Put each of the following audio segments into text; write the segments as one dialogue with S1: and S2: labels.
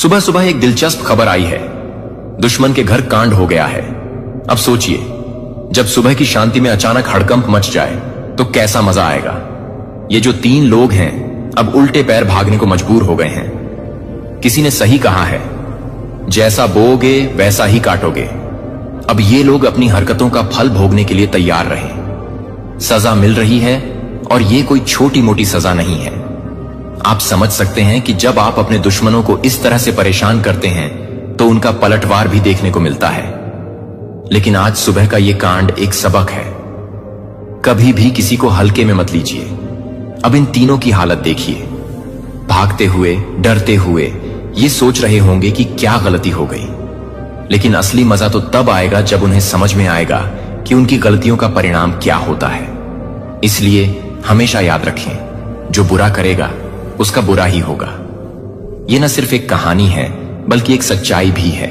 S1: सुबह सुबह एक दिलचस्प खबर आई है। दुश्मन के घर कांड हो गया है। अब सोचिए, जब सुबह की शांति में अचानक हड़कंप मच जाए तो कैसा मजा आएगा। ये जो 3 लोग हैं अब उल्टे पैर भागने को मजबूर हो गए हैं। किसी ने सही कहा है, जैसा बोओगे वैसा ही काटोगे। अब ये लोग अपनी हरकतों का फल भोगने के लिए तैयार रहे। सजा मिल रही है और ये कोई छोटी मोटी सजा नहीं है। आप समझ सकते हैं कि जब आप अपने दुश्मनों को इस तरह से परेशान करते हैं तो उनका पलटवार भी देखने को मिलता है। लेकिन आज सुबह का ये कांड एक सबक है। कभी भी किसी को हल्के में मत लीजिए। अब इन तीनों की हालत देखिए, भागते हुए, डरते हुए, ये सोच रहे होंगे कि क्या गलती हो गई। लेकिन असली मजा तो तब आएगा जब उन्हें समझ में आएगा कि उनकी गलतियों का परिणाम क्या होता है। इसलिए हमेशा याद रखें, जो बुरा करेगा उसका बुरा ही होगा। यह न सिर्फ एक कहानी है बल्कि एक सच्चाई भी है।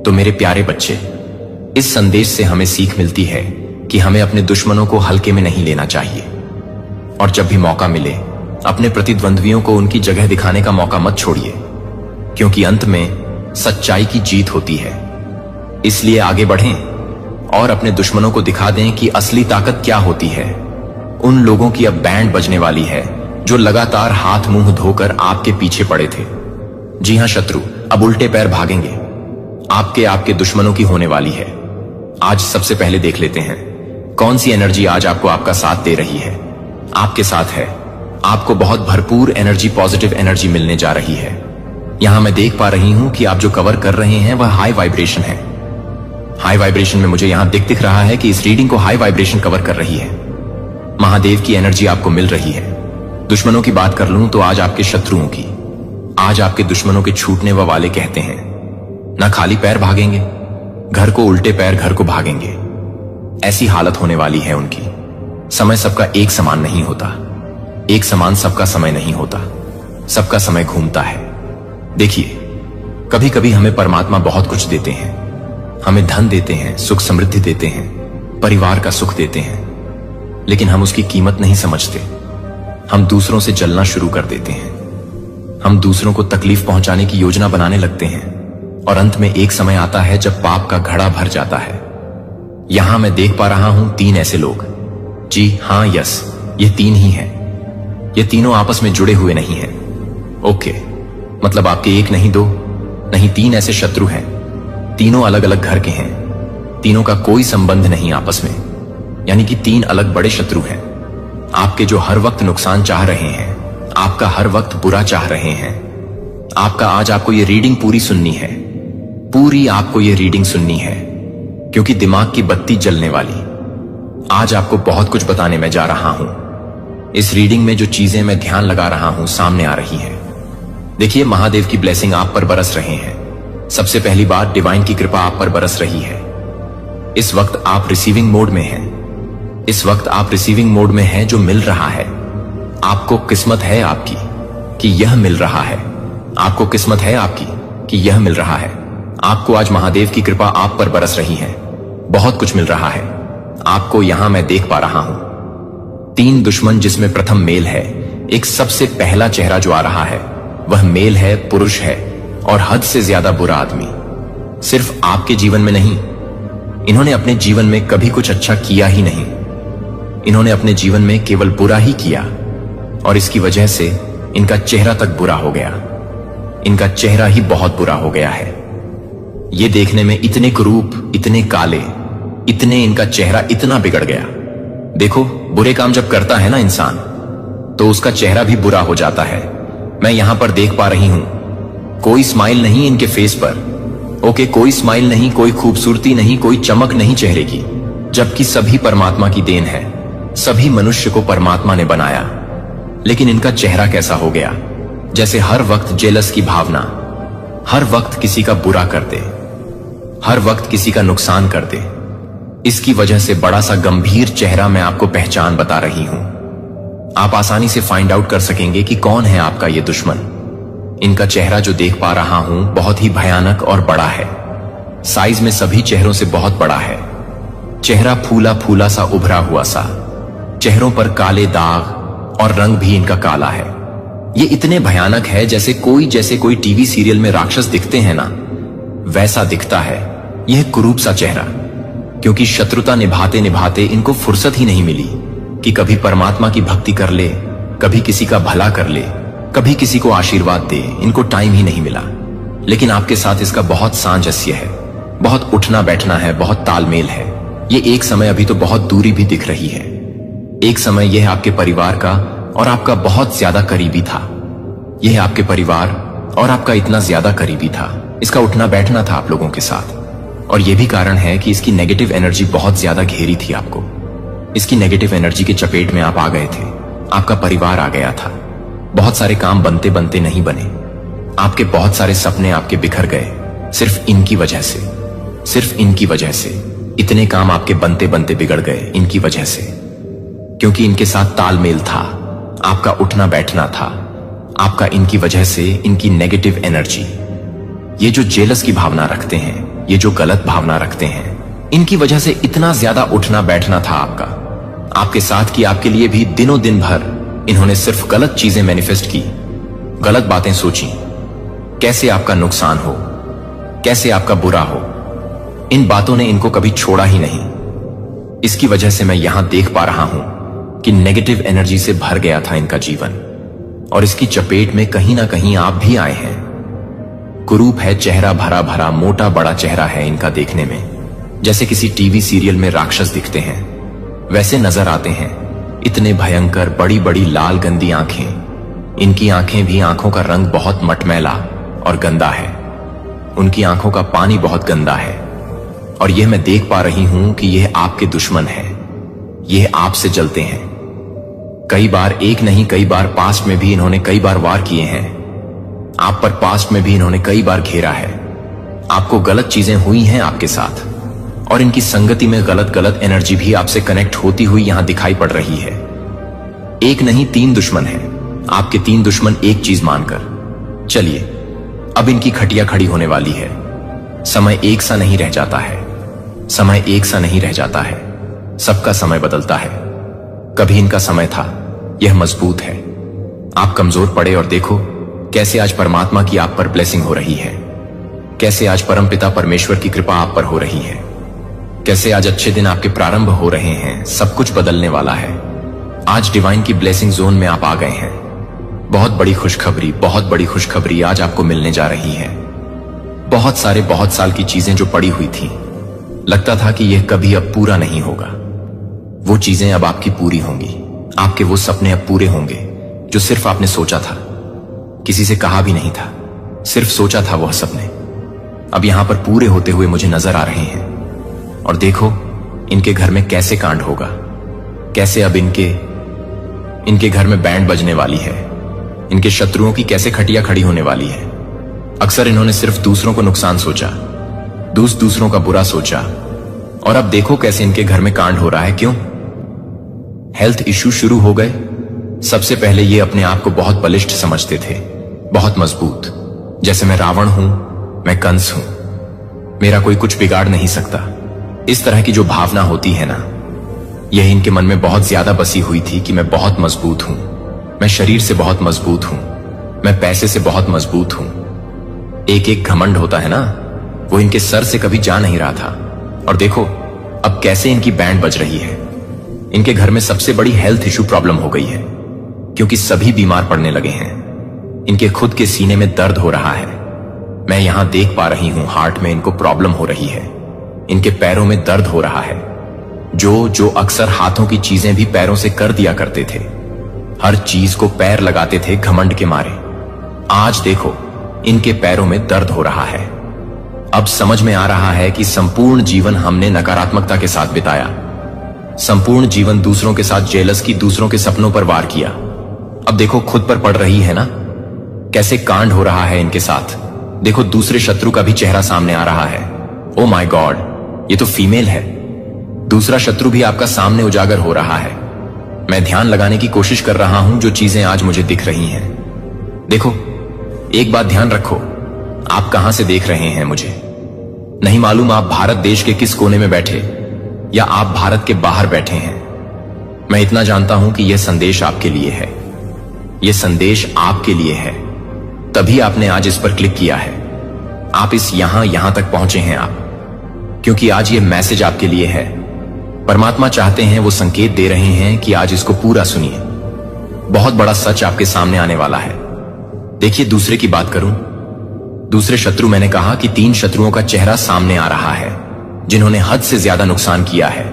S1: तो मेरे प्यारे बच्चे, इस संदेश से हमें सीख मिलती है कि हमें अपने दुश्मनों को हल्के में नहीं लेना चाहिए। और जब भी मौका मिले अपने प्रतिद्वंद्वियों को उनकी जगह दिखाने का मौका मत छोड़िए, क्योंकि अंत में सच्चाई की जीत होती है। इसलिए आगे बढ़ें और अपने दुश्मनों को दिखा दें कि असली ताकत क्या होती है। उन लोगों की अब बैंड बजने वाली है जो लगातार हाथ मुंह धोकर आपके पीछे पड़े थे। जी हां शत्रु, अब उल्टे पैर भागेंगे। आपके दुश्मनों की होने वाली है। आज सबसे पहले देख लेते हैं कौन सी एनर्जी आज आपको आपका साथ दे रही है। आपके साथ है, आपको बहुत भरपूर एनर्जी, पॉजिटिव एनर्जी मिलने जा रही है। यहां मैं देख पा रही हूं कि आप जो कवर कर रहे हैं वह हाई वाइब्रेशन है। हाई वाइब्रेशन में मुझे यहां दिख रहा है कि इस रीडिंग को हाई वाइब्रेशन कवर कर रही है। महादेव की एनर्जी आपको मिल रही है। दुश्मनों की बात कर लूं तो आज आपके शत्रुओं की, आज आपके दुश्मनों के छूटने वाले कहते हैं, ना खाली पैर भागेंगे, घर को उल्टे पैर घर को भागेंगे। ऐसी हालत होने वाली है उनकी। समय सबका एक समान नहीं होता, एक समान सबका समय नहीं होता, सबका समय घूमता है। देखिए, कभी कभी हमें परमात्मा बहुत कुछ देते हैं। हमें धन देते हैं, सुख समृद्धि देते हैं, परिवार का सुख देते हैं, लेकिन हम उसकी कीमत नहीं समझते। हम दूसरों से जलना शुरू कर देते हैं। हम दूसरों को तकलीफ पहुंचाने की योजना बनाने लगते हैं और अंत में एक समय आता है जब पाप का घड़ा भर जाता है। यहां मैं देख पा रहा हूं 3 ऐसे लोग। जी हां, यस, ये 3 ही हैं। ये तीनों आपस में जुड़े हुए नहीं हैं। ओके, मतलब आपके 1 नहीं 2 नहीं 3 ऐसे शत्रु हैं। तीनों अलग अलग घर के हैं। तीनों का कोई संबंध नहीं आपस में, यानी कि 3 अलग बड़े शत्रु हैं। आपके जो हर वक्त नुकसान चाह रहे हैं, आपका हर वक्त बुरा चाह रहे हैं। आज आपको ये रीडिंग पूरी सुननी है, पूरी आपको ये रीडिंग सुननी है, क्योंकि दिमाग की बत्ती जलने वाली। आज आपको बहुत कुछ बताने में जा रहा हूं। इस रीडिंग में जो चीजें मैं ध्यान लगा रहा हूं सामने आ रही हैं। देखिए, महादेव की ब्लेसिंग आप पर बरस रहे हैं। सबसे पहली बात, डिवाइन की कृपा आप पर बरस रही है। इस वक्त आप रिसीविंग मोड में हैं। इस वक्त आप रिसीविंग मोड में हैं, जो मिल रहा है। आपको किस्मत है आपकी कि यह मिल रहा है। आपको किस्मत है आपकी कि यह मिल रहा है। आपको आज महादेव की कृपा आप पर बरस रही है। बहुत कुछ मिल रहा है आपको। यहां मैं देख पा रहा हूं 3 दुश्मन, जिसमें प्रथम मेल है। एक सबसे पहला चेहरा जो आ रहा है वह मेल है, पुरुष है और हद से ज्यादा बुरा आदमी। सिर्फ आपके जीवन में नहीं, इन्होंने अपने जीवन में कभी कुछ अच्छा किया ही नहीं। इन्होंने अपने जीवन में केवल बुरा ही किया और इसकी वजह से इनका चेहरा तक बुरा हो गया। इनका चेहरा ही बहुत बुरा हो गया है। ये देखने में इतने कुरूप, इतने काले, इतने, इनका चेहरा इतना बिगड़ गया। देखो, बुरे काम जब करता है ना इंसान, तो उसका चेहरा भी बुरा हो जाता है। मैं यहां पर देख पा रही हूं कोई स्माइल नहीं इनके फेस पर। ओके, कोई स्माइल नहीं, कोई खूबसूरती नहीं, कोई चमक नहीं चेहरे की, जबकि सभी परमात्मा की देन है। सभी मनुष्य को परमात्मा ने बनाया, लेकिन इनका चेहरा कैसा हो गया, जैसे हर वक्त जेलस की भावना, हर वक्त किसी का बुरा कर दे, हर वक्त किसी का नुकसान कर दे। इसकी वजह से बड़ा सा गंभीर चेहरा मैं आपको पहचान बता रही हूं। आप आसानी से फाइंड आउट कर सकेंगे कि कौन है आपका ये दुश्मन। इनका चेहरा जो देख पा रहा हूं बहुत ही भयानक और बड़ा है। साइज में सभी चेहरों से बहुत बड़ा है। चेहरा फूला फूला सा, उभरा हुआ सा, चेहरों पर काले दाग और रंग भी इनका काला है। ये इतने भयानक है जैसे कोई टीवी सीरियल में राक्षस दिखते हैं ना, वैसा दिखता है यह कुरूप सा चेहरा। क्योंकि शत्रुता निभाते निभाते इनको फुर्सत ही नहीं मिली कि कभी परमात्मा की भक्ति कर ले, कभी किसी का भला कर ले, कभी किसी को आशीर्वाद दे। इनको टाइम ही नहीं मिला। लेकिन आपके साथ इसका बहुत सामंजस्य है, बहुत उठना बैठना है, बहुत तालमेल है। ये एक समय अभी तो बहुत दूरी भी दिख रही है। एक समय यह आपके परिवार का और आपका बहुत ज्यादा करीबी था। यह आपके परिवार और आपका इतना ज्यादा करीबी था, इसका उठना बैठना था आप लोगों के साथ। और यह भी कारण है कि इसकी नेगेटिव एनर्जी बहुत ज्यादा घेरी थी आपको। इसकी नेगेटिव एनर्जी के चपेट में आप आ गए थे, आपका परिवार आ गया था। बहुत सारे काम बनते बनते नहीं बने, आपके बहुत सारे सपने आपके बिखर गए सिर्फ इनकी वजह से, सिर्फ इनकी वजह से। इतने काम आपके बनते बनते बिगड़ गए इनकी वजह से, क्योंकि इनके साथ तालमेल था, आपका उठना बैठना था, आपका इनकी वजह से, इनकी नेगेटिव एनर्जी। ये जो जेलस की भावना रखते हैं, ये जो गलत भावना रखते हैं, इनकी वजह से इतना ज्यादा उठना बैठना था आपका, आपके साथ कि आपके लिए भी दिनों दिन भर इन्होंने सिर्फ गलत चीजें मैनिफेस्ट की, गलत बातें सोची, कैसे आपका नुकसान हो, कैसे आपका बुरा हो। इन बातों ने इनको कभी छोड़ा ही नहीं। इसकी वजह से मैं यहां देख पा रहा हूं कि नेगेटिव एनर्जी से भर गया था इनका जीवन, और इसकी चपेट में कहीं ना कहीं आप भी आए हैं। कुरूप है चेहरा, भरा भरा मोटा बड़ा चेहरा है इनका देखने में, जैसे किसी टीवी सीरियल में राक्षस दिखते हैं वैसे नजर आते हैं। इतने भयंकर बड़ी बड़ी लाल गंदी आंखें। इनकी आंखें भी, आंखों का रंग बहुत मटमैला और गंदा है। उनकी आंखों का पानी बहुत गंदा है। और यह मैं देख पा रही हूं कि यह आपके दुश्मन है, यह आपसे जलते हैं। कई बार, एक नहीं कई बार पास्ट में भी इन्होंने कई बार वार किए हैं आप पर। पास्ट में भी इन्होंने कई बार घेरा है आपको। गलत चीजें हुई हैं आपके साथ, और इनकी संगति में गलत गलत एनर्जी भी आपसे कनेक्ट होती हुई यहां दिखाई पड़ रही है। एक नहीं 3 दुश्मन हैं, आपके 3 दुश्मन एक चीज मानकर। चलिए, अब इनकी खटिया खड़ी होने वाली है। समय एक सा नहीं रह जाता है, समय एक सा नहीं रह जाता है, सबका समय बदलता है। कभी इनका समय था, यह मजबूत है। आप कमजोर पड़े और देखो कैसे आज परमात्मा की आप पर ब्लेसिंग हो रही है, कैसे आज परमपिता परमेश्वर की कृपा आप पर हो रही है, कैसे आज अच्छे दिन आपके प्रारंभ हो रहे हैं। सब कुछ बदलने वाला है। आज डिवाइन की ब्लेसिंग जोन में आप आ गए हैं। बहुत बड़ी खुशखबरी, बहुत बड़ी खुशखबरी आज आपको मिलने जा रही है। बहुत साल की चीजें जो पड़ी हुई थी, लगता था कि यह कभी अब पूरा नहीं होगा, वो चीजें अब आपकी पूरी होंगी। आपके वो सपने अब पूरे होंगे जो सिर्फ आपने सोचा था, किसी से कहा भी नहीं था, सिर्फ सोचा था। वह सपने अब यहां पर पूरे होते हुए मुझे नजर आ रहे हैं। और देखो इनके घर में कैसे कांड होगा, कैसे अब इनके घर में बैंड बजने वाली है। इनके शत्रुओं की कैसे खटिया खड़ी होने वाली है। अक्सर इन्होंने सिर्फ दूसरों को नुकसान सोचा, दूसरों का बुरा सोचा, और अब देखो कैसे इनके घर में कांड हो रहा है। क्यों? हेल्थ इश्यू शुरू हो गए। सबसे पहले ये अपने आप को बहुत बलिष्ठ समझते थे, बहुत मजबूत, जैसे मैं रावण हूं, मैं कंस हूं, मेरा कोई कुछ बिगाड़ नहीं सकता। इस तरह की जो भावना होती है ना, यह इनके मन में बहुत ज्यादा बसी हुई थी कि मैं बहुत मजबूत हूं, मैं शरीर से बहुत मजबूत हूं, मैं पैसे से बहुत मजबूत हूं। एक घमंड होता है ना, वो इनके सर से कभी जा नहीं रहा था। और देखो अब कैसे इनकी बैंड बज रही है। इनके घर में सबसे बड़ी हेल्थ इश्यू प्रॉब्लम हो गई है, क्योंकि सभी बीमार पड़ने लगे हैं। इनके खुद के सीने में दर्द हो रहा है। मैं यहां देख पा रही हूं हार्ट में इनको प्रॉब्लम हो रही है। इनके पैरों में दर्द हो रहा है। जो अक्सर हाथों की चीजें भी पैरों से कर दिया करते थे, हर चीज को पैर लगाते थे घमंड के मारे, आज देखो इनके पैरों में दर्द हो रहा है। अब समझ में आ रहा है कि संपूर्ण जीवन हमने नकारात्मकता के साथ बिताया, संपूर्ण जीवन दूसरों के साथ जेलस की, दूसरों के सपनों पर वार किया। अब देखो खुद पर पड़ रही है ना, कैसे कांड हो रहा है इनके साथ। देखो दूसरे शत्रु का भी चेहरा सामने आ रहा है। ओ माय गॉड, ये तो फीमेल है। दूसरा शत्रु भी आपका सामने उजागर हो रहा है। मैं ध्यान लगाने की कोशिश कर रहा हूं जो चीजें आज मुझे दिख रही हैं। देखो एक बात ध्यान रखो, आप कहां से देख रहे हैं मुझे नहीं मालूम। आप भारत देश के किस कोने में बैठे या आप भारत के बाहर बैठे हैं, मैं इतना जानता हूं कि यह संदेश आपके लिए है। ये संदेश आपके लिए है, तभी आपने आज इस पर क्लिक किया है। आप इस यहां तक पहुंचे हैं आप, क्योंकि आज ये मैसेज आपके लिए है। परमात्मा चाहते हैं, वो संकेत दे रहे हैं कि आज इसको पूरा सुनिए। बहुत बड़ा सच आपके सामने आने वाला है। देखिए, दूसरे की बात करूं, दूसरे शत्रु, मैंने कहा कि 3 शत्रुओं का चेहरा सामने आ रहा है, जिन्होंने हद से ज्यादा नुकसान किया है।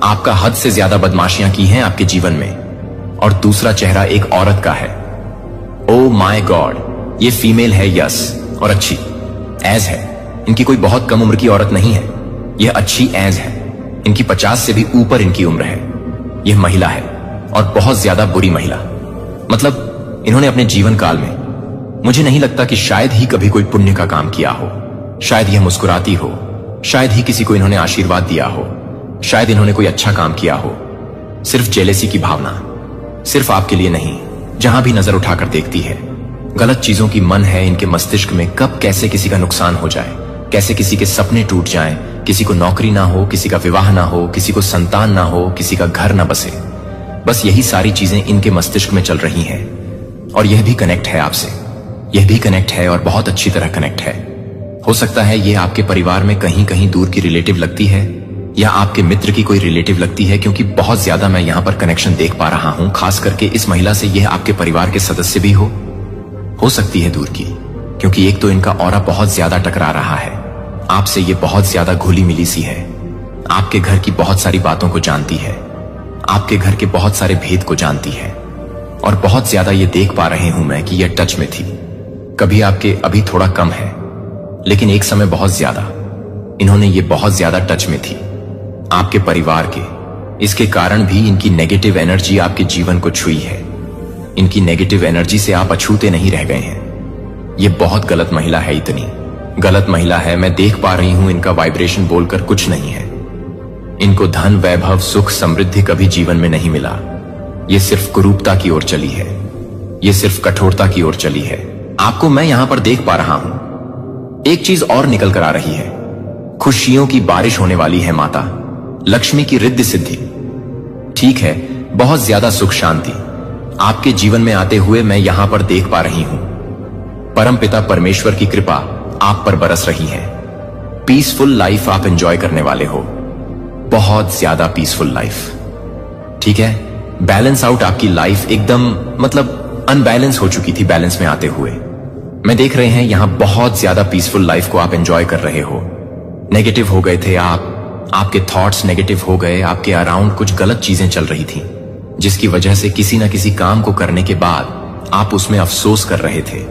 S1: आपका हद से ज्यादा बदमाशियां की हैं आपके जीवन में। और दूसरा चेहरा एक औरत का है। ओ माय गॉड, ये फीमेल है, यस, और अच्छी एज है। इनकी कोई बहुत कम उम्र की औरत नहीं है, यह अच्छी एज है। इनकी 50 से भी ऊपर इनकी उम्र है। यह महिला है, और बहुत ज्यादा बुरी महिला। मतलब इन्होंने अपने जीवन काल में, मुझे नहीं लगता कि शायद ही कभी कोई पुण्य का काम किया हो। शायद यह मुस्कुराती हो, शायद ही किसी को इन्होंने आशीर्वाद दिया हो, शायद इन्होंने कोई अच्छा काम किया हो। सिर्फ जेलेसी की भावना, सिर्फ आपके लिए नहीं, जहां भी नजर उठाकर देखती है। गलत चीजों की मन है इनके मस्तिष्क में, कब कैसे किसी का नुकसान हो जाए, कैसे किसी के सपने टूट जाएं, किसी को नौकरी ना हो, किसी का विवाह ना हो, किसी को संतान ना हो, किसी का घर ना बसे। बस यही सारी चीजें इनके मस्तिष्क में चल रही हैं। और यह भी कनेक्ट है आपसे, यह भी कनेक्ट है, और बहुत अच्छी तरह कनेक्ट है। हो सकता है यह आपके परिवार में कहीं कहीं दूर की रिलेटिव लगती है, या आपके मित्र की कोई रिलेटिव लगती है, क्योंकि बहुत ज्यादा मैं यहां पर कनेक्शन देख पा रहा हूं। खास करके इस महिला से यह आपके परिवार के सदस्य भी हो सकती है दूर की, क्योंकि एक तो इनका ऑरा बहुत ज्यादा टकरा रहा है आपसे। ये बहुत ज्यादा घुली मिली सी है, आपके घर की बहुत सारी बातों को जानती है, आपके घर के बहुत सारे भेद को जानती है। और बहुत ज्यादा ये देख पा रहे हूं मैं कि यह टच में थी। कभी आपके अभी थोड़ा कम है, लेकिन एक समय बहुत ज्यादा इन्होंने ये बहुत ज्यादा टच में थी आपके परिवार के। इसके कारण भी इनकी नेगेटिव एनर्जी आपके जीवन को छुई है। इनकी नेगेटिव एनर्जी से आप अछूते नहीं रह गए हैं। ये बहुत गलत महिला है, इतनी गलत महिला है। मैं देख पा रही हूं इनका वाइब्रेशन बोलकर कुछ नहीं है। इनको धन, वैभव, सुख, समृद्धि कभी जीवन में नहीं मिला। ये सिर्फ कुरूपता की ओर चली है, ये सिर्फ कठोरता की ओर चली है। आपको मैं यहां पर देख पा रहा हूं। एक चीज और निकल कर आ रही है, खुशियों की बारिश होने वाली है माता लक्ष्मी की रिद्धि सिद्धि। ठीक है, बहुत ज्यादा सुख शांति आपके जीवन में आते हुए मैं यहां पर देख पा रही हूं। परमपिता परमेश्वर की कृपा आप पर बरस रही है। पीसफुल लाइफ आप एंजॉय करने वाले हो, बहुत ज्यादा पीसफुल लाइफ। ठीक है, बैलेंस आउट आपकी लाइफ एकदम, मतलब अनबैलेंस हो चुकी थी बैलेंस में आते हुए। मैं देख रहे हैं यहां बहुत ज्यादा पीसफुल लाइफ को आप एंजॉय कर रहे हो। नेगेटिव हो गए थे आप, आपके थॉट्स नेगेटिव हो गए, आपके अराउंड कुछ गलत चीजें चल रही थी, जिसकी वजह से किसी ना किसी काम को करने के बाद आप उसमें अफसोस कर रहे थे।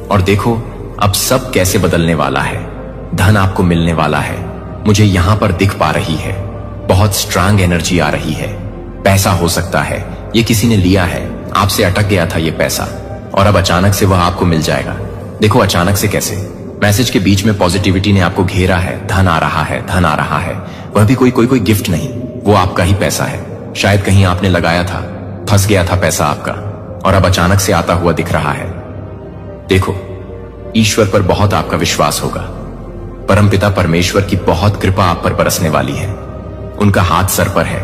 S1: और देखो अब सब कैसे बदलने वाला है। धन आपको मिलने वाला है, मुझे यहां पर दिख पा रही है। बहुत स्ट्रांग एनर्जी आ रही है। पैसा हो सकता है ये किसी ने लिया है, आपसे अटक गया था ये पैसा, और अब अचानक से वह आपको मिल जाएगा। देखो अचानक से कैसे, मैसेज के बीच में पॉजिटिविटी ने आपको घेरा है। धन आ रहा है, धन आ रहा है, वह भी कोई गिफ्ट नहीं, वो आपका ही पैसा है। शायद कहीं आपने लगाया था, फंस गया था पैसा आपका, और अब अचानक से आता हुआ दिख रहा है। देखो ईश्वर पर बहुत आपका विश्वास होगा। परमपिता परमेश्वर की बहुत कृपा आप पर बरसने वाली है। उनका हाथ सर पर है।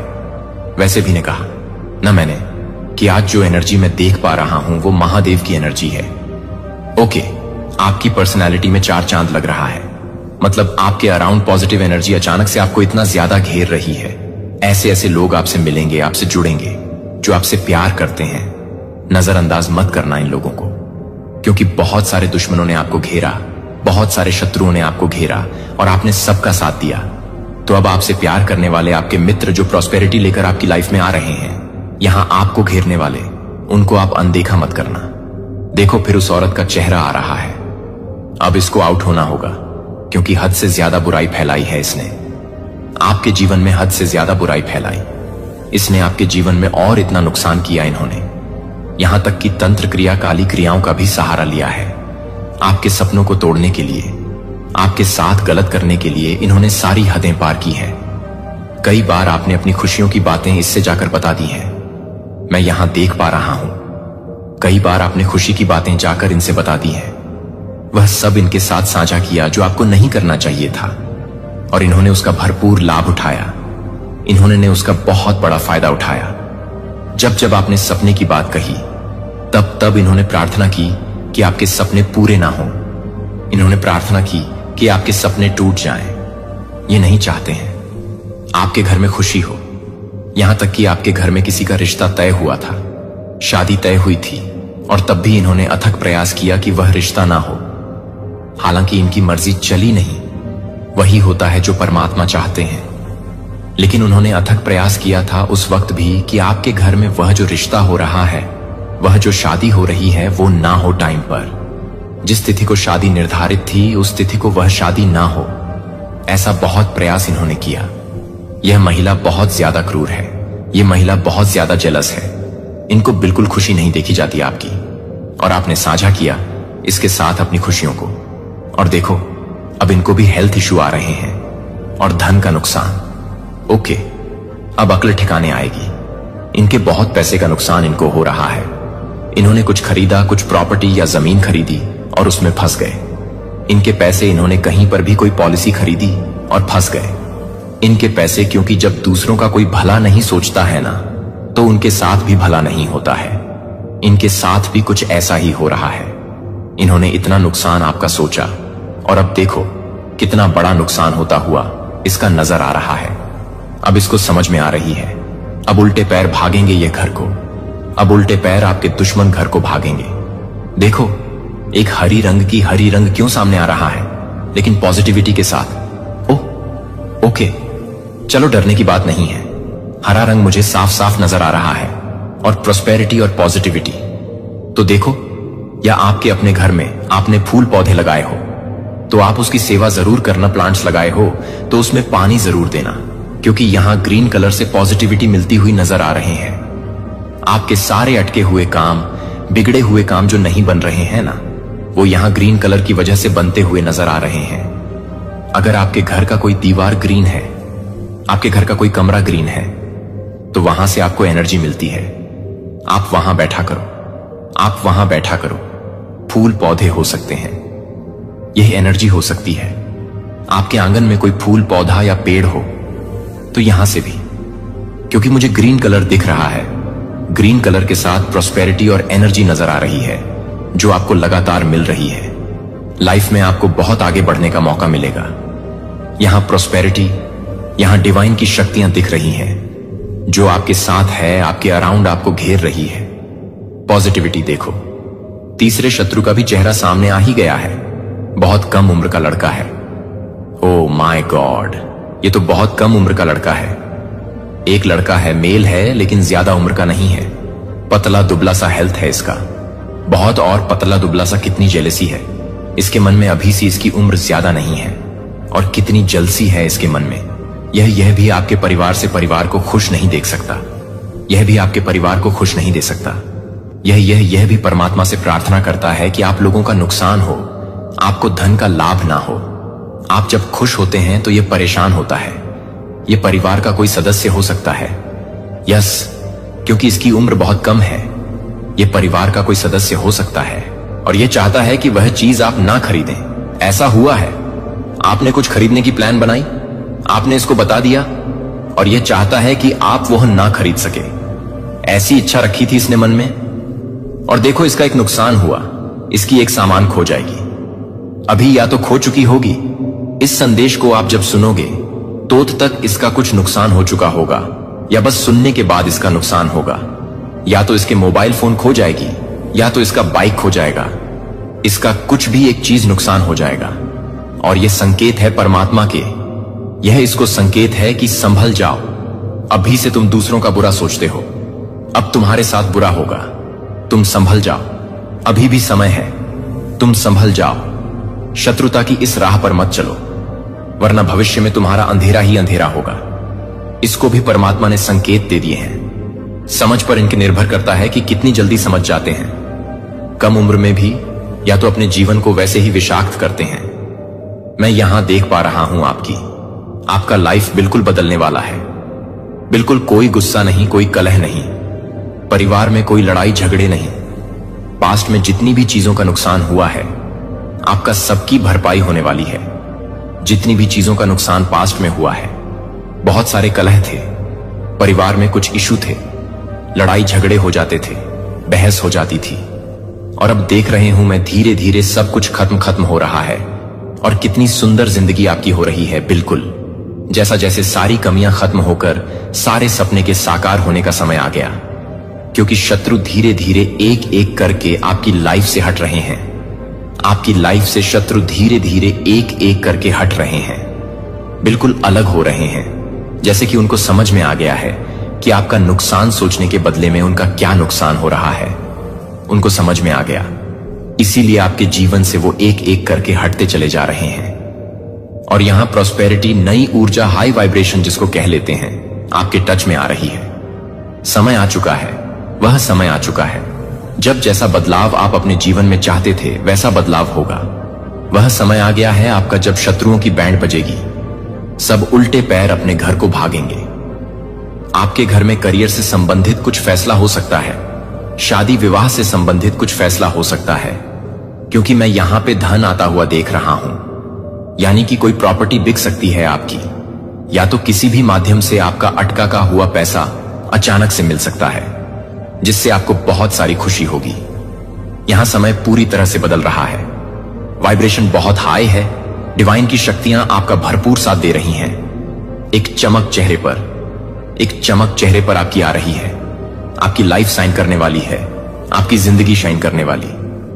S1: वैसे भी ने कहा ना मैंने कि आज जो एनर्जी मैं देख पा रहा हूं वो महादेव की एनर्जी है। ओके, आपकी पर्सनालिटी में 4 चांद लग रहा है। मतलब आपके अराउंड पॉजिटिव एनर्जी अचानक से आपको इतना ज्यादा घेर रही है। ऐसे ऐसे लोग आपसे मिलेंगे, आपसे जुड़ेंगे, जो आपसे प्यार करते हैं। नजरअंदाज मत करना इन लोगों को, क्योंकि बहुत सारे दुश्मनों ने आपको घेरा, बहुत सारे शत्रुओं ने आपको घेरा, और आपने सबका साथ दिया। तो अब आपसे प्यार करने वाले आपके मित्र जो प्रॉस्पेरिटी लेकर आपकी लाइफ में आ रहे हैं, यहां आपको घेरने वाले, उनको आप अनदेखा मत करना। देखो फिर उस औरत का चेहरा आ रहा है। अब इसको आउट होना होगा, क्योंकि हद से ज्यादा बुराई फैलाई है इसने। आपके जीवन में हद से ज्यादा बुराई फैलाई इसने, आपके जीवन में और इतना नुकसान किया इन्होंने। यहां तक कि तंत्र क्रिया, काली क्रियाओं का भी सहारा लिया है। आपके सपनों को तोड़ने के लिए, आपके साथ गलत करने के लिए इन्होंने सारी हदें पार की हैं। कई बार आपने अपनी खुशियों की बातें इससे जाकर बता दी हैं, मैं यहां देख पा रहा हूं। कई बार आपने खुशी की बातें जाकर इनसे बता दी हैं। वह सब इनके साथ साझा किया जो आपको नहीं करना चाहिए था, और इन्होंने उसका भरपूर लाभ उठाया। इन्होंने उसका बहुत बड़ा फायदा उठाया। जब जब आपने सपने की बात कही, तब इन्होंने प्रार्थना की कि आपके सपने पूरे ना हो। इन्होंने प्रार्थना की कि आपके सपने टूट जाएं। ये नहीं चाहते हैं आपके घर में खुशी हो। यहां तक कि आपके घर में किसी का रिश्ता तय हुआ था, शादी तय हुई थी, और तब भी इन्होंने अथक प्रयास किया कि वह रिश्ता ना हो। हालांकि इनकी मर्जी चली नहीं। वही होता है जो परमात्मा चाहते हैं। लेकिन उन्होंने अथक प्रयास किया था उस वक्त भी कि आपके घर में वह जो रिश्ता हो रहा है, वह जो शादी हो रही है, वो ना हो टाइम पर। जिस तिथि को शादी निर्धारित थी, उस तिथि को वह शादी ना हो। ऐसा बहुत प्रयास इन्होंने किया। यह महिला बहुत ज्यादा क्रूर है। यह महिला बहुत ज्यादा जेलस है। इनको बिल्कुल खुशी नहीं देखी जाती आपकी, और आपने साझा किया इसके साथ अपनी खुशियों को। और देखो, अब इनको भी हेल्थ इश्यू आ रहे हैं और धन का नुकसान। ओके, अब अक्ल ठिकाने आएगी। इनके बहुत पैसे का नुकसान इनको हो रहा है। इन्होंने कुछ खरीदा, कुछ प्रॉपर्टी या जमीन खरीदी और उसमें फंस गए। इनके पैसे इन्होंने कहीं पर भी कोई पॉलिसी खरीदी और फंस गए। इनके पैसे, क्योंकि जब दूसरों का कोई भला नहीं सोचता है ना, तो उनके साथ भी भला नहीं होता है। इनके साथ भी कुछ ऐसा ही हो रहा है। इन्होंने इतना नुकसान आपका सोचा, और अब देखो कितना बड़ा नुकसान होता हुआ इसका नजर आ रहा है। अब इसको समझ में आ रही है। अब उल्टे पैर भागेंगे ये घर को। अब उल्टे पैर आपके दुश्मन घर को भागेंगे। देखो, एक हरी रंग क्यों सामने आ रहा है, लेकिन पॉजिटिविटी के साथ। ओह ओके, चलो डरने की बात नहीं है। हरा रंग मुझे साफ साफ नजर आ रहा है, और प्रोस्पेरिटी और पॉजिटिविटी। तो देखो, या आपके अपने घर में आपने फूल पौधे लगाए हो तो आप उसकी सेवा जरूर करना। प्लांट्स लगाए हो तो उसमें पानी जरूर देना, क्योंकि यहां ग्रीन कलर से पॉजिटिविटी मिलती हुई नजर आ रहे हैं। आपके सारे अटके हुए काम, बिगड़े हुए काम जो नहीं बन रहे हैं ना, वो यहां ग्रीन कलर की वजह से बनते हुए नजर आ रहे हैं। अगर आपके घर का कोई दीवार ग्रीन है, आपके घर का कोई कमरा ग्रीन है, तो वहां से आपको एनर्जी मिलती है। आप वहां बैठा करो, आप वहां बैठा करो। फूल पौधे हो सकते हैं, यह एनर्जी हो सकती है। आपके आंगन में कोई फूल पौधा या पेड़ हो तो यहां से भी, क्योंकि मुझे ग्रीन कलर दिख रहा है। ग्रीन कलर के साथ प्रोस्पेरिटी और एनर्जी नजर आ रही है, जो आपको लगातार मिल रही है। लाइफ में आपको बहुत आगे बढ़ने का मौका मिलेगा। यहां प्रोस्पेरिटी, यहां डिवाइन की शक्तियां दिख रही हैं, जो आपके साथ है, आपके अराउंड आपको घेर रही है। पॉजिटिविटी देखो। तीसरे शत्रु का भी चेहरा सामने आ ही गया है। बहुत कम उम्र का लड़का है। ओह माय गॉड, ये तो बहुत कम उम्र का लड़का है। एक लड़का है, मेल है, लेकिन ज्यादा उम्र का नहीं है। पतला दुबला सा हेल्थ है इसका, बहुत। और पतला दुबला सा कितनी जेलसी है इसके मन में। अभी से इसकी उम्र ज्यादा नहीं है, और कितनी जलसी है इसके मन में। यह भी आपके परिवार से परिवार को खुश नहीं देख सकता। यह भी आपके परिवार को खुश नहीं दे सकता। यह भी परमात्मा से प्रार्थना करता है कि आप लोगों का नुकसान हो, आपको धन का लाभ ना हो। आप जब खुश होते हैं तो यह परेशान होता है। यह परिवार का कोई सदस्य हो सकता है। यस, क्योंकि इसकी उम्र बहुत कम है। यह परिवार का कोई सदस्य हो सकता है, और यह चाहता है कि वह चीज आप ना खरीदें। ऐसा हुआ है, आपने कुछ खरीदने की प्लान बनाई, आपने इसको बता दिया, और यह चाहता है कि आप वह ना खरीद सके। ऐसी इच्छा रखी थी इसने मन में, और देखो इसका एक नुकसान हुआ। इसकी एक सामान खो जाएगी। अभी या तो खो चुकी होगी। इस संदेश को आप जब सुनोगे तो तक इसका कुछ नुकसान हो चुका होगा, या बस सुनने के बाद इसका नुकसान होगा। या तो इसके मोबाइल फोन खो जाएगी, या तो इसका बाइक खो जाएगा। इसका कुछ भी एक चीज नुकसान हो जाएगा। और यह संकेत है परमात्मा के। यह इसको संकेत है कि संभल जाओ। अभी से तुम दूसरों का बुरा सोचते हो, अब तुम्हारे साथ बुरा होगा। तुम संभल जाओ, अभी भी समय है। तुम संभल जाओ। शत्रुता की इस राह पर मत चलो, वरना भविष्य में तुम्हारा अंधेरा ही अंधेरा होगा। इसको भी परमात्मा ने संकेत दे दिए हैं। समझ पर इनके निर्भर करता है कि कितनी जल्दी समझ जाते हैं। कम उम्र में भी या तो अपने जीवन को वैसे ही विषाक्त करते हैं। मैं यहां देख पा रहा हूं आपका लाइफ बिल्कुल बदलने वाला है। बिल्कुल कोई गुस्सा नहीं, कोई कलह नहीं, परिवार में कोई लड़ाई झगड़े नहीं। पास्ट में जितनी भी चीजों का नुकसान हुआ है, आपका सबकी भरपाई होने वाली है। जितनी भी चीजों का नुकसान पास्ट में हुआ है, बहुत सारे कलह थे, परिवार में कुछ इशू थे, लड़ाई झगड़े हो जाते थे, बहस हो जाती थी, और अब देख रहे हूं मैं धीरे धीरे सब कुछ खत्म हो रहा है और कितनी सुंदर जिंदगी आपकी हो रही है। बिल्कुल जैसा जैसे सारी कमियां खत्म होकर सारे सपने के साकार होने का समय आ गया, क्योंकि शत्रु धीरे धीरे एक एक करके आपकी लाइफ से हट रहे हैं। आपकी लाइफ से शत्रु धीरे धीरे एक एक करके हट रहे हैं, बिल्कुल अलग हो रहे हैं। जैसे कि उनको समझ में आ गया है कि आपका नुकसान सोचने के बदले में उनका क्या नुकसान हो रहा है। उनको समझ में आ गया, इसीलिए आपके जीवन से वो एक एक करके हटते चले जा रहे हैं। और यहां प्रॉस्पेरिटी, नई ऊर्जा, हाई वाइब्रेशन जिसको कह लेते हैं, आपके टच में आ रही है। समय आ चुका है, वह समय आ चुका है जब जैसा बदलाव आप अपने जीवन में चाहते थे वैसा बदलाव होगा। वह समय आ गया है आपका जब शत्रुओं की बैंड बजेगी, सब उल्टे पैर अपने घर को भागेंगे। आपके घर में करियर से संबंधित कुछ फैसला हो सकता है, शादी विवाह से संबंधित कुछ फैसला हो सकता है, क्योंकि मैं यहां पे धन आता हुआ देख रहा हूं। यानी कि कोई प्रॉपर्टी बिक सकती है आपकी, या तो किसी भी माध्यम से आपका अटका का हुआ पैसा अचानक से मिल सकता है, जिससे आपको बहुत सारी खुशी होगी। यहां समय पूरी तरह से बदल रहा है, वाइब्रेशन बहुत हाई है, डिवाइन की शक्तियां आपका भरपूर साथ दे रही हैं। एक चमक चेहरे पर आपकी आ रही है, आपकी लाइफ शाइन करने वाली है, आपकी जिंदगी शाइन करने वाली।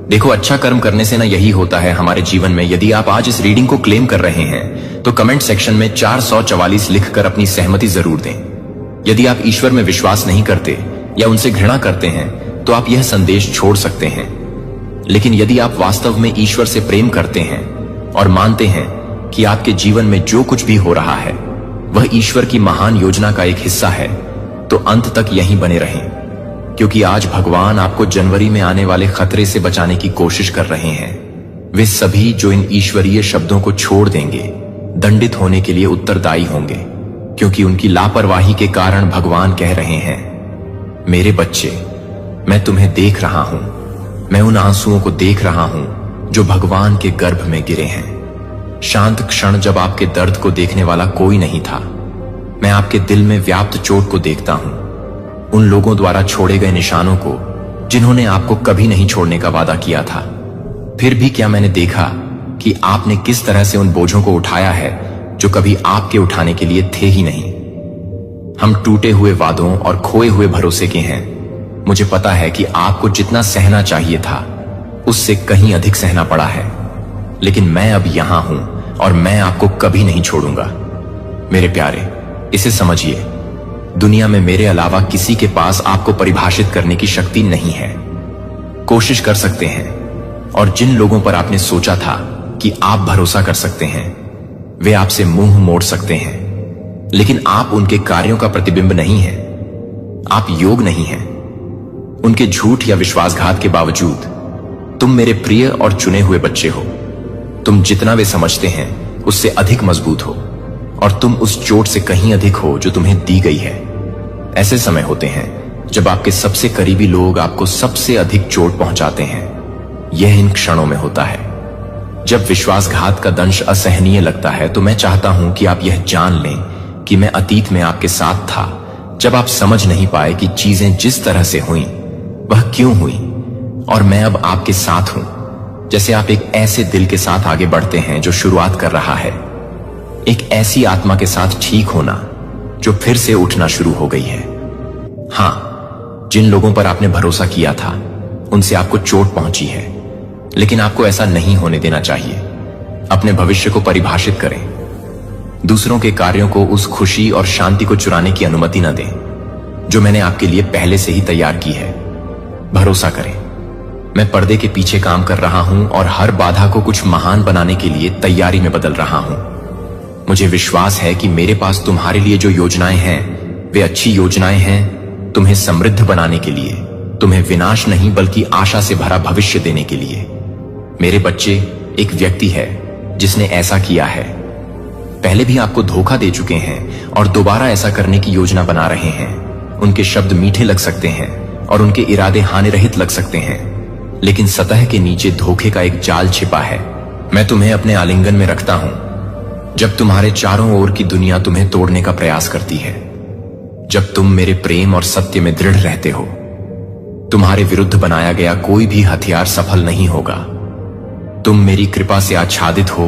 S1: देखो, अच्छा कर्म करने से ना यही होता है हमारे जीवन में। यदि आप आज इस रीडिंग को क्लेम कर रहे हैं तो कमेंट सेक्शन में 444 लिखकर अपनी सहमति जरूर दें। यदि आप ईश्वर में विश्वास नहीं करते या उनसे घृणा करते हैं तो आप यह संदेश छोड़ सकते हैं। लेकिन यदि आप वास्तव में ईश्वर से प्रेम करते हैं और मानते हैं कि आपके जीवन में जो कुछ भी हो रहा है वह ईश्वर की महान योजना का एक हिस्सा है, तो अंत तक यहीं बने रहें, क्योंकि आज भगवान आपको जनवरी में आने वाले खतरे से बचाने की कोशिश कर रहे हैं। वे सभी जो इन ईश्वरीय शब्दों को छोड़ देंगे दंडित होने के लिए उत्तरदायी होंगे, क्योंकि उनकी लापरवाही के कारण भगवान कह रहे हैं, मेरे बच्चे, मैं तुम्हें देख रहा हूं, मैं उन आंसुओं को देख रहा हूं जो भगवान के गर्भ में गिरे हैं। शांत क्षण जब आपके दर्द को देखने वाला कोई नहीं था, मैं आपके दिल में व्याप्त चोट को देखता हूं, उन लोगों द्वारा छोड़े गए निशानों को जिन्होंने आपको कभी नहीं छोड़ने का वादा किया था। फिर भी क्या मैंने देखा कि आपने किस तरह से उन बोझों को उठाया है जो कभी आपके उठाने के लिए थे ही नहीं। हम टूटे हुए वादों और खोए हुए भरोसे के हैं। मुझे पता है कि आपको जितना सहना चाहिए था उससे कहीं अधिक सहना पड़ा है, लेकिन मैं अब यहां हूं और मैं आपको कभी नहीं छोड़ूंगा। मेरे प्यारे, इसे समझिए, दुनिया में मेरे अलावा किसी के पास आपको परिभाषित करने की शक्ति नहीं है। कोशिश कर सकते हैं, और जिन लोगों पर आपने सोचा था कि आप भरोसा कर सकते हैं वे आपसे मुंह मोड़ सकते हैं, लेकिन आप उनके कार्यों का प्रतिबिंब नहीं हैं। आप योग नहीं हैं। उनके झूठ या विश्वासघात के बावजूद तुम मेरे प्रिय और चुने हुए बच्चे हो। तुम जितना वे समझते हैं उससे अधिक मजबूत हो, और तुम उस चोट से कहीं अधिक हो जो तुम्हें दी गई है। ऐसे समय होते हैं जब आपके सबसे करीबी लोग आपको सबसे अधिक चोट पहुंचाते हैं। यह इन क्षणों में होता है जब विश्वासघात का दंश असहनीय लगता है। तो मैं चाहता हूं कि आप यह जान लें कि मैं अतीत में आपके साथ था, जब आप समझ नहीं पाए कि चीजें जिस तरह से हुई वह क्यों हुई, और मैं अब आपके साथ हूं। जैसे आप एक ऐसे दिल के साथ आगे बढ़ते हैं जो शुरुआत कर रहा है, एक ऐसी आत्मा के साथ ठीक होना जो फिर से उठना शुरू हो गई है। हां, जिन लोगों पर आपने भरोसा किया था उनसे आपको चोट पहुंची है, लेकिन आपको ऐसा नहीं होने देना चाहिए। अपने भविष्य को परिभाषित करें, दूसरों के कार्यों को उस खुशी और शांति को चुराने की अनुमति न दें जो मैंने आपके लिए पहले से ही तैयार की है। भरोसा करें, मैं पर्दे के पीछे काम कर रहा हूं और हर बाधा को कुछ महान बनाने के लिए तैयारी में बदल रहा हूं। मुझे विश्वास है कि मेरे पास तुम्हारे लिए जो योजनाएं हैं वे अच्छी योजनाएं हैं, तुम्हें समृद्ध बनाने के लिए, तुम्हें विनाश नहीं बल्कि आशा से भरा भविष्य देने के लिए। मेरे बच्चे, एक व्यक्ति है जिसने ऐसा किया है, पहले भी आपको धोखा दे चुके हैं और दोबारा ऐसा करने की योजना बना रहे हैं। उनके शब्द मीठे लग सकते हैं और उनके इरादे हानिरहित लग सकते हैं, लेकिन सतह के नीचे धोखे का एक जाल छिपा है। मैं तुम्हें अपने आलिंगन में रखता हूं जब तुम्हारे चारों ओर की दुनिया तुम्हें तोड़ने का प्रयास करती है। जब तुम मेरे प्रेम और सत्य में दृढ़ रहते हो तुम्हारे विरुद्ध बनाया गया कोई भी हथियार सफल नहीं होगा। तुम मेरी कृपा से आच्छादित हो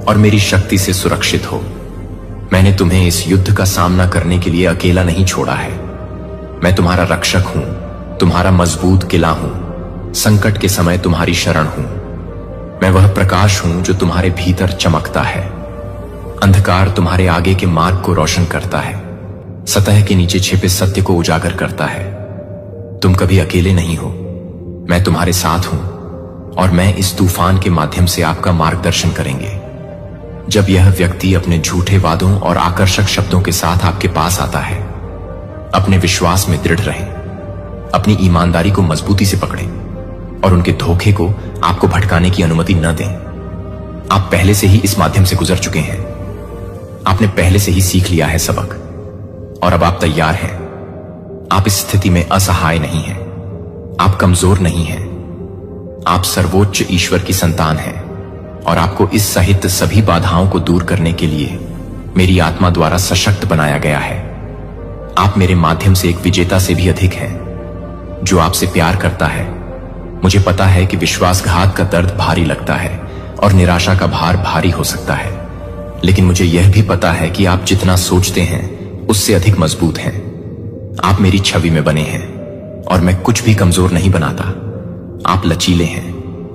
S1: और मेरी शक्ति से सुरक्षित हो। मैंने तुम्हें इस युद्ध का सामना करने के लिए अकेला नहीं छोड़ा है। मैं तुम्हारा रक्षक हूं, तुम्हारा मजबूत किला हूं, संकट के समय तुम्हारी शरण हूं। मैं वह प्रकाश हूं जो तुम्हारे भीतर चमकता है। अंधकार तुम्हारे आगे के मार्ग को रोशन करता है, सतह के नीचे छिपे सत्य को उजागर करता है। तुम कभी अकेले नहीं हो, मैं तुम्हारे साथ हूं और मैं इस तूफान के माध्यम से आपका मार्गदर्शन करेंगे। जब यह व्यक्ति अपने झूठे वादों और आकर्षक शब्दों के साथ आपके पास आता है, अपने विश्वास में दृढ़ रहें, अपनी ईमानदारी को मजबूती से पकड़ें और उनके धोखे को आपको भटकाने की अनुमति न दें। आप पहले से ही इस माध्यम से गुजर चुके हैं, आपने पहले से ही सीख लिया है सबक और अब आप तैयार हैं। आप इस स्थिति में असहाय नहीं हैं, आप कमजोर नहीं हैं, आप सर्वोच्च ईश्वर की संतान हैं और आपको इस सहित सभी बाधाओं को दूर करने के लिए मेरी आत्मा द्वारा सशक्त बनाया गया है। आप मेरे माध्यम से एक विजेता से भी अधिक हैं जो आपसे प्यार करता है। मुझे पता है कि विश्वासघात का दर्द भारी लगता है और निराशा का भार भारी हो सकता है, लेकिन मुझे यह भी पता है कि आप जितना सोचते हैं उससे अधिक मजबूत हैं। आप मेरी छवि में बने हैं और मैं कुछ भी कमजोर नहीं बनाता। आप लचीले हैं,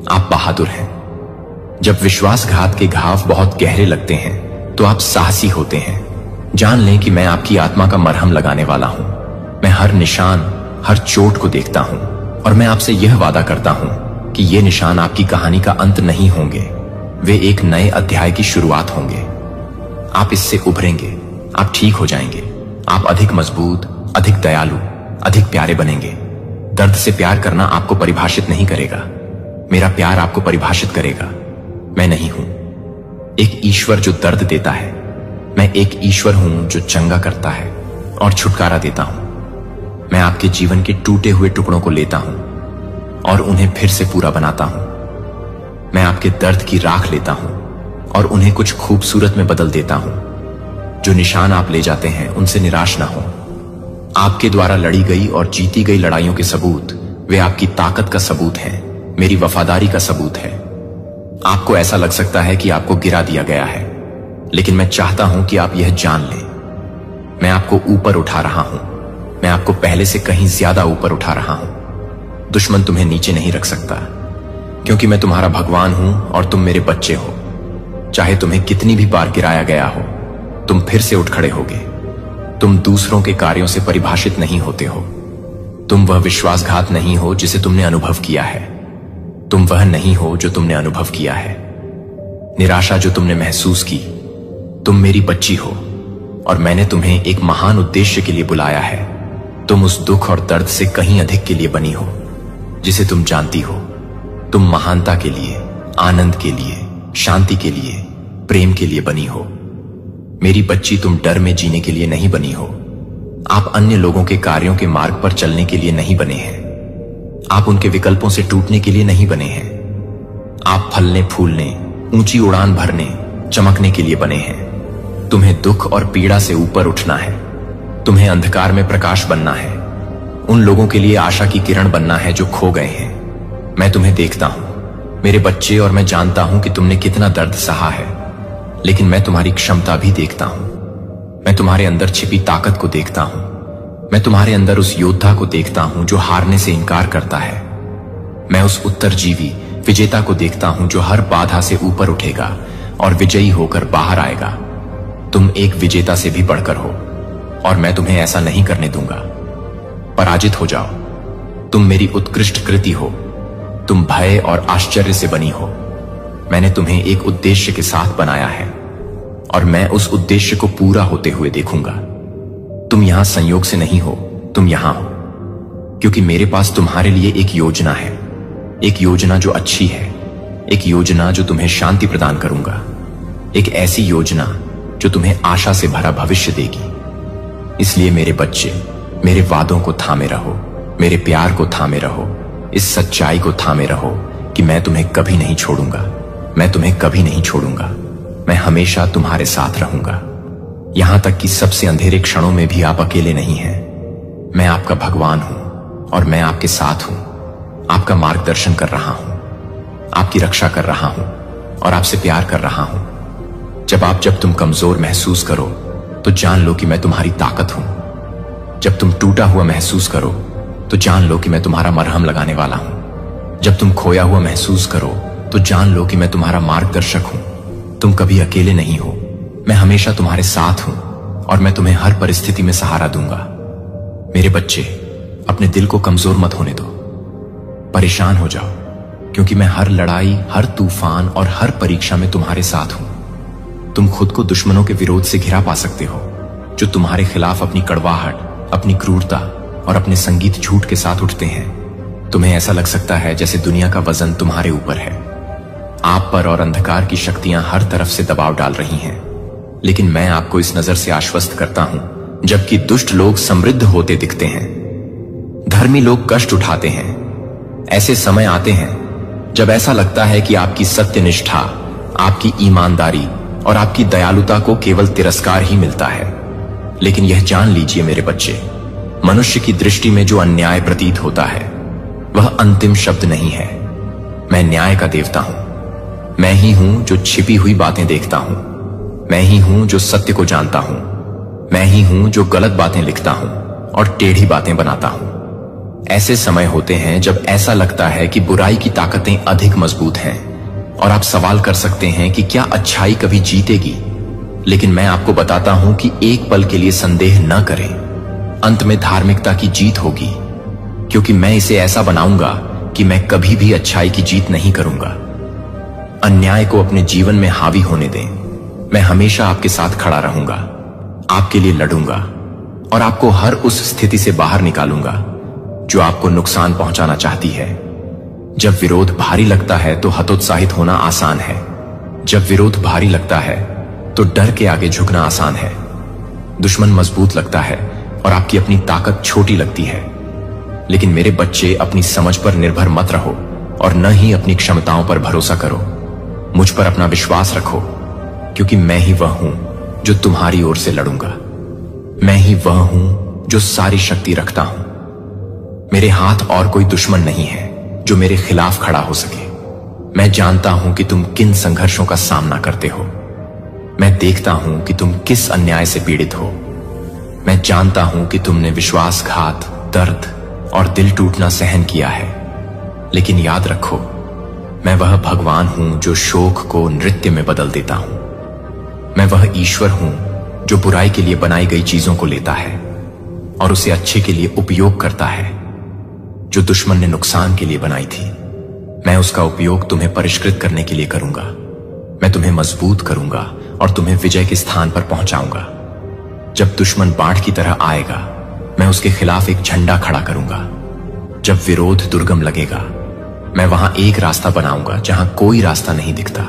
S1: आप बहादुर हैं। जब विश्वासघात के घाव बहुत गहरे लगते हैं तो आप साहसी होते हैं। जान लें कि मैं आपकी आत्मा का मरहम लगाने वाला हूं। मैं हर निशान, हर चोट को देखता हूं और मैं आपसे यह वादा करता हूं कि ये निशान आपकी कहानी का अंत नहीं होंगे, वे एक नए अध्याय की शुरुआत होंगे। आप इससे उभरेंगे, आप ठीक हो जाएंगे, आप अधिक मजबूत, अधिक दयालु, अधिक प्यारे बनेंगे। दर्द से प्यार करना आपको परिभाषित नहीं करेगा, मेरा प्यार आपको परिभाषित करेगा। मैं नहीं हूं एक ईश्वर जो दर्द देता है, मैं एक ईश्वर हूं जो चंगा करता है और छुटकारा देता हूं। मैं आपके जीवन के टूटे हुए टुकड़ों को लेता हूं और उन्हें फिर से पूरा बनाता हूं। मैं आपके दर्द की राख लेता हूं और उन्हें कुछ खूबसूरत में बदल देता हूं। जो निशान आप ले जाते हैं उनसे निराश ना हो। आपके द्वारा लड़ी गई और जीती गई लड़ाइयों के सबूत वे आपकी ताकत का सबूत हैं, मेरी वफादारी का सबूत है। आपको ऐसा लग सकता है कि आपको गिरा दिया गया है, लेकिन मैं चाहता हूं कि आप यह जान लें, मैं आपको ऊपर उठा रहा हूं। मैं आपको पहले से कहीं ज्यादा ऊपर उठा रहा हूं। दुश्मन तुम्हें नीचे नहीं रख सकता, क्योंकि मैं तुम्हारा भगवान हूं और तुम मेरे बच्चे हो। चाहे तुम्हें कितनी भी बार गिराया गया हो, तुम फिर से उठ खड़े होगे। तुम दूसरों के कार्यों से परिभाषित नहीं होते हो। तुम वह विश्वासघात नहीं हो जिसे तुमने अनुभव किया है। तुम वह नहीं हो जो तुमने अनुभव किया है। निराशा जो तुमने महसूस की, तुम मेरी बच्ची हो और मैंने तुम्हें एक महान उद्देश्य के लिए बुलाया है। तुम उस दुख और दर्द से कहीं अधिक के लिए बनी हो जिसे तुम जानती हो। तुम महानता के लिए, आनंद के लिए, शांति के लिए, प्रेम के लिए बनी हो। मेरी बच्ची, तुम डर में जीने के लिए नहीं बनी हो। आप अन्य लोगों के कार्यों के मार्ग पर चलने के लिए नहीं बने हैं। आप उनके विकल्पों से टूटने के लिए नहीं बने हैं। आप फलने फूलने, ऊंची उड़ान भरने, चमकने के लिए बने हैं। तुम्हें दुख और पीड़ा से ऊपर उठना है। तुम्हें अंधकार में प्रकाश बनना है। उन लोगों के लिए आशा की किरण बनना है जो खो गए हैं। मैं तुम्हें देखता हूं मेरे बच्चे, और मैं जानता हूं कि तुमने कितना दर्द सहा है, लेकिन मैं तुम्हारी क्षमता भी देखता हूं। मैं तुम्हारे अंदर छिपी ताकत को देखता हूं। मैं तुम्हारे अंदर उस योद्धा को देखता हूं जो हारने से इनकार करता है। मैं उस उत्तरजीवी विजेता को देखता हूं जो हर बाधा से ऊपर उठेगा और विजयी होकर बाहर आएगा। तुम एक विजेता से भी बढ़कर हो और मैं तुम्हें ऐसा नहीं करने दूंगा। पराजित हो जाओ। तुम मेरी उत्कृष्ट कृति हो। तुम भय और आश्चर्य से बनी हो। मैंने तुम्हें एक उद्देश्य के साथ बनाया है और मैं उस उद्देश्य को पूरा होते हुए देखूंगा। तुम यहां संयोग से नहीं हो, तुम यहां हो क्योंकि मेरे पास तुम्हारे लिए एक योजना है। एक योजना जो अच्छी है, एक योजना जो तुम्हें शांति प्रदान करूंगा, एक ऐसी योजना जो तुम्हें आशा से भरा भविष्य देगी। इसलिए मेरे बच्चे, मेरे वादों को थामे रहो, मेरे प्यार को थामे रहो, इस सच्चाई को थामे रहो कि मैं तुम्हें कभी नहीं छोड़ूंगा। मैं तुम्हें कभी नहीं छोड़ूंगा। मैं हमेशा तुम्हारे साथ रहूंगा, यहां तक कि सबसे अंधेरे क्षणों में भी आप अकेले नहीं हैं। मैं आपका भगवान हूं और मैं आपके साथ हूं, आपका मार्गदर्शन कर रहा हूं, आपकी रक्षा कर रहा हूं और आपसे प्यार कर रहा हूं। जब तुम कमजोर महसूस करो तो जान लो कि मैं तुम्हारी ताकत हूं। जब तुम टूटा हुआ महसूस करो तो जान लो कि मैं तुम्हारा मरहम लगाने वाला हूं। जब तुम खोया हुआ महसूस करो तो जान लो कि मैं तुम्हारा मार्गदर्शक हूं। तुम कभी अकेले नहीं हो, मैं हमेशा तुम्हारे साथ हूं और मैं तुम्हें हर परिस्थिति में सहारा दूंगा। मेरे बच्चे, अपने दिल को कमजोर मत होने दो, परेशान हो जाओ, क्योंकि मैं हर लड़ाई, हर तूफान और हर परीक्षा में तुम्हारे साथ हूं। तुम खुद को दुश्मनों के विरोध से घिरा पा सकते हो, जो तुम्हारे खिलाफ अपनी कड़वाहट, अपनी क्रूरता और अपने संगीत झूठ के साथ उठते हैं। तुम्हें ऐसा लग सकता है जैसे दुनिया का वजन तुम्हारे ऊपर है, आप पर और अंधकार की शक्तियां हर तरफ से दबाव डाल रही हैं। लेकिन मैं आपको इस नजर से आश्वस्त करता हूं, जबकि दुष्ट लोग समृद्ध होते दिखते हैं, धर्मी लोग कष्ट उठाते हैं। ऐसे समय आते हैं जब ऐसा लगता है कि आपकी सत्यनिष्ठा, आपकी ईमानदारी और आपकी दयालुता को केवल तिरस्कार ही मिलता है। लेकिन यह जान लीजिए मेरे बच्चे, मनुष्य की दृष्टि में जो अन्याय प्रतीत होता है वह अंतिम शब्द नहीं है। मैं न्याय का देवता हूं। मैं ही हूं जो छिपी हुई बातें देखता हूं। मैं ही हूं जो सत्य को जानता हूं। मैं ही हूं जो गलत बातें लिखता हूं और टेढ़ी बातें बनाता हूं। ऐसे समय होते हैं जब ऐसा लगता है कि बुराई की ताकतें अधिक मजबूत हैं और आप सवाल कर सकते हैं कि क्या अच्छाई कभी जीतेगी। लेकिन मैं आपको बताता हूं कि एक पल के लिए संदेह न करें, अंत में धार्मिकता की जीत होगी, क्योंकि मैं इसे ऐसा बनाऊंगा कि मैं कभी भी अच्छाई की जीत नहीं करूंगा। अन्याय को अपने जीवन में हावी होने दें। मैं हमेशा आपके साथ खड़ा रहूंगा, आपके लिए लड़ूंगा और आपको हर उस स्थिति से बाहर निकालूंगा जो आपको नुकसान पहुंचाना चाहती है। जब विरोध भारी लगता है तो हतोत्साहित होना आसान है। जब विरोध भारी लगता है तो डर के आगे झुकना आसान है। दुश्मन मजबूत लगता है और आपकी अपनी ताकत छोटी लगती है। लेकिन मेरे बच्चे, अपनी समझ पर निर्भर मत रहो और न ही अपनी क्षमताओं पर भरोसा करो। मुझ पर अपना विश्वास रखो, क्योंकि मैं ही वह हूं जो तुम्हारी ओर से लड़ूंगा। मैं ही वह हूं जो सारी शक्ति रखता हूं। मेरे हाथ और कोई दुश्मन नहीं है जो मेरे खिलाफ खड़ा हो सके। मैं जानता हूं कि तुम किन संघर्षों का सामना करते हो। मैं देखता हूं कि तुम किस अन्याय से पीड़ित हो। मैं जानता हूं कि तुमने विश्वासघात, दर्द और दिल टूटना सहन किया है। लेकिन याद रखो, मैं वह भगवान हूं जो शोक को नृत्य में बदल देता हूं। मैं वह ईश्वर हूं जो बुराई के लिए बनाई गई चीजों को लेता है और उसे अच्छे के लिए उपयोग करता है। जो दुश्मन ने नुकसान के लिए बनाई थी, मैं उसका उपयोग तुम्हें परिष्कृत करने के लिए करूंगा। मैं तुम्हें मजबूत करूंगा और तुम्हें विजय के स्थान पर पहुंचाऊंगा। जब दुश्मन बाढ़ की तरह आएगा, मैं उसके खिलाफ एक झंडा खड़ा करूंगा। जब विरोध दुर्गम लगेगा, मैं वहां एक रास्ता बनाऊंगा जहां कोई रास्ता नहीं दिखता।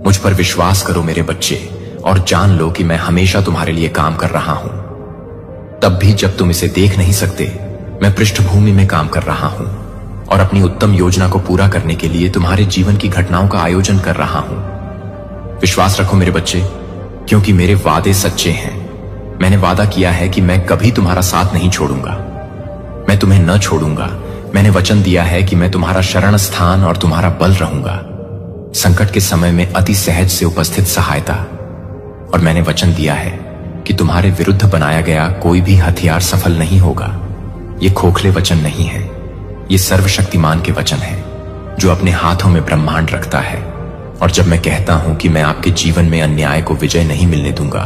S1: मुझ पर विश्वास करो मेरे बच्चे, और जान लो कि मैं हमेशा तुम्हारे लिए काम कर रहा हूं। तब भी जब तुम इसे देख नहीं सकते, मैं पृष्ठभूमि में काम कर रहा हूं और अपनी उत्तम योजना को पूरा करने के लिए तुम्हारे जीवन की घटनाओं का आयोजन कर रहा हूं। विश्वास रखो मेरे बच्चे, क्योंकि मेरे वादे सच्चे हैं। मैंने वादा किया है कि मैं कभी तुम्हारा साथ नहीं छोड़ूंगा। मैं तुम्हें न छोड़ूंगा। मैंने वचन दिया है कि मैं तुम्हारा शरण स्थान और तुम्हारा बल रहूंगा, संकट के समय में अति सहज से उपस्थित सहायता। और मैंने वचन दिया है कि तुम्हारे विरुद्ध बनाया गया कोई भी हथियार सफल नहीं होगा। ये खोखले वचन नहीं है, ये सर्वशक्तिमान के वचन है जो अपने हाथों में ब्रह्मांड रखता है। और जब मैं कहता हूं कि मैं आपके जीवन में अन्याय को विजय नहीं मिलने दूंगा,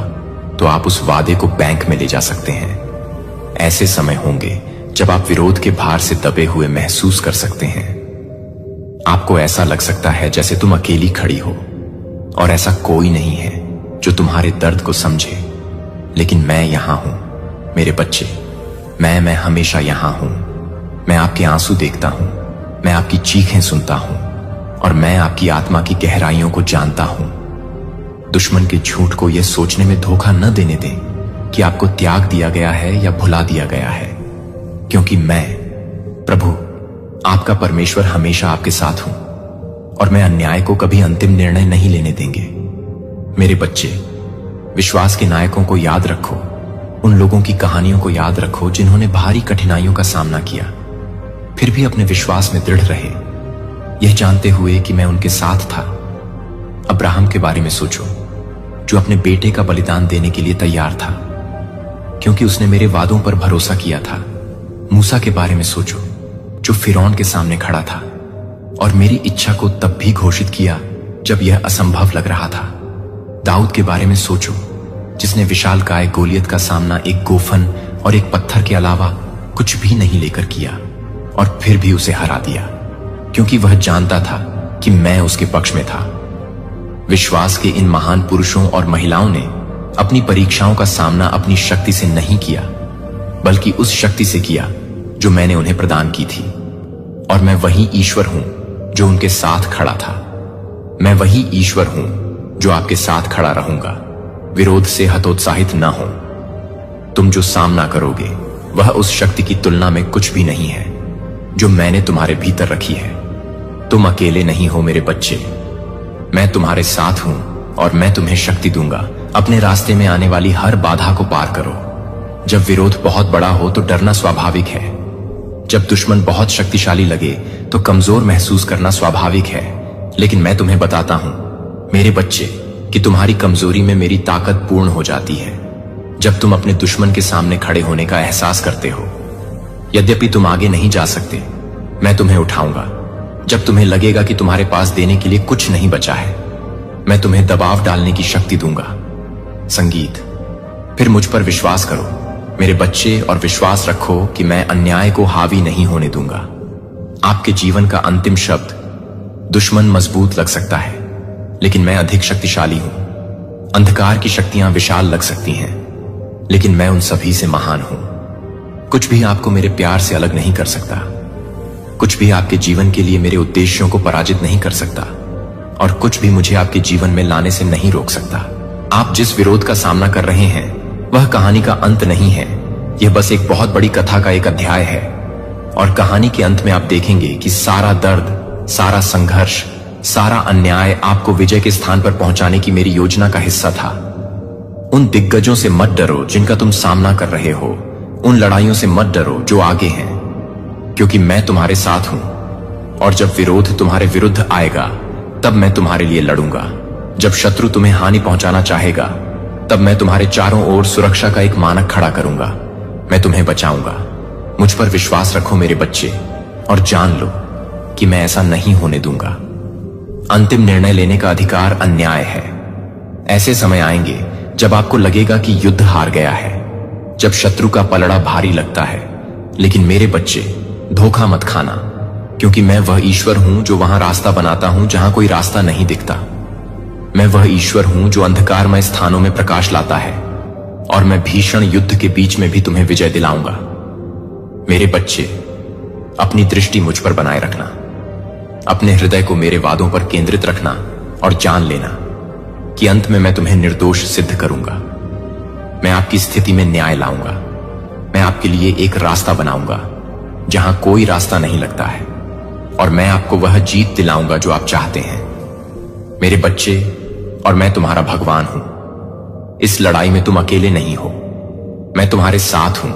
S1: तो आप उस वादे को बैंक में ले जा सकते हैं। ऐसे समय होंगे जब आप विरोध के भार से दबे हुए महसूस कर सकते हैं। आपको ऐसा लग सकता है जैसे तुम अकेली खड़ी हो और ऐसा कोई नहीं है जो तुम्हारे दर्द को समझे। लेकिन मैं यहां हूं मेरे बच्चे। मैं हमेशा यहां हूं। मैं आपके आंसू देखता हूं, मैं आपकी चीखें सुनता हूं और मैं आपकी आत्मा की गहराइयों को जानता हूं। दुश्मन के झूठ को यह सोचने में धोखा न देने दें कि आपको त्याग दिया गया है या भुला दिया गया है, क्योंकि मैं प्रभु आपका परमेश्वर हमेशा आपके साथ हूं और मैं अन्याय को कभी अंतिम निर्णय नहीं लेने देंगे। मेरे बच्चे, विश्वास के नायकों को याद रखो। उन लोगों की कहानियों को याद रखो जिन्होंने भारी कठिनाइयों का सामना किया फिर भी अपने विश्वास में दृढ़ रहे, यह जानते हुए कि मैं उनके साथ था। अब्राहम के बारे में सोचो, जो अपने बेटे का बलिदान देने के लिए तैयार था, क्योंकि उसने मेरे वादों पर भरोसा किया था। मूसा के बारे में सोचो, जो फिरौन के सामने खड़ा था और मेरी इच्छा को तब भी घोषित किया जब यह असंभव लग रहा था। दाऊद के बारे में सोचो, जिसने विशालकाय गोलियत का सामना एक गोफन और एक पत्थर के अलावा कुछ भी नहीं लेकर किया और फिर भी उसे हरा दिया, क्योंकि वह जानता था कि मैं उसके पक्ष में था। विश्वास के इन महान पुरुषों और महिलाओं ने अपनी परीक्षाओं का सामना अपनी शक्ति से नहीं किया, बल्कि उस शक्ति से किया जो मैंने उन्हें प्रदान की थी। और मैं वही ईश्वर हूं जो उनके साथ खड़ा था। मैं वही ईश्वर हूं जो आपके साथ खड़ा रहूंगा। विरोध से हतोत्साहित न हो। तुम जो सामना करोगे वह उस शक्ति की तुलना में कुछ भी नहीं है जो मैंने तुम्हारे भीतर रखी है। तुम अकेले नहीं हो मेरे बच्चे, मैं तुम्हारे साथ हूं और मैं तुम्हें शक्ति दूंगा। अपने रास्ते में आने वाली हर बाधा को पार करो। जब विरोध बहुत बड़ा हो तो डरना स्वाभाविक है। जब दुश्मन बहुत शक्तिशाली लगे तो कमजोर महसूस करना स्वाभाविक है। लेकिन मैं तुम्हें बताता हूं मेरे बच्चे कि तुम्हारी कमजोरी में मेरी ताकत पूर्ण हो जाती है जब तुम अपने दुश्मन के सामने खड़े होने का एहसास करते हो। यद्यपि तुम आगे नहीं जा सकते, मैं तुम्हें उठाऊंगा। जब तुम्हें लगेगा कि तुम्हारे पास देने के लिए कुछ नहीं बचा है, मैं तुम्हें दबाव डालने की शक्ति दूंगा। संगीत। फिर मुझ पर विश्वास करो मेरे बच्चे और विश्वास रखो कि मैं अन्याय को हावी नहीं होने दूंगा। आपके जीवन का अंतिम शब्द दुश्मन मजबूत लग सकता है, लेकिन मैं अधिक शक्तिशाली हूं। अंधकार की शक्तियां विशाल लग सकती हैं, लेकिन मैं उन सभी से महान हूं। कुछ भी आपको मेरे प्यार से अलग नहीं कर सकता। कुछ भी आपके जीवन के लिए मेरे उद्देश्यों को पराजित नहीं कर सकता, और कुछ भी मुझे आपके जीवन में लाने से नहीं रोक सकता। आप जिस विरोध का सामना कर रहे हैं वह कहानी का अंत नहीं है। यह बस एक बहुत बड़ी कथा का एक अध्याय है, और कहानी के अंत में आप देखेंगे कि सारा दर्द, सारा संघर्ष, सारा अन्याय आपको विजय के स्थान पर पहुंचाने की मेरी योजना का हिस्सा था। उन दिग्गजों से मत डरो जिनका तुम सामना कर रहे हो। उन लड़ाइयों से मत डरो जो आगे हैं, क्योंकि मैं तुम्हारे साथ हूं। और जब विरोध तुम्हारे विरुद्ध आएगा तब मैं तुम्हारे लिए लड़ूंगा। जब शत्रु तुम्हें हानि पहुंचाना चाहेगा तब मैं तुम्हारे चारों ओर सुरक्षा का एक मानक खड़ा करूंगा। मैं तुम्हें बचाऊंगा। मुझ पर विश्वास रखो मेरे बच्चे, और जान लो कि मैं ऐसा नहीं होने दूंगा। अंतिम निर्णय लेने का अधिकार अन्याय है। ऐसे समय आएंगे जब आपको लगेगा कि युद्ध हार गया है, जब शत्रु का पलड़ा भारी लगता है। लेकिन मेरे बच्चे, धोखा मत खाना, क्योंकि मैं वह ईश्वर हूं जो वहां रास्ता बनाता हूं जहां कोई रास्ता नहीं दिखता। मैं वह ईश्वर हूं जो अंधकारमय स्थानों में प्रकाश लाता है, और मैं भीषण युद्ध के बीच में भी तुम्हें विजय दिलाऊंगा। मेरे बच्चे, अपनी दृष्टि मुझ पर बनाए रखना। अपने हृदय को मेरे वादों पर केंद्रित रखना, और जान लेना कि अंत में मैं तुम्हें निर्दोष सिद्ध करूंगा। मैं आपकी स्थिति में न्याय लाऊंगा। मैं आपके लिए एक रास्ता बनाऊंगा जहां कोई रास्ता नहीं लगता है, और मैं आपको वह जीत दिलाऊंगा जो आप चाहते हैं। मेरे बच्चे, और मैं तुम्हारा भगवान हूं। इस लड़ाई में तुम अकेले नहीं हो। मैं तुम्हारे साथ हूं,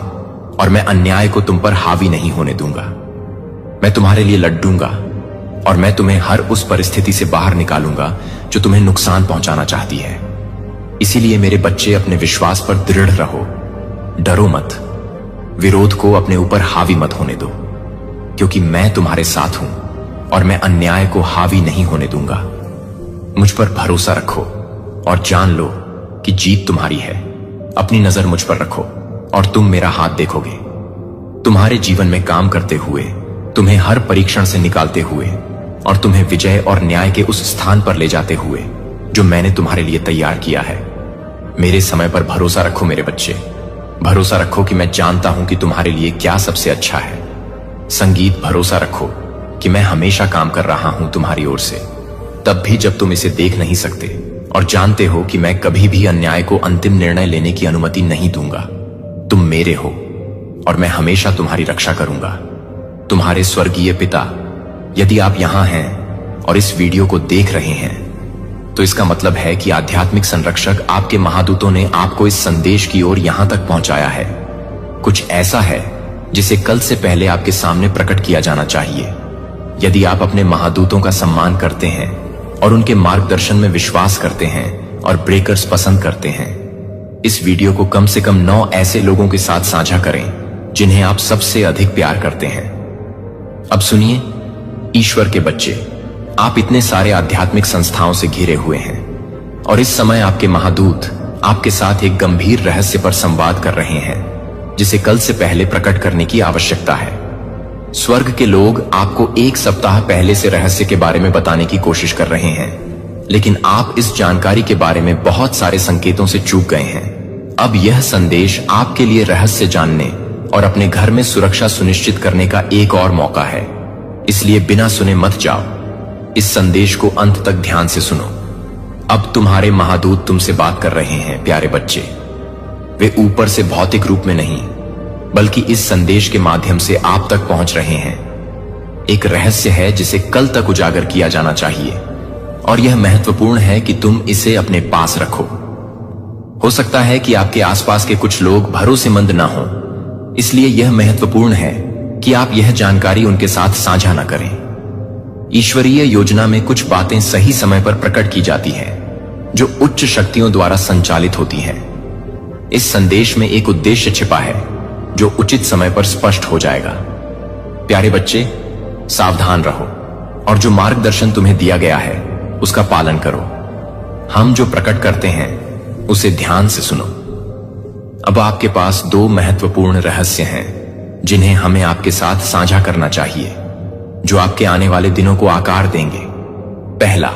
S1: और मैं अन्याय को तुम पर हावी नहीं होने दूंगा। मैं तुम्हारे लिए लड़ूंगा, और मैं तुम्हें हर उस परिस्थिति से बाहर निकालूंगा जो तुम्हें नुकसान पहुंचाना चाहती है। इसीलिए मेरे बच्चे, अपने विश्वास पर दृढ़ रहो। डरो मत। विरोध को अपने ऊपर हावी मत होने दो, क्योंकि मैं तुम्हारे साथ हूं, और मैं अन्याय को हावी नहीं होने दूंगा। मुझ पर भरोसा रखो और जान लो कि जीत तुम्हारी है। अपनी नजर मुझ पर रखो और तुम मेरा हाथ देखोगे। तुम्हारे जीवन में काम करते हुए, तुम्हें हर परीक्षण से निकालते हुए, और तुम्हें विजय और न्याय के उस स्थान पर ले जाते हुए जो मैंने तुम्हारे लिए तैयार किया है। मेरे समय पर भरोसा रखो मेरे बच्चे। भरोसा रखो कि मैं जानता हूं कि तुम्हारे लिए क्या सबसे अच्छा है। संगीत। भरोसा रखो कि मैं हमेशा काम कर रहा हूं तुम्हारी ओर से, तब भी जब तुम इसे देख नहीं सकते, और जानते हो कि मैं कभी भी अन्याय को अंतिम निर्णय लेने की अनुमति नहीं दूंगा। तुम मेरे हो, और मैं हमेशा तुम्हारी रक्षा करूंगा। तुम्हारे स्वर्गीय पिता। यदि आप यहां हैं और इस वीडियो को देख रहे हैं, तो इसका मतलब है कि आध्यात्मिक संरक्षक, आपके महादूतों ने आपको इस संदेश की ओर यहां तक पहुंचाया है। कुछ ऐसा है जिसे कल से पहले आपके सामने प्रकट किया जाना चाहिए। यदि आप अपने महादूतों का सम्मान करते हैं और उनके मार्गदर्शन में विश्वास करते हैं और ब्रेकर्स पसंद करते हैं, इस वीडियो को कम से कम 9 ऐसे लोगों के साथ साझा करें जिन्हें आप सबसे अधिक प्यार करते हैं। अब सुनिए, ईश्वर के बच्चे, आप इतने सारे आध्यात्मिक संस्थाओं से घिरे हुए हैं और इस समय आपके महादूत आपके साथ एक गंभीर रहस्य पर संवाद कर रहे हैं जिसे कल से पहले प्रकट करने की आवश्यकता है। स्वर्ग के लोग आपको 1 सप्ताह पहले से रहस्य के बारे में बताने की कोशिश कर रहे हैं, लेकिन आप इस जानकारी के बारे में बहुत सारे संकेतों से चूक गए हैं। अब यह संदेश आपके लिए रहस्य जानने और अपने घर में सुरक्षा सुनिश्चित करने का एक और मौका है, इसलिए बिना सुने मत जाओ। इस संदेश को अंत तक ध्यान से सुनो। अब तुम्हारे महादूत तुमसे बात कर रहे हैं, प्यारे बच्चे। वे ऊपर से भौतिक रूप में नहीं, बल्कि इस संदेश के माध्यम से आप तक पहुंच रहे हैं। एक रहस्य है जिसे कल तक उजागर किया जाना चाहिए और यह महत्वपूर्ण है कि तुम इसे अपने पास रखो। हो सकता है कि आपके आसपास के कुछ लोग भरोसेमंद ना हो, इसलिए यह महत्वपूर्ण है कि आप यह जानकारी उनके साथ साझा न करें। ईश्वरीय योजना में कुछ बातें सही समय पर प्रकट की जाती हैं, जो उच्च शक्तियों द्वारा संचालित होती हैं। इस संदेश में एक उद्देश्य छिपा है जो उचित समय पर स्पष्ट हो जाएगा। प्यारे बच्चे, सावधान रहो और जो मार्गदर्शन तुम्हें दिया गया है उसका पालन करो। हम जो प्रकट करते हैं उसे ध्यान से सुनो। अब आपके पास 2 महत्वपूर्ण रहस्य हैं जिन्हें हमें आपके साथ साझा करना चाहिए, जो आपके आने वाले दिनों को आकार देंगे। पहला,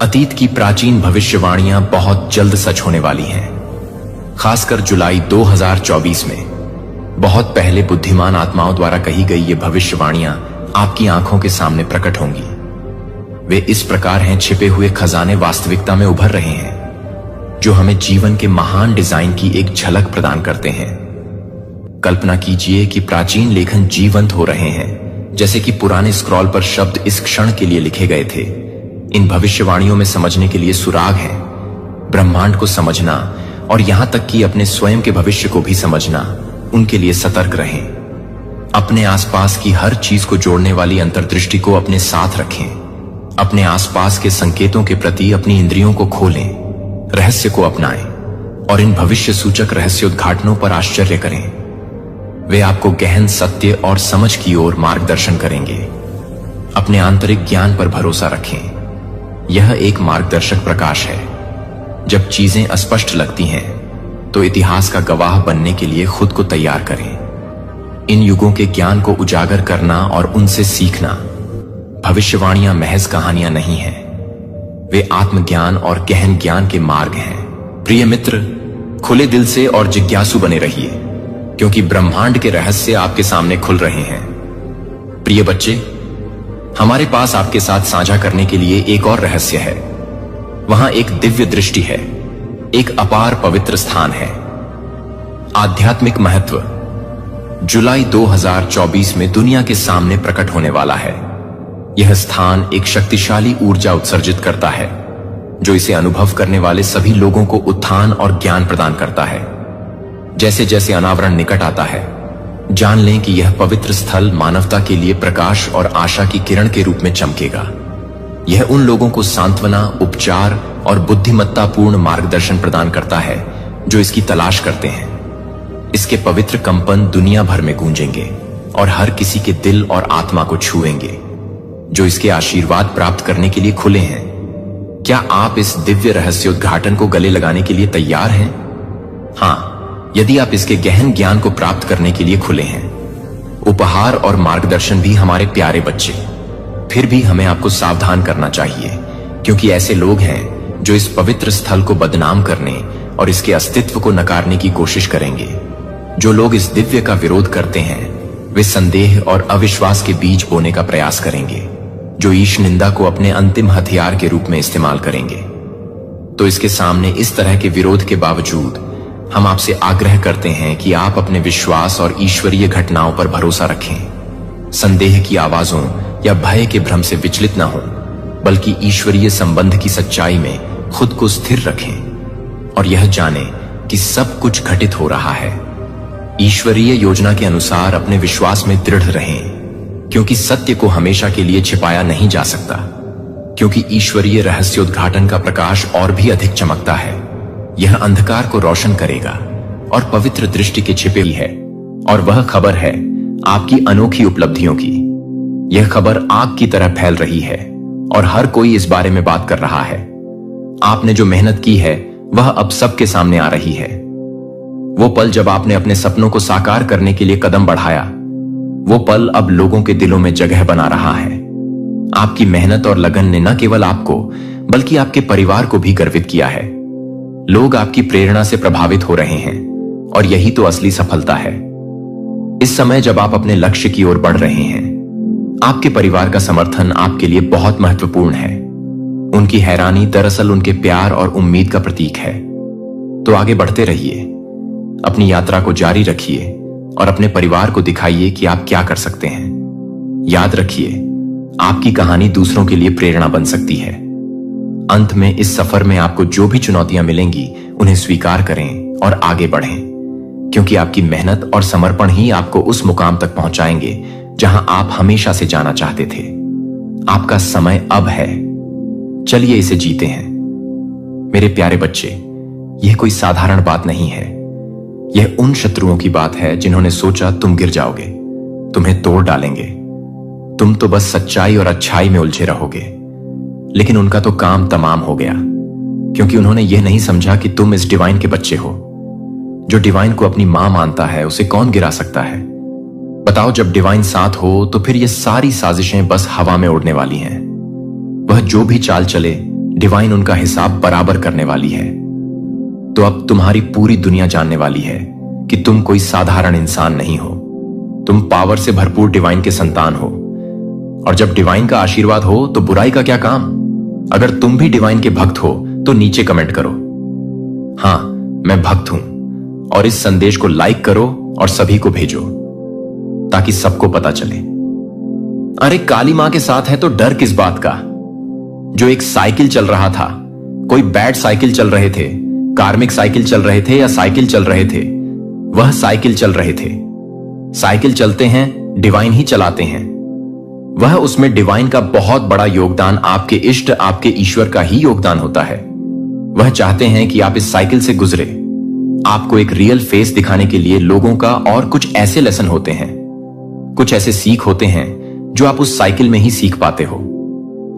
S1: अतीत की प्राचीन भविष्यवाणियां बहुत जल्द सच होने वाली हैं। खासकर जुलाई 2024 में बहुत पहले बुद्धिमान आत्माओं द्वारा कही गई ये भविष्यवाणियां आपकी आंखों के सामने प्रकट होंगी। वे इस प्रकार हैं, छिपे हुए खजाने वास्तविकता में उभर रहे हैं, जो हमें जीवन के महान डिजाइन की एक झलक प्रदान करते हैं। कल्पना कीजिए कि प्राचीन लेखन जीवंत हो रहे हैं, जैसे कि पुराने स्क्रॉल पर शब्द इस क्षण के लिए लिखे गए थे। इन भविष्यवाणियों में समझने के लिए सुराग हैं। ब्रह्मांड को समझना और यहां तक कि अपने स्वयं के भविष्य को भी समझना, उनके लिए सतर्क रहें। अपने आसपास की हर चीज को जोड़ने वाली अंतर्दृष्टि को अपने साथ रखें। अपने आसपास के संकेतों के प्रति अपनी इंद्रियों को खोलें, रहस्य को अपनाएं और इन भविष्य सूचक रहस्योद्घाटनों पर आश्चर्य करें। वे आपको गहन सत्य और समझ की ओर मार्गदर्शन करेंगे। अपने आंतरिक ज्ञान पर भरोसा रखें। यह एक मार्गदर्शक प्रकाश है। जब चीजें अस्पष्ट लगती हैं तो इतिहास का गवाह बनने के लिए खुद को तैयार करें। इन युगों के ज्ञान को उजागर करना और उनसे सीखना। भविष्यवाणियां महज कहानियां नहीं हैं, वे आत्मज्ञान और गहन ज्ञान के मार्ग हैं। प्रिय मित्र, खुले दिल से और जिज्ञासु बने रहिए, क्योंकि ब्रह्मांड के रहस्य आपके सामने खुल रहे हैं। प्रिय बच्चे, हमारे पास आपके साथ साझा करने के लिए एक और रहस्य है। वहां एक दिव्य दृष्टि है, एक अपार पवित्र स्थान है। आध्यात्मिक महत्व जुलाई 2024 में दुनिया के सामने प्रकट होने वाला है। यह स्थान एक शक्तिशाली ऊर्जा उत्सर्जित करता है, जो इसे अनुभव करने वाले सभी लोगों को उत्थान और ज्ञान प्रदान करता है। जैसे जैसे अनावरण निकट आता है, जान लें कि यह पवित्र स्थल मानवता के लिए प्रकाश और आशा की किरण के रूप में चमकेगा। यह उन लोगों को सांत्वना, उपचार और बुद्धिमत्तापूर्ण मार्गदर्शन प्रदान करता है जो इसकी तलाश करते हैं। इसके पवित्र कंपन दुनिया भर में गूंजेंगे और हर किसी के दिल और आत्मा को छुएंगे जो इसके आशीर्वाद प्राप्त करने के लिए खुले हैं। क्या आप इस दिव्य रहस्योद्घाटन को गले लगाने के लिए तैयार हैं? हाँ, यदि आप इसके गहन ज्ञान को प्राप्त करने के लिए खुले हैं। उपहार और मार्गदर्शन भी हमारे प्यारे बच्चे। फिर भी हमें आपको सावधान करना चाहिए, क्योंकि ऐसे लोग हैं जो इस पवित्र स्थल को बदनाम करने और इसके अस्तित्व को नकारने की कोशिश करेंगे। जो लोग इस दिव्य का विरोध करते हैं, वे संदेह और अविश्वास के बीज बोने का प्रयास करेंगे, जो ईश निंदा को अपने अंतिम हथियार के रूप में इस्तेमाल करेंगे। तो इसके सामने इस तरह के विरोध के बावजूद हम आपसे आग्रह करते हैं कि आप अपने विश्वास और ईश्वरीय घटनाओं पर भरोसा रखें। संदेह की आवाजों या भय के भ्रम से विचलित न हो, बल्कि ईश्वरीय संबंध की सच्चाई में खुद को स्थिर रखें और यह जानें कि सब कुछ घटित हो रहा है। ईश्वरीय योजना के अनुसार अपने विश्वास में दृढ़ रहें, क्योंकि सत्य को हमेशा के लिए छिपाया नहीं जा सकता, क्योंकि ईश्वरीय रहस्योद्घाटन का प्रकाश और भी अधिक चमकता है। यह अंधकार को रोशन करेगा और पवित्र दृष्टि के छिपे ही है, और वह खबर है आपकी अनोखी उपलब्धियों की। यह खबर आग की तरह फैल रही है और हर कोई इस बारे में बात कर रहा है। आपने जो मेहनत की है वह अब सबके सामने आ रही है। वो पल जब आपने अपने सपनों को साकार करने के लिए कदम बढ़ाया, वो पल अब लोगों के दिलों में जगह बना रहा है। आपकी मेहनत और लगन ने न केवल आपको बल्कि आपके परिवार को भी गर्वित किया है। लोग आपकी प्रेरणा से प्रभावित हो रहे हैं और यही तो असली सफलता है। इस समय जब आप अपने लक्ष्य की ओर बढ़ रहे हैं, आपके परिवार का समर्थन आपके लिए बहुत महत्वपूर्ण है। उनकी हैरानी दरअसल उनके प्यार और उम्मीद का प्रतीक है। तो आगे बढ़ते रहिए, अपनी यात्रा को जारी रखिए और अपने परिवार को दिखाइए कि आप क्या कर सकते हैं। याद रखिए, आपकी कहानी दूसरों के लिए प्रेरणा बन सकती है। अंत में इस सफर में आपको जो भी चुनौतियां मिलेंगी उन्हें स्वीकार करें और आगे बढ़ें, क्योंकि आपकी मेहनत और समर्पण ही आपको उस मुकाम तक पहुंचाएंगे जहां आप हमेशा से जाना चाहते थे। आपका समय अब है, चलिए इसे जीते हैं। मेरे प्यारे बच्चे, यह कोई साधारण बात नहीं है। यह उन शत्रुओं की बात है जिन्होंने सोचा तुम गिर जाओगे, तुम्हें तोड़ डालेंगे, तुम तो बस सच्चाई और अच्छाई में उलझे रहोगे। लेकिन उनका तो काम तमाम हो गया, क्योंकि उन्होंने यह नहीं समझा कि तुम इस डिवाइन के बच्चे हो। जो डिवाइन को अपनी मां मानता है उसे कौन गिरा सकता है? बताओ, जब डिवाइन साथ हो तो फिर ये सारी साजिशें बस हवा में उड़ने वाली हैं। वह जो भी चाल चले, डिवाइन उनका हिसाब बराबर करने वाली है। तो अब तुम्हारी पूरी दुनिया जानने वाली है कि तुम कोई साधारण इंसान नहीं हो। तुम पावर से भरपूर डिवाइन के संतान हो, और जब डिवाइन का आशीर्वाद हो तो बुराई का क्या काम? अगर तुम भी डिवाइन के भक्त हो तो नीचे कमेंट करो, हां मैं भक्त हूं, और इस संदेश को लाइक करो और सभी को भेजो ताकि सबको पता चले। अरे काली मां के साथ है तो डर किस बात का? जो एक साइकिल चल रहा था, कोई बैड साइकिल चल रहे थे, कार्मिक साइकिल चल रहे थे या साइकिल चल रहे थे, वह साइकिल चल रहे थे। साइकिल चलते हैं, डिवाइन ही चलाते हैं। वह उसमें डिवाइन का बहुत बड़ा योगदान, आपके इष्ट, आपके ईश्वर का ही योगदान होता है। वह चाहते हैं कि आप इस साइकिल से गुजरे। आपको एक रियल फेस दिखाने के लिए लोगों का और कुछ ऐसे लेसन होते हैं, कुछ ऐसे सीख होते हैं जो आप उस साइकिल में ही सीख पाते हो।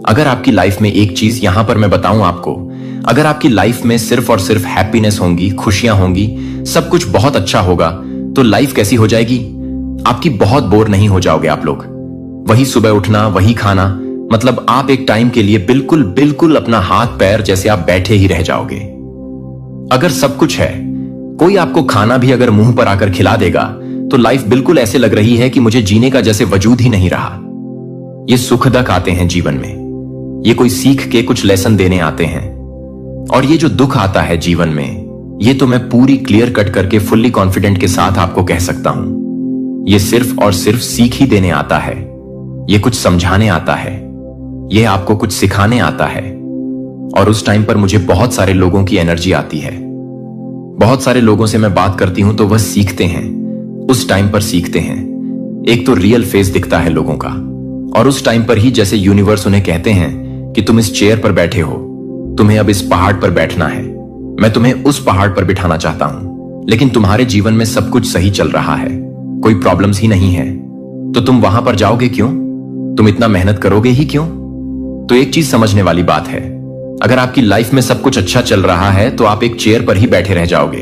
S1: अगर आपकी लाइफ में एक चीज यहां पर मैं बताऊं आपको, अगर आपकी लाइफ में सिर्फ और सिर्फ हैप्पीनेस होंगी, खुशियां होंगी, सब कुछ बहुत अच्छा होगा, तो लाइफ कैसी हो जाएगी? आपकी बहुत बोर नहीं हो जाओगे आप लोग। वही सुबह उठना, वही खाना, मतलब आप एक टाइम के लिए बिल्कुल बिल्कुल अपना हाथ पैर जैसे आप बैठे ही रह जाओगे। अगर सब कुछ है, कोई आपको खाना भी अगर मुंह पर आकर खिला देगा, तो लाइफ बिल्कुल ऐसे लग रही है कि मुझे जीने का जैसे वजूद ही नहीं रहा। ये सुखदक आते हैं जीवन में, ये कोई सीख के कुछ लेसन देने आते हैं। और ये जो दुख आता है जीवन में, ये तो मैं पूरी क्लियर कट करके फुल्ली कॉन्फिडेंट के साथ आपको कह सकता हूं, ये सिर्फ और सिर्फ सीख ही देने आता है। ये कुछ समझाने आता है, ये आपको कुछ सिखाने आता है। और उस टाइम पर मुझे बहुत सारे लोगों की एनर्जी आती है। बहुत सारे लोगों से मैं बात करती हूं तो वह सीखते हैं, उस टाइम पर सीखते हैं। एक तो रियल फेस दिखता है लोगों का, और उस टाइम पर ही जैसे यूनिवर्स उन्हें कहते हैं कि तुम इस चेयर पर बैठे हो, तुम्हें अब इस पहाड़ पर बैठना है, मैं तुम्हें उस पहाड़ पर बिठाना चाहता हूं, लेकिन तुम्हारे जीवन में सब कुछ सही चल रहा है, कोई प्रॉब्लम्स ही नहीं है, तो तुम वहां पर जाओगे क्यों? तुम इतना मेहनत करोगे ही क्यों? तो एक चीज समझने वाली बात है, अगर आपकी लाइफ में सब कुछ अच्छा चल रहा है तो आप एक चेयर पर ही बैठे रह जाओगे।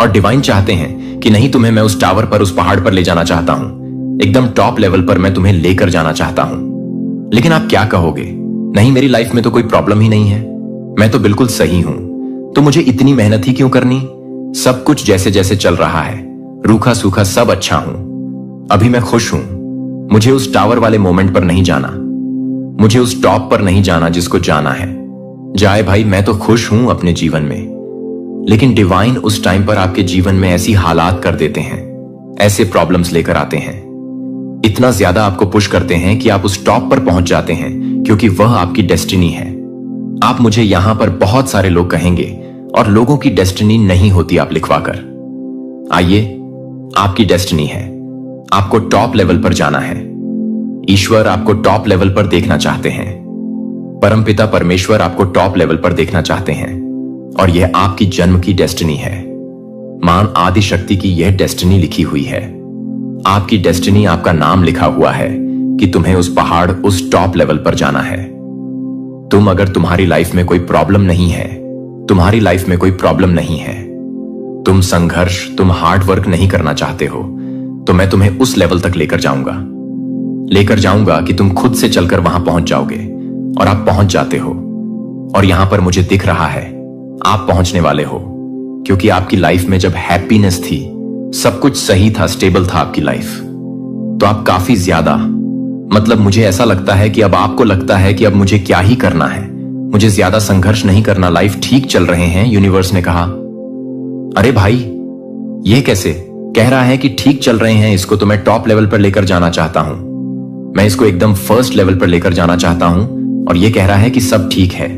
S1: और डिवाइन चाहते हैं कि नहीं, तुम्हें मैं उस टावर पर, उस पहाड़ पर ले जाना चाहता हूं, एकदम टॉप लेवल पर मैं तुम्हें लेकर जाना चाहता हूं। लेकिन आप क्या कहोगे? नहीं, मेरी लाइफ में तो कोई प्रॉब्लम ही नहीं है, मैं तो बिल्कुल सही हूं, तो मुझे इतनी मेहनत ही क्यों करनी? सब कुछ जैसे जैसे चल रहा है, रूखा सूखा सब अच्छा हूं, अभी मैं खुश हूं, मुझे उस टावर वाले मोमेंट पर नहीं जाना, मुझे उस टॉप पर नहीं जाना जिसको जाना है। जाए भाई, मैं तो खुश हूं अपने जीवन में। लेकिन डिवाइन उस टाइम पर आपके जीवन में ऐसी हालात कर देते हैं, ऐसे प्रॉब्लम्स लेकर आते हैं, इतना ज्यादा आपको पुश करते हैं कि आप उस टॉप पर पहुंच जाते हैं, क्योंकि वह आपकी डेस्टिनी है। आप मुझे यहां पर बहुत सारे लोग कहेंगे, और लोगों की डेस्टिनी नहीं होती आप लिखवाकर। आइए आपकी डेस्टिनी है। आपको टॉप लेवल पर जाना है। ईश्वर आपको टॉप लेवल पर देखना चाहते हैं। परमपिता परमेश्वर आपको टॉप लेवल पर देखना चाहते हैं और यह आपकी जन्म की डेस्टिनी है। मान आदि शक्ति की यह डेस्टिनी लिखी हुई है। आपकी डेस्टिनी, आपका नाम लिखा हुआ है कि तुम्हें उस पहाड़, उस टॉप लेवल पर जाना है। अगर तुम्हारी लाइफ में कोई प्रॉब्लम नहीं है, तुम्हारी लाइफ में कोई प्रॉब्लम नहीं है, तुम संघर्ष, तुम हार्ड वर्क नहीं करना चाहते हो, तो मैं तुम्हें उस लेवल तक लेकर जाऊंगा कि तुम खुद से चलकर वहां पहुंच जाओगे। और आप पहुंच जाते हो। और यहां पर मुझे दिख रहा है आप पहुंचने वाले हो, क्योंकि आपकी लाइफ में जब हैप्पीनेस थी, सब कुछ सही था, स्टेबल था आपकी लाइफ, तो आप काफी ज्यादा, मतलब मुझे ऐसा लगता है कि अब आपको लगता है कि अब मुझे क्या ही करना है, मुझे ज्यादा संघर्ष नहीं करना, लाइफ ठीक चल रहे हैं। यूनिवर्स ने कहा, अरे भाई ये कैसे? कह रहा है कि ठीक चल रहे हैं, इसको तो मैं टॉप लेवल पर लेकर जाना चाहता हूं, मैं इसको एकदम फर्स्ट लेवल पर लेकर जाना चाहता हूं, और ये कह रहा है कि सब ठीक है।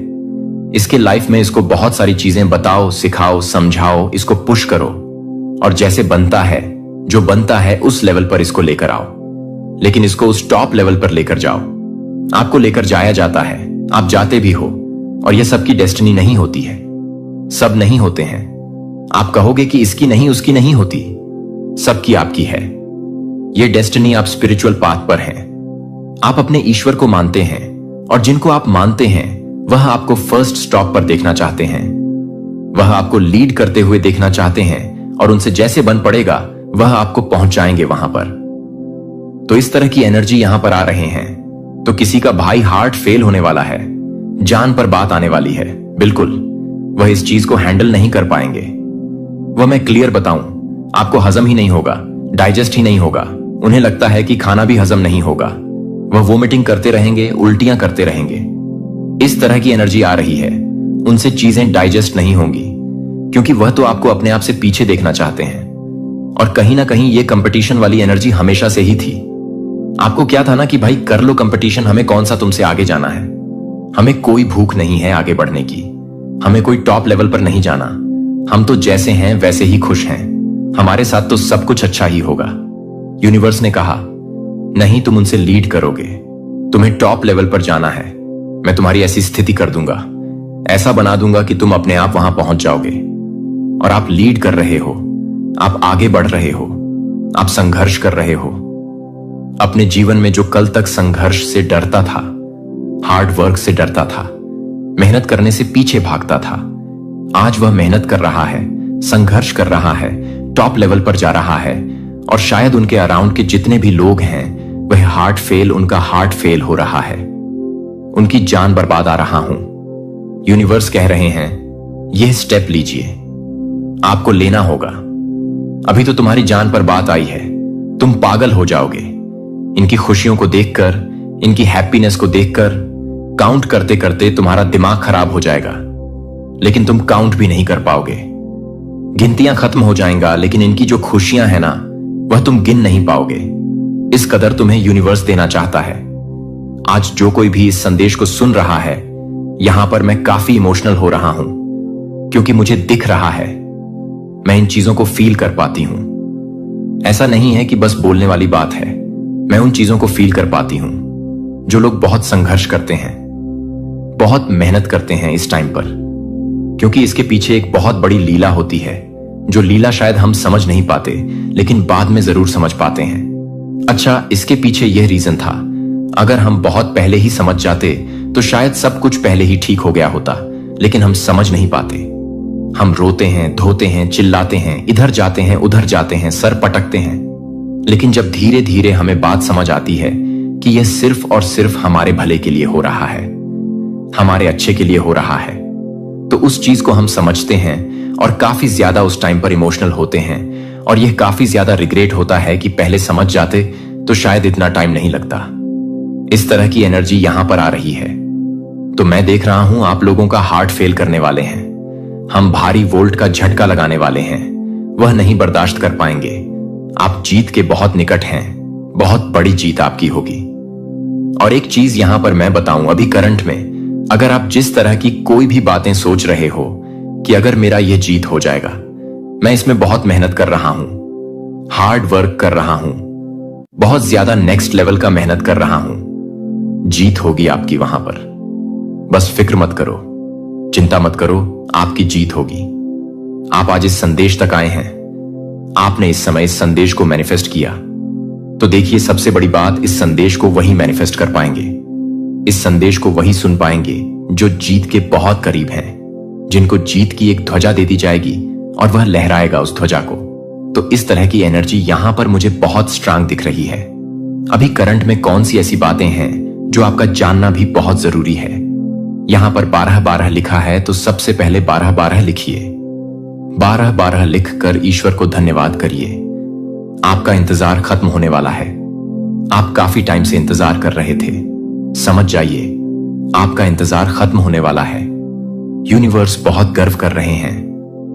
S1: इसके लाइफ में इसको बहुत सारी चीजें बताओ, सिखाओ, समझाओ, इसको पुश करो, और जैसे बनता है, जो बनता है उस लेवल पर इसको लेकर आओ, लेकिन इसको उस टॉप लेवल पर लेकर जाओ। आपको लेकर जाया जाता है, आप जाते भी हो, और यह सबकी डेस्टिनी नहीं होती है, सब नहीं होते हैं। आप कहोगे कि इसकी नहीं, उसकी नहीं होती, सबकी आपकी है। यह डेस्टिनी, आप स्पिरिचुअल पाथ पर हैं, आप अपने ईश्वर को मानते हैं, और जिनको आप मानते हैं वह आपको फर्स्ट स्टॉप पर देखना चाहते हैं, वह आपको लीड करते हुए देखना चाहते हैं, और उनसे जैसे बन पड़ेगा वह आपको पहुंचाएंगे वहां पर। तो इस तरह की एनर्जी यहां पर आ रहे हैं। तो किसी का भाई हार्ट फेल होने वाला है, जान पर बात आने वाली है, बिल्कुल वह इस चीज को हैंडल नहीं कर पाएंगे। वह मैं क्लियर बताऊं, आपको हजम ही नहीं होगा, डाइजेस्ट ही नहीं होगा, उन्हें लगता है कि खाना भी हजम नहीं होगा, वह वोमिटिंग करते रहेंगे, उल्टियां करते रहेंगे। इस तरह की एनर्जी आ रही है, उनसे चीजें डाइजेस्ट नहीं होंगी, क्योंकि वह तो आपको अपने आप से पीछे देखना चाहते हैं। और कहीं ना कहीं ये कंपटीशन वाली एनर्जी हमेशा से ही थी। आपको क्या था ना कि भाई कर लो कंपटीशन, हमें कौन सा तुमसे आगे जाना है, हमें कोई भूख नहीं है आगे बढ़ने की, हमें कोई टॉप लेवल पर नहीं जाना, हम तो जैसे हैं वैसे ही खुश हैं, हमारे साथ तो सब कुछ अच्छा ही होगा। यूनिवर्स ने कहा, नहीं, तुम उनसे लीड करोगे, तुम्हें टॉप लेवल पर जाना है, मैं तुम्हारी ऐसी स्थिति कर दूंगा, ऐसा बना दूंगा कि तुम अपने आप वहां पहुंच जाओगे। और आप लीड कर रहे हो, आप आगे बढ़ रहे हो, आप संघर्ष कर रहे हो। अपने जीवन में जो कल तक संघर्ष से डरता था, हार्ड वर्क से डरता था, मेहनत करने से पीछे भागता था, आज वह मेहनत कर रहा है, संघर्ष कर रहा है, टॉप लेवल पर जा रहा है। और शायद उनके अराउंड के जितने भी लोग हैं, वह उनका हार्ट फेल हो रहा है, उनकी जान बर्बाद आ रहा हूं। यूनिवर्स कह रहे हैं, यह स्टेप लीजिए, आपको लेना होगा। अभी तो तुम्हारी जान पर बात आई है, तुम पागल हो जाओगे इनकी खुशियों को देखकर, इनकी हैप्पीनेस को देखकर। काउंट करते करते तुम्हारा दिमाग खराब हो जाएगा, लेकिन तुम काउंट भी नहीं कर पाओगे। गिनतियां खत्म हो जाएगा, लेकिन इनकी जो खुशियां हैं ना, वह तुम गिन नहीं पाओगे। इस कदर तुम्हें यूनिवर्स देना चाहता है। आज जो कोई भी इस संदेश को सुन रहा है, यहां पर मैं काफी इमोशनल हो रहा हूं, क्योंकि मुझे दिख रहा है, मैं इन चीजों को फील कर पाती हूं। ऐसा नहीं है कि बस बोलने वाली बात है, मैं उन चीजों को फील कर पाती हूं जो लोग बहुत संघर्ष करते हैं, बहुत मेहनत करते हैं इस टाइम पर, क्योंकि इसके पीछे एक बहुत बड़ी लीला होती है, जो लीला शायद हम समझ नहीं पाते, लेकिन बाद में जरूर समझ पाते हैं। अच्छा, इसके पीछे यह रीजन था, अगर हम बहुत पहले ही समझ जाते तो शायद सब कुछ पहले ही ठीक हो गया होता, लेकिन हम समझ नहीं पाते। हम रोते हैं, धोते हैं, चिल्लाते हैं, इधर जाते हैं, उधर जाते हैं, सर पटकते हैं, लेकिन जब धीरे धीरे हमें बात समझ आती है कि यह सिर्फ और सिर्फ हमारे भले के लिए हो रहा है, हमारे अच्छे के लिए हो रहा है, तो उस चीज को हम समझते हैं और काफी ज्यादा उस टाइम पर इमोशनल होते हैं। और यह काफी ज्यादा रिग्रेट होता है कि पहले समझ जाते तो शायद इतना टाइम नहीं लगता। इस तरह की एनर्जी यहां पर आ रही है। तो मैं देख रहा हूं आप लोगों का हार्ट फेल करने वाले हैं, हम भारी वोल्ट का झटका लगाने वाले हैं, वह नहीं बर्दाश्त कर पाएंगे। आप जीत के बहुत निकट हैं, बहुत बड़ी जीत आपकी होगी। और एक चीज यहां पर मैं बताऊं, अभी करंट में अगर आप जिस तरह की कोई भी बातें सोच रहे हो कि अगर मेरा यह जीत हो जाएगा, मैं इसमें बहुत मेहनत कर रहा हूं, हार्ड वर्क कर रहा हूं, बहुत ज्यादा नेक्स्ट लेवल का मेहनत कर रहा हूं। जीत होगी आपकी वहां पर। बस फिक्र मत करो, चिंता मत करो, आपकी जीत होगी। आप आज इस संदेश तक आए हैं, आपने इस समय इस संदेश को मैनिफेस्ट किया, तो देखिए सबसे बड़ी बात, इस संदेश को वही मैनिफेस्ट कर पाएंगे, इस संदेश को वही सुन पाएंगे जो जीत के बहुत करीब हैं, जिनको जीत की एक ध्वजा दे दी जाएगी और वह लहराएगा उस ध्वजा को। तो इस तरह की एनर्जी यहां पर मुझे बहुत स्ट्रांग दिख रही है। अभी करंट में कौन सी ऐसी बातें हैं जो आपका जानना भी बहुत जरूरी है। यहां पर 12-12 लिखा है, तो सबसे पहले 12-12 लिखिए। 12-12 लिखकर ईश्वर को धन्यवाद करिए। आपका इंतजार खत्म होने वाला है। आप काफी टाइम से इंतजार कर रहे थे, समझ जाइए आपका इंतजार खत्म होने वाला है। यूनिवर्स बहुत गर्व कर रहे हैं।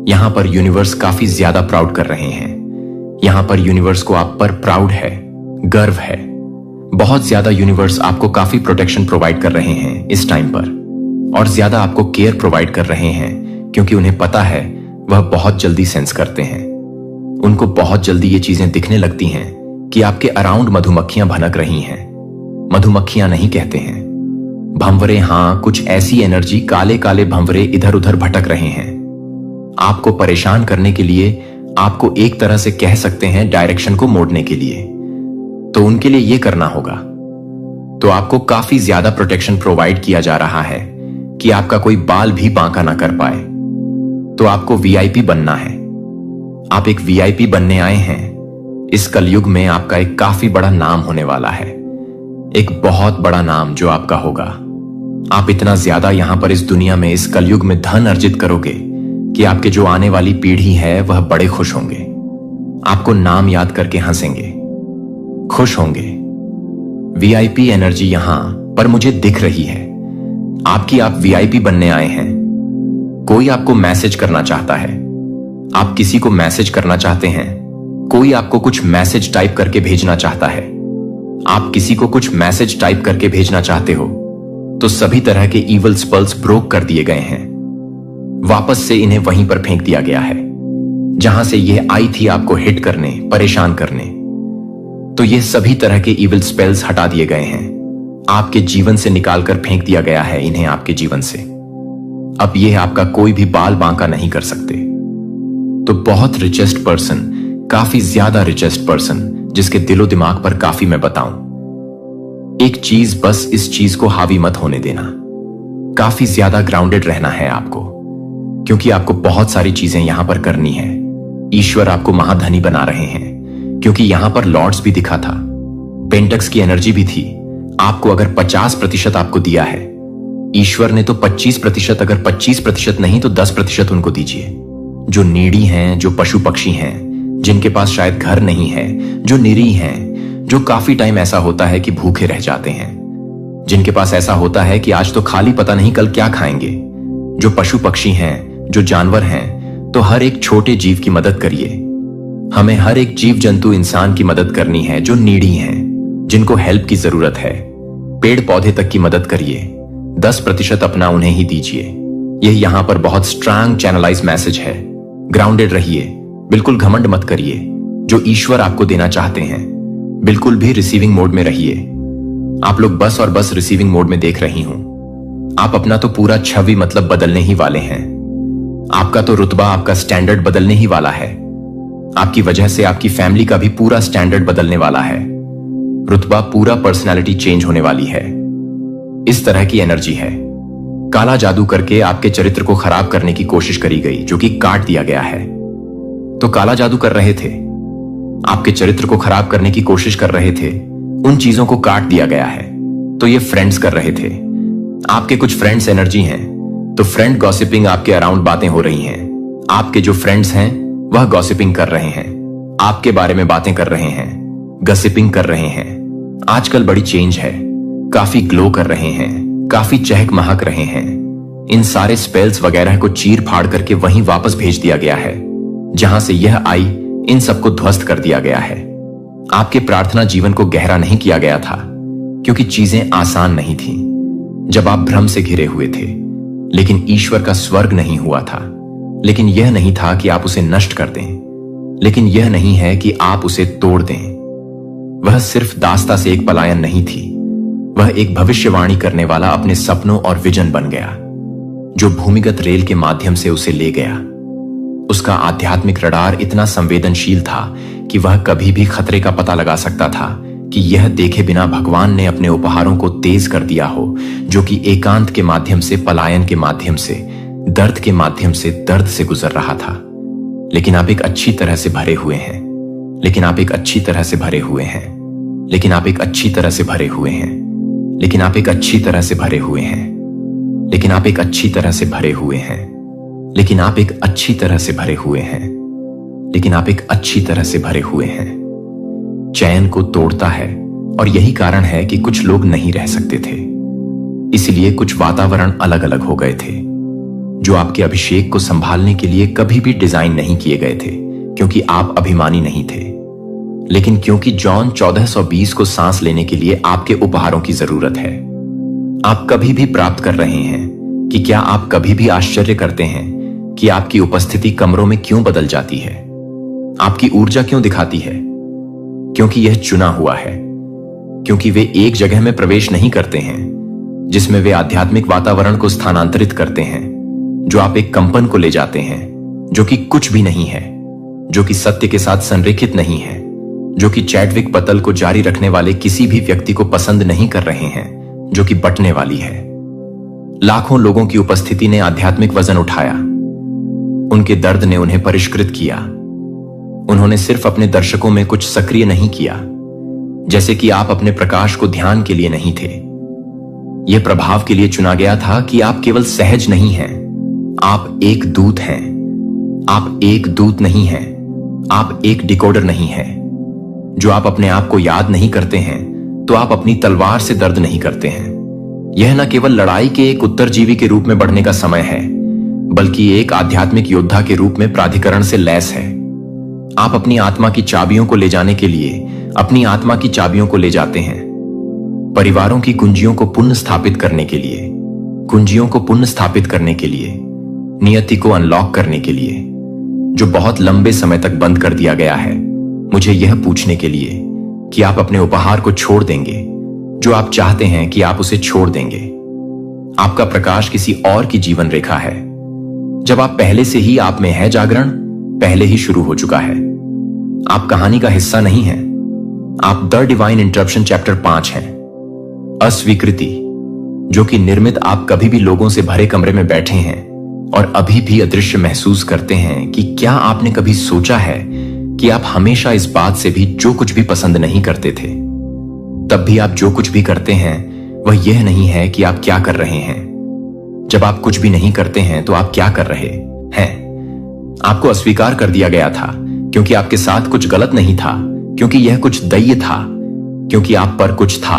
S1: यहां पर यूनिवर्स काफी ज्यादा प्राउड कर रहे हैं। यहां पर यूनिवर्स को आप पर प्राउड है, गर्व है। बहुत ज्यादा यूनिवर्स आपको काफी प्रोटेक्शन प्रोवाइड कर रहे हैं इस टाइम पर, और ज्यादा आपको केयर प्रोवाइड कर रहे हैं, क्योंकि उन्हें पता है वह बहुत जल्दी सेंस करते हैं। उनको बहुत जल्दी ये चीजें दिखने लगती हैं कि आपके अराउंड मधुमक्खियां भनक रही हैं। मधुमक्खियां नहीं कहते हैं, भंवरे। हां, कुछ ऐसी एनर्जी, काले काले भंवरे इधर उधर भटक रहे हैं आपको परेशान करने के लिए, आपको एक तरह से कह सकते हैं डायरेक्शन को मोड़ने के लिए। तो उनके लिए यह करना होगा। तो आपको काफी ज्यादा प्रोटेक्शन प्रोवाइड किया जा रहा है कि आपका कोई बाल भी बांका ना कर पाए। तो आपको वीआईपी बनना है। आप एक वीआईपी बनने आए हैं। इस कलयुग में आपका एक काफी बड़ा नाम होने वाला है, एक बहुत बड़ा नाम जो आपका होगा। आप इतना ज्यादा यहां पर इस दुनिया में, इस कलयुग में धन अर्जित करोगे कि आपके जो आने वाली पीढ़ी है वह बड़े खुश होंगे। आपको नाम याद करके हंसेंगे, खुश होंगे। वीआईपी एनर्जी यहां पर मुझे दिख रही है आपकी। आप वीआईपी बनने आए हैं। कोई आपको मैसेज करना चाहता है, आप किसी को मैसेज करना चाहते हैं, कोई आपको कुछ मैसेज टाइप करके भेजना चाहता है, आप किसी को कुछ मैसेज टाइप करके भेजना चाहते हो, तो सभी तरह के इवल स्पेल्स ब्रोक कर दिए गए हैं। वापस से इन्हें वहीं पर फेंक दिया गया है जहां से यह आई थी आपको हिट करने, परेशान करने। तो ये सभी तरह के इविल स्पेल्स हटा दिए गए हैं, आपके जीवन से निकालकर फेंक दिया गया है इन्हें आपके जीवन से। अब यह आपका कोई भी बाल बांका नहीं कर सकते। तो बहुत रिचेस्ट पर्सन, काफी ज्यादा रिचेस्ट पर्सन, जिसके दिलो दिमाग पर काफी मैं बताऊं, एक चीज, बस इस चीज को हावी मत होने देना। काफी ज्यादा ग्राउंडेड रहना है आपको, क्योंकि आपको बहुत सारी चीजें यहां पर करनी है। ईश्वर आपको महाधनी बना रहे हैं, क्योंकि यहां पर लॉर्ड्स भी दिखा था, पेंटक्स की एनर्जी भी थी। आपको अगर 50% आपको दिया है ईश्वर ने, तो 25%, अगर 25% नहीं तो 10% उनको दीजिए। जो नीडी हैं, जो पशु पक्षी हैं, जिनके पास शायद घर नहीं है, जो निरीह हैं, जो काफी टाइम ऐसा होता है कि भूखे रह जाते हैं, जिनके पास ऐसा होता है कि आज तो खाली पता नहीं कल क्या खाएंगे। जो पशु पक्षी हैं, जो जानवर हैं, तो हर एक छोटे जीव की मदद करिए। हमें हर एक जीव जंतु, इंसान की मदद करनी है जो नीडी हैं, जिनको हेल्प की जरूरत है। पेड़ पौधे तक की मदद करिए। 10% अपना उन्हें ही दीजिए। यह यहां पर बहुत स्ट्रांग चैनलाइज मैसेज है। ग्राउंडेड रहिए, बिल्कुल घमंड मत करिए। जो ईश्वर आपको देना चाहते हैं, बिल्कुल भी रिसीविंग मोड में रहिए। आप लोग बस और बस रिसीविंग मोड में देख रही हूं। आप अपना तो पूरा छवि मतलब बदलने ही वाले हैं। आपका तो रुतबा, आपका स्टैंडर्ड बदलने ही वाला है। आपकी वजह से आपकी फैमिली का भी पूरा स्टैंडर्ड बदलने वाला है। रुतबा, पूरा पर्सनालिटी चेंज होने वाली है। इस तरह की एनर्जी है। काला जादू करके आपके चरित्र को खराब करने की कोशिश करी गई, जो कि काट दिया गया है। तो काला जादू कर रहे थे, आपके चरित्र को खराब करने की कोशिश कर रहे थे, उन चीजों को काट दिया गया है। तो ये फ्रेंड्स कर रहे थे, आपके कुछ फ्रेंड्स एनर्जी हैं। तो फ्रेंड गॉसिपिंग, आपके अराउंड बातें हो रही हैं। आपके जो फ्रेंड्स हैं वह गॉसिपिंग कर रहे हैं, आपके बारे में बातें कर रहे हैं, गॉसिपिंग कर रहे हैं। आजकल बड़ी चेंज है, काफी ग्लो कर रहे हैं, काफी चहक महक रहे हैं। इन सारे स्पेल्स वगैरह को चीर फाड़ करके वहीं वापस भेज दिया गया है जहां से यह आई। इन सबको ध्वस्त कर दिया गया है। आपके प्रार्थना जीवन को गहरा नहीं किया गया था, क्योंकि चीजें आसान नहीं थी जब आप भ्रम से घिरे हुए थे। लेकिन ईश्वर का स्वर्ग नहीं हुआ था। लेकिन यह नहीं था कि आप उसे नष्ट कर दें। लेकिन यह नहीं है कि आप उसे तोड़ दें। वह सिर्फ दास्ता से एक पलायन नहीं थी, वह एक भविष्यवाणी करने वाला अपने सपनों और विजन बन गया, जो भूमिगत रेल के माध्यम से उसे ले गया। उसका आध्यात्मिक रडार इतना संवेदनशील था कि वह कभी भी खतरे का पता लगा सकता था कि यह देखे बिना भगवान ने अपने उपहारों को तेज कर दिया हो, जो कि एकांत के माध्यम से, पलायन के माध्यम से, दर्द के माध्यम से दर्द से गुजर रहा था। लेकिन आप एक अच्छी तरह से भरे हुए हैं, लेकिन आप एक अच्छी तरह से भरे हुए हैं, लेकिन आप एक अच्छी तरह से भरे हुए हैं, लेकिन आप एक अच्छी तरह से भरे हुए हैं, लेकिन आप एक अच्छी तरह से भरे हुए हैं, लेकिन आप एक अच्छी तरह से भरे हुए हैं, लेकिन आप एक अच्छी तरह से भरे हुए हैं। चैन को तोड़ता है, और यही कारण है कि कुछ लोग नहीं रह सकते थे। इसलिए कुछ वातावरण अलग अलग हो गए थे, जो आपके अभिषेक को संभालने के लिए कभी भी डिजाइन नहीं किए गए थे, क्योंकि आप अभिमानी नहीं थे, लेकिन क्योंकि जॉन 1420 को सांस लेने के लिए आपके उपहारों की जरूरत है। आप कभी भी प्राप्त कर रहे हैं कि क्या आप कभी भी आश्चर्य करते हैं कि आपकी उपस्थिति कमरों में क्यों बदल जाती है, आपकी ऊर्जा क्यों दिखाती है? क्योंकि यह चुना हुआ है, क्योंकि वे एक जगह में प्रवेश नहीं करते हैं जिसमें वे आध्यात्मिक वातावरण को स्थानांतरित करते हैं, जो आप एक कंपन को ले जाते हैं, जो कि कुछ भी नहीं है, जो कि सत्य के साथ संरेखित नहीं है, जो कि चैडविक पतल को जारी रखने वाले किसी भी व्यक्ति को पसंद नहीं कर रहे हैं, जो कि बंटने वाली है। लाखों लोगों की उपस्थिति ने आध्यात्मिक वजन उठाया, उनके दर्द ने उन्हें परिष्कृत किया। उन्होंने सिर्फ अपने दर्शकों में कुछ सक्रिय नहीं किया, जैसे कि आप अपने प्रकाश को ध्यान के लिए नहीं थे। यह प्रभाव के लिए चुना गया था कि आप केवल सहज नहीं हैं, आप एक दूत हैं। आप एक दूत नहीं हैं, आप एक डिकोडर नहीं हैं। जो आप अपने आप को याद नहीं करते हैं, तो आप अपनी तलवार से दर्द नहीं करते हैं। यह न केवल लड़ाई के एक उत्तरजीवी के रूप में बढ़ने का समय है, बल्कि एक आध्यात्मिक योद्धा के रूप में प्राधिकरण से लैस है। आप अपनी आत्मा की चाबियों को ले जाने के लिए अपनी आत्मा की चाबियों को ले जाते हैं, परिवारों की कुंजियों को पुनः स्थापित करने के लिए, कुंजियों को पुनः स्थापित करने के लिए, नियति को अनलॉक करने के लिए, जो बहुत लंबे समय तक बंद कर दिया गया है, मुझे यह पूछने के लिए कि आप अपने उपहार को छोड़ देंगे, जो आप चाहते हैं कि आप उसे छोड़ देंगे। आपका प्रकाश किसी और की जीवन रेखा है। जब आप पहले से ही आप में है, जागरण पहले ही शुरू हो चुका है। आप कहानी का हिस्सा नहीं हैं, आप द डिवाइन इंटरप्शन चैप्टर 5 हैं। अस्वीकृति, जो कि निर्मित आप कभी भी लोगों से भरे कमरे में बैठे हैं और अभी भी अदृश्य महसूस करते हैं कि क्या आपने कभी सोचा है कि आप हमेशा इस बात से भी जो कुछ भी पसंद नहीं करते थे, तब भी आप जो कुछ भी करते हैं वह यह नहीं है कि आप क्या कर रहे हैं। जब आप कुछ भी नहीं करते हैं तो आप क्या कर रहे हैं? आपको अस्वीकार कर दिया गया था क्योंकि आपके साथ कुछ गलत नहीं था, क्योंकि यह कुछ दैय था, क्योंकि आप पर कुछ था।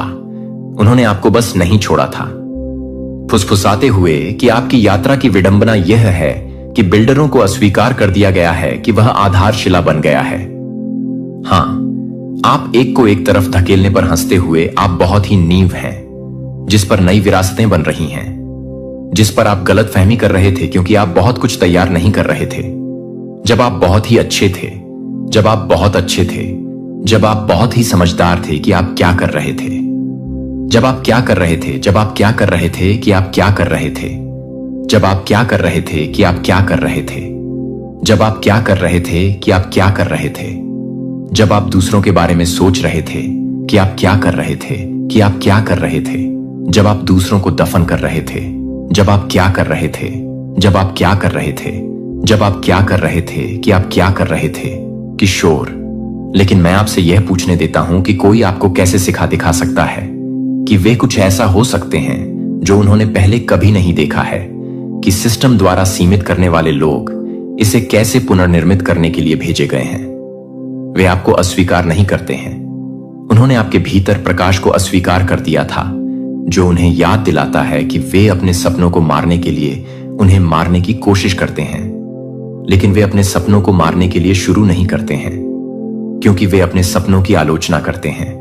S1: उन्होंने आपको बस नहीं छोड़ा था, फुसफुसाते हुए कि आपकी यात्रा की विडंबना यह है कि बिल्डरों को अस्वीकार कर दिया गया है कि वह आधारशिला बन गया है। हां, आप एक को एक तरफ धकेलने पर हंसते हुए आप बहुत ही नींव हैं, जिस पर नई विरासतें बन रही हैं, जिस पर आप गलत फहमी कर रहे थे क्योंकि आप बहुत कुछ तैयार नहीं कर रहे थे। जब आप बहुत ही अच्छे थे, जब आप बहुत अच्छे थे, जब आप बहुत ही समझदार थे कि आप क्या कर रहे थे, जब आप क्या कर रहे थे, जब आप क्या कर रहे थे कि आप क्या कर रहे थे, जब आप क्या कर रहे थे कि आप क्या कर रहे थे, जब आप क्या कर रहे थे कि आप क्या कर रहे थे, जब आप दूसरों के बारे में सोच रहे थे कि आप क्या कर रहे थे, कि आप क्या कर रहे थे, जब आप दूसरों को दफन कर रहे थे, जब आप क्या कर रहे थे, जब आप क्या कर रहे थे, जब आप क्या कर रहे थे कि आप क्या कर रहे थे, किशोर। लेकिन मैं आपसे यह पूछने देता हूं कि कोई आपको कैसे सिखा दिखा सकता है कि वे कुछ ऐसा हो सकते हैं जो उन्होंने पहले कभी नहीं देखा है, कि सिस्टम द्वारा सीमित करने वाले लोग इसे कैसे पुनर्निर्मित करने के लिए भेजे गए हैं। वे आपको अस्वीकार नहीं करते हैं, उन्होंने आपके भीतर प्रकाश को अस्वीकार कर दिया था, जो उन्हें याद दिलाता है कि वे अपने सपनों को मारने के लिए उन्हें मारने की कोशिश करते हैं, लेकिन वे अपने सपनों को मारने के लिए शुरू नहीं करते हैं, क्योंकि वे अपने सपनों की आलोचना करते हैं।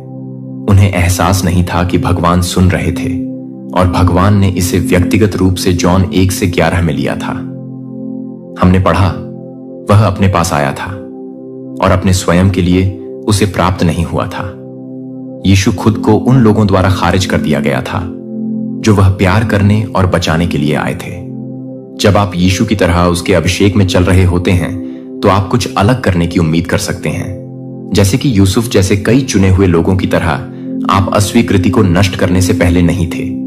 S1: उन्हें एहसास नहीं था कि भगवान सुन रहे थे, और भगवान ने इसे व्यक्तिगत रूप से जॉन 1:11 में लिया था। हमने पढ़ा, वह अपने पास आया था, और अपने स्वयं के लिए उसे प्राप्त नहीं हुआ था। यीशु खुद को उन लोगों द्वारा खारिज कर दिया गया था जो वह प्यार करने और बचाने के लिए आए थे। जब आप यीशु की तरह उसके अभिषेक में चल रहे होते हैं तो आप कुछ अलग करने की उम्मीद कर सकते हैं। जैसे कि यूसुफ जैसे कई चुने हुए लोगों की तरह आप अस्वीकृति को नष्ट करने से पहले नहीं थे।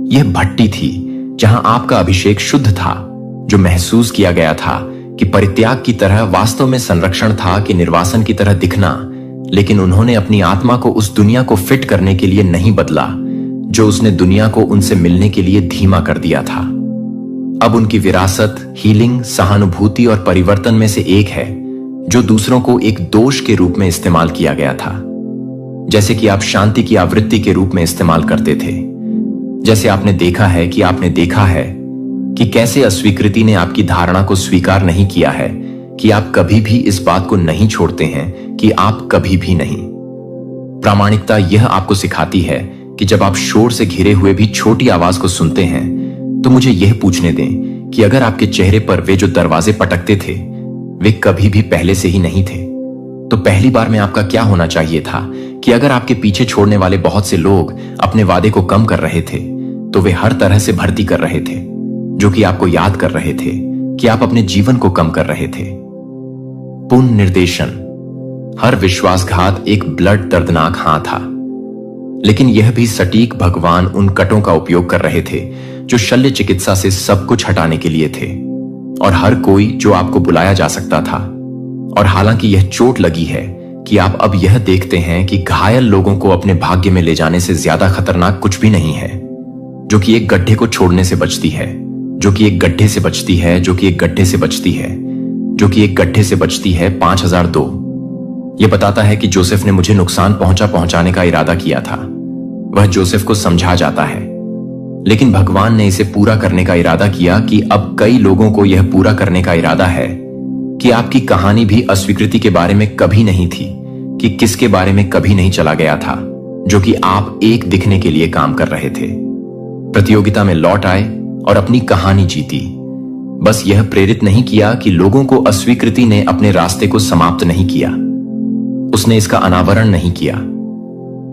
S1: यह भट्टी थी जहां आपका अभिषेक शुद्ध था, जो महसूस किया गया था कि परित्याग की तरह वास्तव में संरक्षण था कि निर्वासन की तरह दिखना, लेकिन उन्होंने अपनी आत्मा को उस दुनिया को फिट करने के लिए नहीं बदला जो उसने दुनिया को उनसे मिलने के लिए धीमा कर दिया था। अब उनकी विरासत हीलिंग, सहानुभूति और परिवर्तन में से एक है जो दूसरों को एक दोष के रूप में इस्तेमाल किया गया था, जैसे कि आप शांति की आवृत्ति के रूप में इस्तेमाल करते थे। जैसे आपने देखा है कि कैसे अस्वीकृति ने आपकी धारणा को स्वीकार नहीं किया है कि आप कभी भी इस बात को नहीं छोड़ते हैं कि आप कभी भी नहीं। प्रामाणिकता यह आपको सिखाती है कि जब आप शोर से घिरे हुए भी छोटी आवाज को सुनते हैं तो मुझे यह पूछने दें कि अगर आपके चेहरे पर वे जो दरवाजे पटकते थे वे कभी भी पहले से ही नहीं थे, तो पहली बार में आपका क्या होना चाहिए था कि अगर आपके पीछे छोड़ने वाले बहुत से लोग अपने वादे को कम कर रहे थे तो वे हर तरह से भर्ती कर रहे थे, जो कि आपको याद कर रहे थे कि आप अपने जीवन को कम कर रहे थे। पुनर्निर्देशन। हर विश्वासघात एक ब्लड दर्दनाक हां था, लेकिन यह भी सटीक भगवान उन कटों का उपयोग कर रहे थे जो शल्य चिकित्सा से सब कुछ हटाने के लिए थे, और हर कोई जो आपको बुलाया जा सकता था। और हालांकि यह चोट लगी है कि आप अब यह देखते हैं कि घायल लोगों को अपने भाग्य में ले जाने से ज्यादा खतरनाक कुछ भी नहीं है, जो कि एक गड्ढे को छोड़ने से बचती है, जो कि एक गड्ढे से बचती है, जो कि एक गड्ढे से बचती है, जो कि एक गड्ढे से बचती है। 5002। यह बताता है कि जोसेफ ने मुझे नुकसान पहुंचाने का इरादा किया था। वह जोसेफ को समझा जाता है, लेकिन भगवान ने इसे पूरा करने का इरादा किया कि अब कई लोगों को यह पूरा करने का इरादा है कि आपकी कहानी भी अस्वीकृति के बारे में कभी नहीं थी, कि किसके बारे में कभी नहीं चला गया था, जो कि आप एक दिखने के लिए काम कर रहे थे। प्रतियोगिता में लौट आए और अपनी कहानी जीती। बस यह प्रेरित नहीं किया कि लोगों को अस्वीकृति ने अपने रास्ते को समाप्त नहीं किया, उसने इसका अनावरण नहीं किया।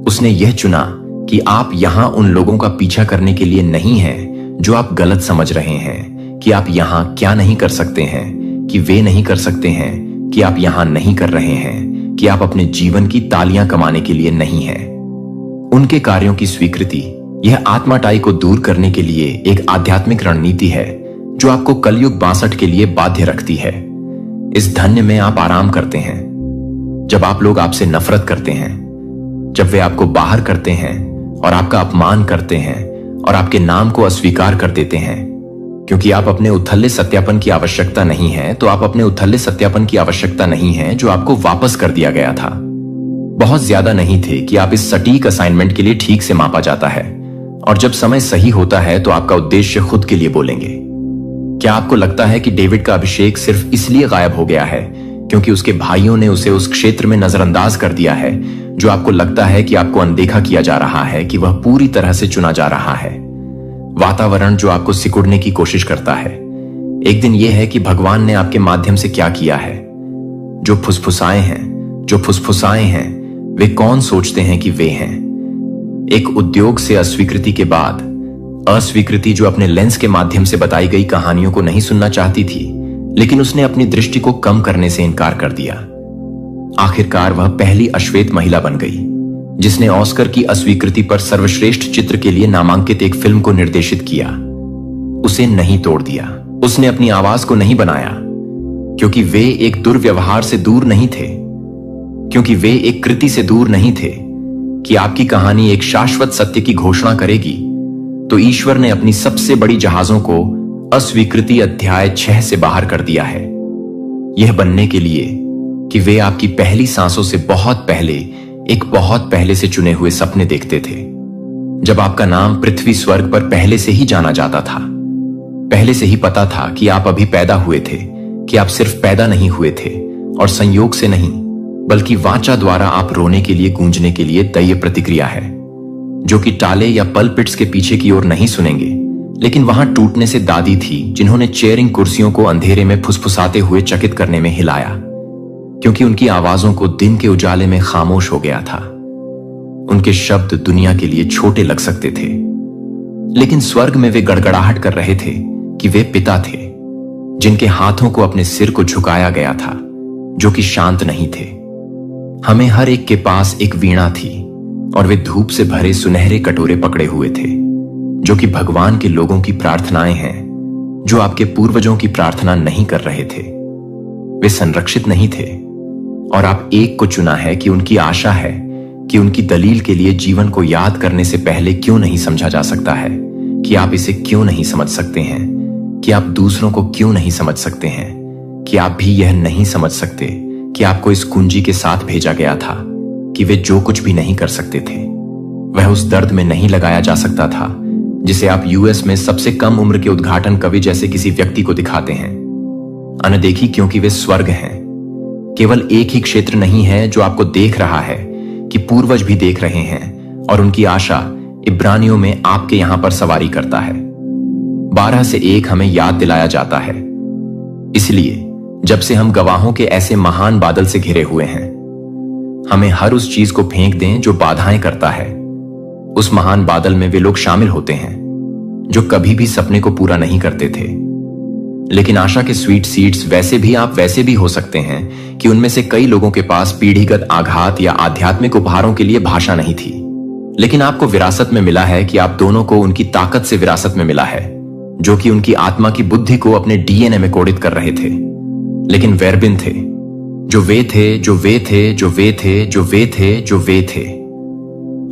S1: उसने यह चुना कि आप यहां उन लोगों का पीछा करने के लिए नहीं हैं जो आप गलत समझ रहे हैं कि आप यहां क्या नहीं कर सकते हैं, कि वे नहीं कर सकते हैं, कि आप यहां नहीं कर रहे हैं, कि आप अपने जीवन की तालियां कमाने के लिए नहीं हैं। उनके कार्यों की स्वीकृति यह आत्माटाई को दूर करने के लिए एक आध्यात्मिक रणनीति है जो आपको कलयुग 62 के लिए बाध्य रखती है। इस धन्य में आप आराम करते हैं जब आप लोग आपसे नफरत करते हैं, जब वे आपको बाहर करते हैं और आपका अपमान करते हैं और आपके नाम को अस्वीकार कर देते हैं। क्योंकि आप अपने उथले सत्यापन की आवश्यकता नहीं है, तो आप अपने उथले सत्यापन की आवश्यकता नहीं है जो आपको वापस कर दिया गया था। बहुत ज्यादा नहीं थे कि आप इस सटीक असाइनमेंट के लिए ठीक से मापा जाता है, और जब समय सही होता है तो आपका उद्देश्य खुद के लिए बोलेंगे। क्या आपको लगता है कि डेविड का अभिषेक सिर्फ इसलिए गायब हो गया है क्योंकि उसके भाइयों ने उसे उस क्षेत्र में नजरअंदाज कर दिया है जो आपको लगता है कि आपको अनदेखा किया जा रहा है, कि वह पूरी तरह से चुना जा रहा है? वातावरण जो आपको सिकुड़ने की कोशिश करता है। एक दिन यह है कि भगवान ने आपके माध्यम से क्या किया है। जो फुसफुसाए हैं वे कौन सोचते हैं कि वे हैं? एक उद्योग से अस्वीकृति के बाद अस्वीकृति जो अपने लेंस के माध्यम से बताई गई कहानियों को नहीं सुनना चाहती थी, लेकिन उसने अपनी दृष्टि को कम करने से इनकार कर दिया। आखिरकार वह पहली अश्वेत महिला बन गई जिसने ऑस्कर की अस्वीकृति पर सर्वश्रेष्ठ चित्र के लिए नामांकित एक फिल्म को निर्देशित किया। उसे नहीं तोड़ दिया, उसने अपनी आवाज को नहीं बनाया, क्योंकि वे एक दुर्व्यवहार से दूर नहीं थे, क्योंकि वे एक कृति से दूर नहीं थे कि आपकी कहानी एक शाश्वत सत्य की घोषणा करेगी। तो ईश्वर ने अपनी सबसे बड़ी जहाजों को अस्वीकृति अध्याय 6 से बाहर कर दिया है, यह बनने के लिए कि वे आपकी पहली सांसों से बहुत पहले एक बहुत पहले से चुने हुए सपने देखते थे। जब आपका नाम पृथ्वी स्वर्ग पर पहले से ही जाना जाता था, पहले से ही पता था कि आप अभी पैदा हुए थे, कि आप सिर्फ पैदा नहीं हुए थे और संयोग से नहीं, बल्कि वाचा द्वारा आप रोने के लिए, गूंजने के लिए दैय प्रतिक्रिया है, जो कि टाले या पलपिट्स के पीछे की ओर नहीं सुनेंगे, लेकिन वहां टूटने से दादी थी जिन्होंने चेयरिंग कुर्सियों को अंधेरे में फुसफुसाते हुए चकित करने में हिलाया, क्योंकि उनकी आवाजों को दिन के उजाले में खामोश हो गया था। उनके शब्द दुनिया के लिए छोटे लग सकते थे, लेकिन स्वर्ग में वे गड़गड़ाहट कर रहे थे कि वे पिता थे जिनके हाथों को अपने सिर को झुकाया गया था, जो कि शांत नहीं थे। हमें हर एक के पास एक वीणा थी और वे धूप से भरे सुनहरे कटोरे पकड़े हुए थे, जो कि भगवान के लोगों की प्रार्थनाएं हैं, जो आपके पूर्वजों की प्रार्थना नहीं कर रहे थे। वे संरक्षित नहीं थे और आप एक को चुना है कि उनकी आशा है कि उनकी दलील के लिए जीवन को याद करने से पहले क्यों नहीं समझा जा सकता है, कि आप इसे क्यों नहीं समझ सकते हैं, कि आप दूसरों को क्यों नहीं समझ सकते हैं, कि आप भी यह नहीं समझ सकते कि आपको इस कुंजी के साथ भेजा गया था कि वे जो कुछ भी नहीं कर सकते थे वह उस दर्द में नहीं लगाया जा सकता था जिसे आप यूएस में सबसे कम उम्र के उद्घाटन कवि जैसे किसी व्यक्ति को दिखाते हैं। अनदेखी क्योंकि वे स्वर्ग हैं। केवल एक ही क्षेत्र नहीं है जो आपको देख रहा है कि पूर्वज भी देख रहे हैं, और उनकी आशा इब्रानियों में आपके यहां पर सवारी करता है। 12 से 1 हमें याद दिलाया जाता है। इसलिए जब से हम गवाहों के ऐसे महान बादल से घिरे हुए हैं, हमें हर उस चीज को फेंक दें जो बाधाएं करता है। उस महान बादल में वे लोग शामिल होते हैं जो कभी भी सपने को पूरा नहीं करते थे, लेकिन आशा के स्वीट सीड्स वैसे भी हो सकते हैं कि उनमें से कई लोगों के पास पीढ़ीगत आघात या आध्यात्मिक उपहारों के लिए भाषा नहीं थी, लेकिन आपको विरासत में मिला है कि आप दोनों को उनकी ताकत से विरासत में मिला है, जो कि उनकी आत्मा की बुद्धि को अपने डीएनए में कोडित कर रहे थे। लेकिन वेरबिन थे, जो वे थे, जो वे थे, जो वे थे, जो वे थे, जो वे थे।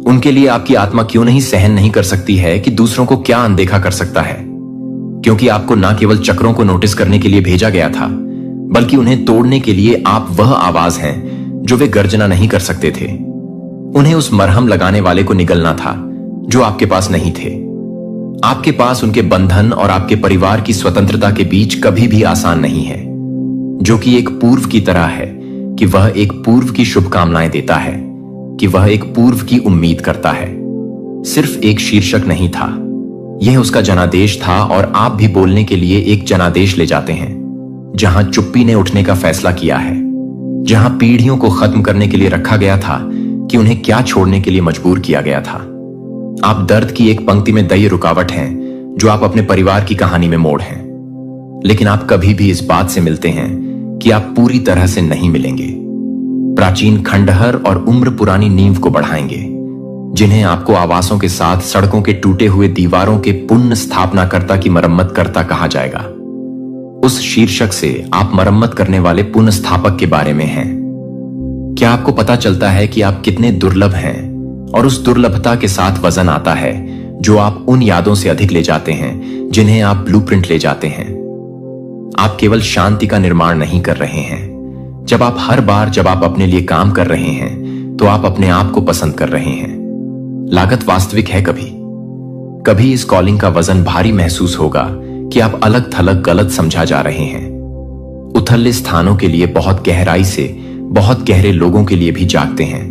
S1: उनके लिए आपकी आत्मा क्यों नहीं सहन नहीं कर सकती है कि दूसरों को क्या अनदेखा कर सकता है, क्योंकि आपको न केवल चक्रों को नोटिस करने के लिए भेजा गया था, बल्कि उन्हें तोड़ने के लिए आप वह आवाज हैं जो वे गर्जना नहीं कर सकते थे। उन्हें उस मरहम लगाने वाले को निगलना था जो आपके पास नहीं थे। आपके पास उनके बंधन और आपके परिवार की स्वतंत्रता के बीच कभी भी आसान नहीं है, जो कि एक पूर्व की तरह है कि वह एक पूर्व की शुभकामनाएं देता है, कि वह एक पूर्व की उम्मीद करता है। सिर्फ एक शीर्षक नहीं था, यह उसका जनादेश था, और आप भी बोलने के लिए एक जनादेश ले जाते हैं जहां चुप्पी ने उठने का फैसला किया है, जहां पीढ़ियों को खत्म करने के लिए रखा गया था कि उन्हें क्या छोड़ने के लिए मजबूर किया गया था। आप दर्द की एक पंक्ति में दई रुकावट हैं जो आप अपने परिवार की कहानी में मोड़ हैं, लेकिन आप कभी भी इस बात से मिलते हैं कि आप पूरी तरह से नहीं मिलेंगे। प्राचीन खंडहर और उम्र पुरानी नींव को बढ़ाएंगे, जिन्हें आपको आवासों के साथ सड़कों के टूटे हुए दीवारों के पुनः स्थापनाकर्ता की मरम्मत करता कहा जाएगा। उस शीर्षक से आप मरम्मत करने वाले पुनःस्थापक के बारे में हैं। क्या आपको पता चलता है कि आप कितने दुर्लभ हैं, और उस दुर्लभता के साथ वजन आता है जो आप उन यादों से अधिक ले जाते हैं जिन्हें आप ब्लूप्रिंट ले जाते हैं। आप केवल शांति का निर्माण नहीं कर रहे हैं। हर बार जब आप अपने लिए काम कर रहे हैं तो आप अपने आप को पसंद कर रहे हैं। लागत वास्तविक है। कभी इस कॉलिंग का वजन भारी महसूस होगा कि आप अलग थलग गलत समझा जा रहे हैं। उथले स्थानों के लिए बहुत गहराई से, बहुत गहरे लोगों के लिए भी जागते हैं,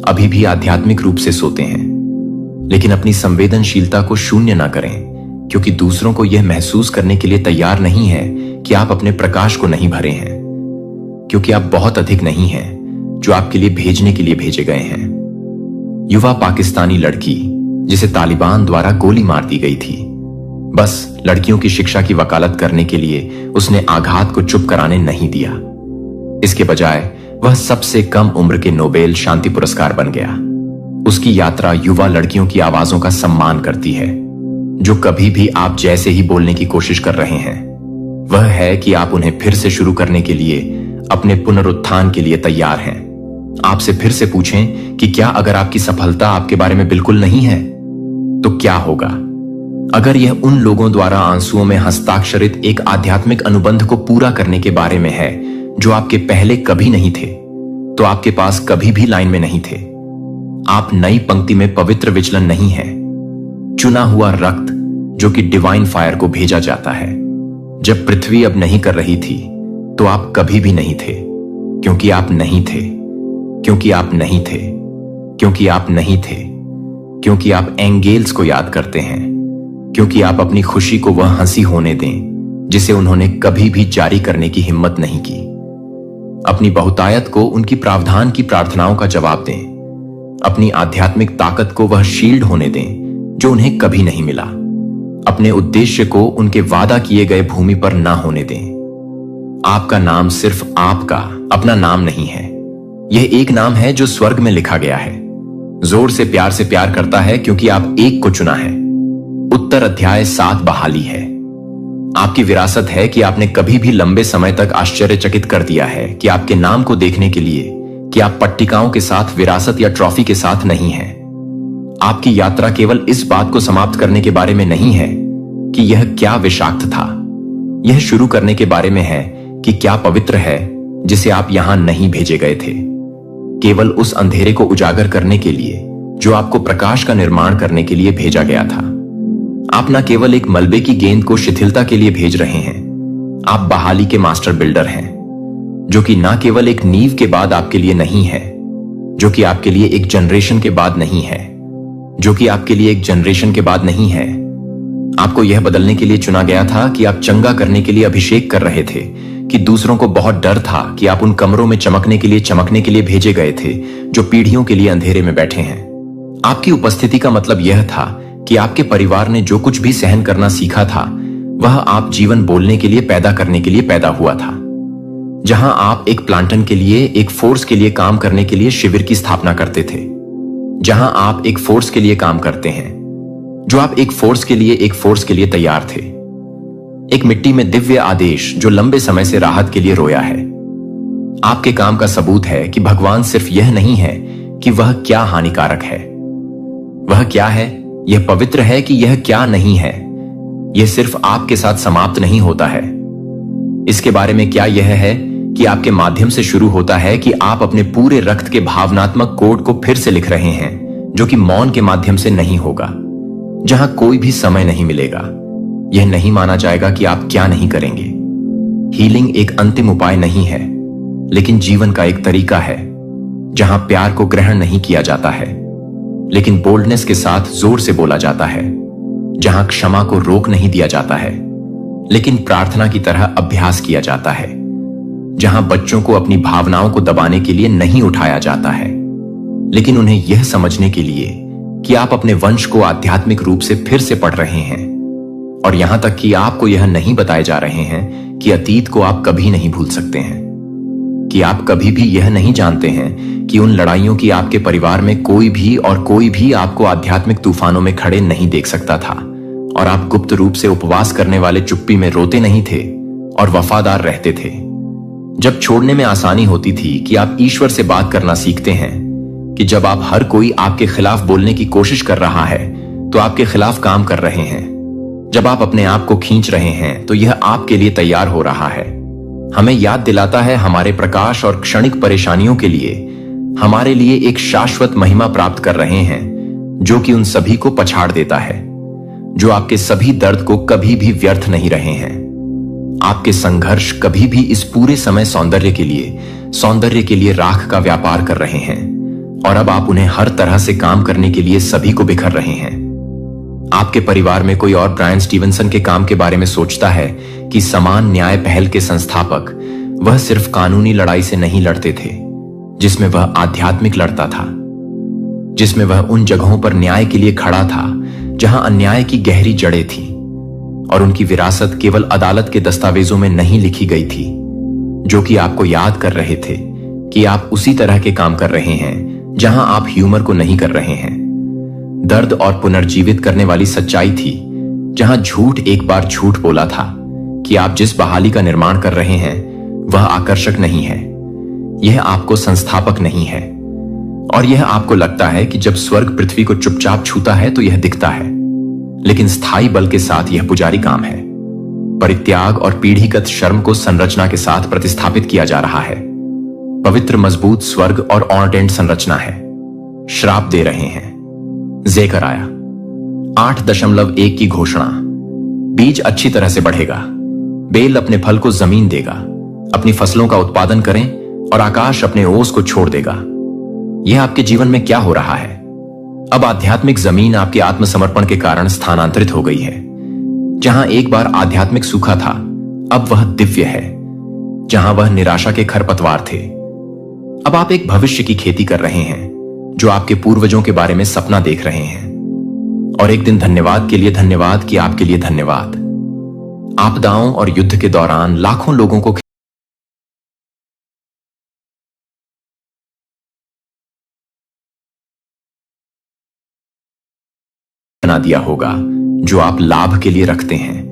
S1: अभी भी आध्यात्मिक रूप से सोते हैं, लेकिन अपनी संवेदनशीलता को शून्य ना करें, क्योंकि दूसरों को यह महसूस करने के लिए तैयार नहीं है कि आप अपने प्रकाश को नहीं भरे हैं, क्योंकि आप बहुत अधिक नहीं हैं जो आपके लिए भेजने के लिए भेजे गए हैं। युवा पाकिस्तानी लड़की जिसे तालिबान द्वारा गोली मार दी गई थी, बस लड़कियों की शिक्षा की वकालत करने के लिए उसने आघात को चुप कराने नहीं दिया। इसके बजाय वह सबसे कम उम्र के नोबेल शांति पुरस्कार बन गया। उसकी यात्रा युवा लड़कियों की आवाजों का सम्मान करती है, जो कभी भी आप जैसे ही बोलने की कोशिश कर रहे हैं। वह है कि आप उन्हें फिर से शुरू करने के लिए, अपने पुनरुत्थान के लिए तैयार हैं। आपसे फिर से पूछें कि क्या अगर आपकी सफलता आपके बारे में बिल्कुल नहीं है तो क्या होगा? अगर यह उन लोगों द्वारा आंसुओं में हस्ताक्षरित एक आध्यात्मिक अनुबंध को पूरा करने के बारे में है जो आपके पहले कभी नहीं थे, तो आपके पास कभी भी लाइन में नहीं थे। आप नई पंक्ति में पवित्र विचलन नहीं है, चुना हुआ रक्त जो कि डिवाइन फायर को भेजा जाता है। जब पृथ्वी अब नहीं कर रही थी तो आप कभी भी नहीं थे, क्योंकि आप नहीं थे, क्योंकि आप नहीं थे, क्योंकि आप नहीं थे, क्योंकि आप एंगेल्स को याद करते हैं, क्योंकि आप अपनी खुशी को वह हंसी होने दें जिसे उन्होंने कभी भी जारी करने की हिम्मत नहीं की। अपनी बहुतायत को उनकी प्रावधान की प्रार्थनाओं का जवाब दें। अपनी आध्यात्मिक ताकत को वह शील्ड होने दें जो उन्हें कभी नहीं मिला। अपने उद्देश्य को उनके वादा किए गए भूमि पर ना होने दें। आपका नाम सिर्फ आपका अपना नाम नहीं है, यह एक नाम है जो स्वर्ग में लिखा गया है। जोर से प्यार करता है क्योंकि आप एक को चुना है। उत्तर अध्याय 7 बहाली है। आपकी विरासत है कि आपने कभी भी लंबे समय तक आश्चर्यचकित कर दिया है कि आपके नाम को देखने के लिए कि आप पट्टिकाओं के साथ विरासत या ट्रॉफी के साथ नहीं हैं। आपकी यात्रा केवल इस बात को समाप्त करने के बारे में नहीं है कि यह क्या विषाक्त था, यह शुरू करने के बारे में है कि क्या पवित्र है जिसे आप यहां नहीं भेजे गए थे, केवल उस अंधेरे को उजागर करने के लिए जो आपको प्रकाश का निर्माण करने के लिए भेजा गया था। आप न केवल एक मलबे की गेंद को शिथिलता के लिए भेज रहे हैं, आप बहाली के मास्टर बिल्डर हैं, जो कि न केवल एक नींव के बाद आपके लिए नहीं है, जो कि आपके लिए एक जनरेशन के बाद नहीं है, जो कि आपके लिए एक जनरेशन के बाद नहीं है। आपको यह बदलने के लिए चुना गया था कि आप चंगा करने के लिए अभिषेक कर रहे थे, कि दूसरों को बहुत डर था कि आप उन कमरों में चमकने के लिए भेजे गए थे जो पीढ़ियों के लिए अंधेरे में बैठे हैं। आपकी उपस्थिति का मतलब यह था कि आपके परिवार ने जो कुछ भी सहन करना सीखा था वह आप जीवन बोलने के लिए पैदा करने के लिए पैदा हुआ था। जहां आप एक प्लांटन के लिए एक फोर्स के लिए काम करने के लिए शिविर की स्थापना करते थे, जहां आप एक फोर्स के लिए काम करते हैं, जो आप एक फोर्स के लिए तैयार थे। एक मिट्टी में दिव्य आदेश जो लंबे समय से राहत के लिए रोया है। आपके काम का सबूत है कि भगवान सिर्फ यह नहीं है कि वह क्या हानिकारक है, वह क्या है, यह पवित्र है कि यह क्या नहीं है। यह सिर्फ आपके साथ समाप्त नहीं होता है। इसके बारे में क्या यह है कि आपके माध्यम से शुरू होता है कि आप अपने पूरे रक्त के भावनात्मक कोड को फिर से लिख रहे हैं, जो कि मौन के माध्यम से नहीं होगा, जहां कोई भी समय नहीं मिलेगा। यह नहीं माना जाएगा कि आप क्या नहीं करेंगे। हीलिंग एक अंतिम उपाय नहीं है, लेकिन जीवन का एक तरीका है, जहां प्यार को ग्रहण नहीं किया जाता है, लेकिन बोल्डनेस के साथ जोर से बोला जाता है, जहां क्षमा को रोक नहीं दिया जाता है, लेकिन प्रार्थना की तरह अभ्यास किया जाता है, जहां बच्चों को अपनी भावनाओं को दबाने के लिए नहीं उठाया जाता है, लेकिन उन्हें यह समझने के लिए कि आप अपने वंश को आध्यात्मिक रूप से फिर से पढ़ रहे हैं, और यहां तक कि आपको यह नहीं बताए जा रहे हैं कि अतीत को आप कभी नहीं भूल सकते हैं, कि आप कभी भी यह नहीं जानते हैं कि उन लड़ाइयों की आपके परिवार में कोई भी आपको आध्यात्मिक तूफानों में खड़े नहीं देख सकता था, और आप गुप्त रूप से उपवास करने वाले चुप्पी में रोते नहीं थे और वफादार रहते थे। जब छोड़ने में आसानी होती थी कि आप ईश्वर से बात करना सीखते हैं, कि जब आप हर कोई आपके खिलाफ बोलने की कोशिश कर रहा है तो आपके खिलाफ काम कर रहे हैं, जब आप अपने आप को खींच रहे हैं तो यह आपके लिए तैयार हो रहा है। हमें याद दिलाता है हमारे प्रकाश और क्षणिक परेशानियों के लिए हमारे लिए एक शाश्वत महिमा प्राप्त कर रहे हैं, जो कि उन सभी को पछाड़ देता है, जो आपके सभी दर्द को कभी भी व्यर्थ नहीं रहे हैं। आपके संघर्ष कभी भी इस पूरे समय सौंदर्य के लिए राख का व्यापार कर रहे हैं, और अब आप उन्हें हर तरह से काम करने के लिए सभी को बिखर रहे हैं। आपके परिवार में कोई और ब्रायन स्टीवनसन के काम के बारे में सोचता है कि समान न्याय पहल के संस्थापक वह सिर्फ कानूनी लड़ाई से नहीं लड़ते थे, जिसमें वह आध्यात्मिक लड़ता था, जिसमें वह उन जगहों पर न्याय के लिए खड़ा था जहां अन्याय की गहरी जड़ें थीं, और उनकी विरासत केवल अदालत के दस्तावेजों में नहीं लिखी गई थी, जो कि आपको याद कर रहे थे कि आप उसी तरह के काम कर रहे हैं जहां आप ह्यूमर को नहीं कर रहे हैं। दर्द और पुनर्जीवित करने वाली सच्चाई थी, जहां झूठ एक बार झूठ बोला था कि आप जिस बहाली का निर्माण कर रहे हैं वह आकर्षक नहीं है, यह आपको संस्थापक नहीं है, और यह आपको लगता है कि जब स्वर्ग पृथ्वी को चुपचाप छूता है तो यह दिखता है, लेकिन स्थायी बल के साथ यह पुजारी काम है। परित्याग और पीढ़ीगत शर्म को संरचना के साथ प्रतिस्थापित किया जा रहा है। पवित्र मजबूत स्वर्ग और ऑर्डेंट संरचना है। श्राप दे रहे हैं। ज़ेकराया 8.1 की घोषणा। बीज अच्छी तरह से बढ़ेगा, बेल अपने फल को जमीन देगा, अपनी फसलों का उत्पादन करें और आकाश अपने ओस को छोड़ देगा। यह आपके जीवन में क्या हो रहा है? अब आध्यात्मिक जमीन आपके आत्मसमर्पण के कारण स्थानांतरित हो गई है। जहां एक बार आध्यात्मिक सूखा था, अब वह दिव्य है। जहां वह निराशा के खरपतवार थे। अब आप एक भविष्य की खेती कर रहे हैं, जो आपके पूर्वजों के बारे में सपना देख रहे हैं। और एक दिन धन्यवाद के लिए धन्यवाद कि आपके लिए धन्यवाद। आपदाओं और युद्ध के दौरान लाखों लोगों को बना दिया होगा, जो आप लाभ के लिए रखते हैं।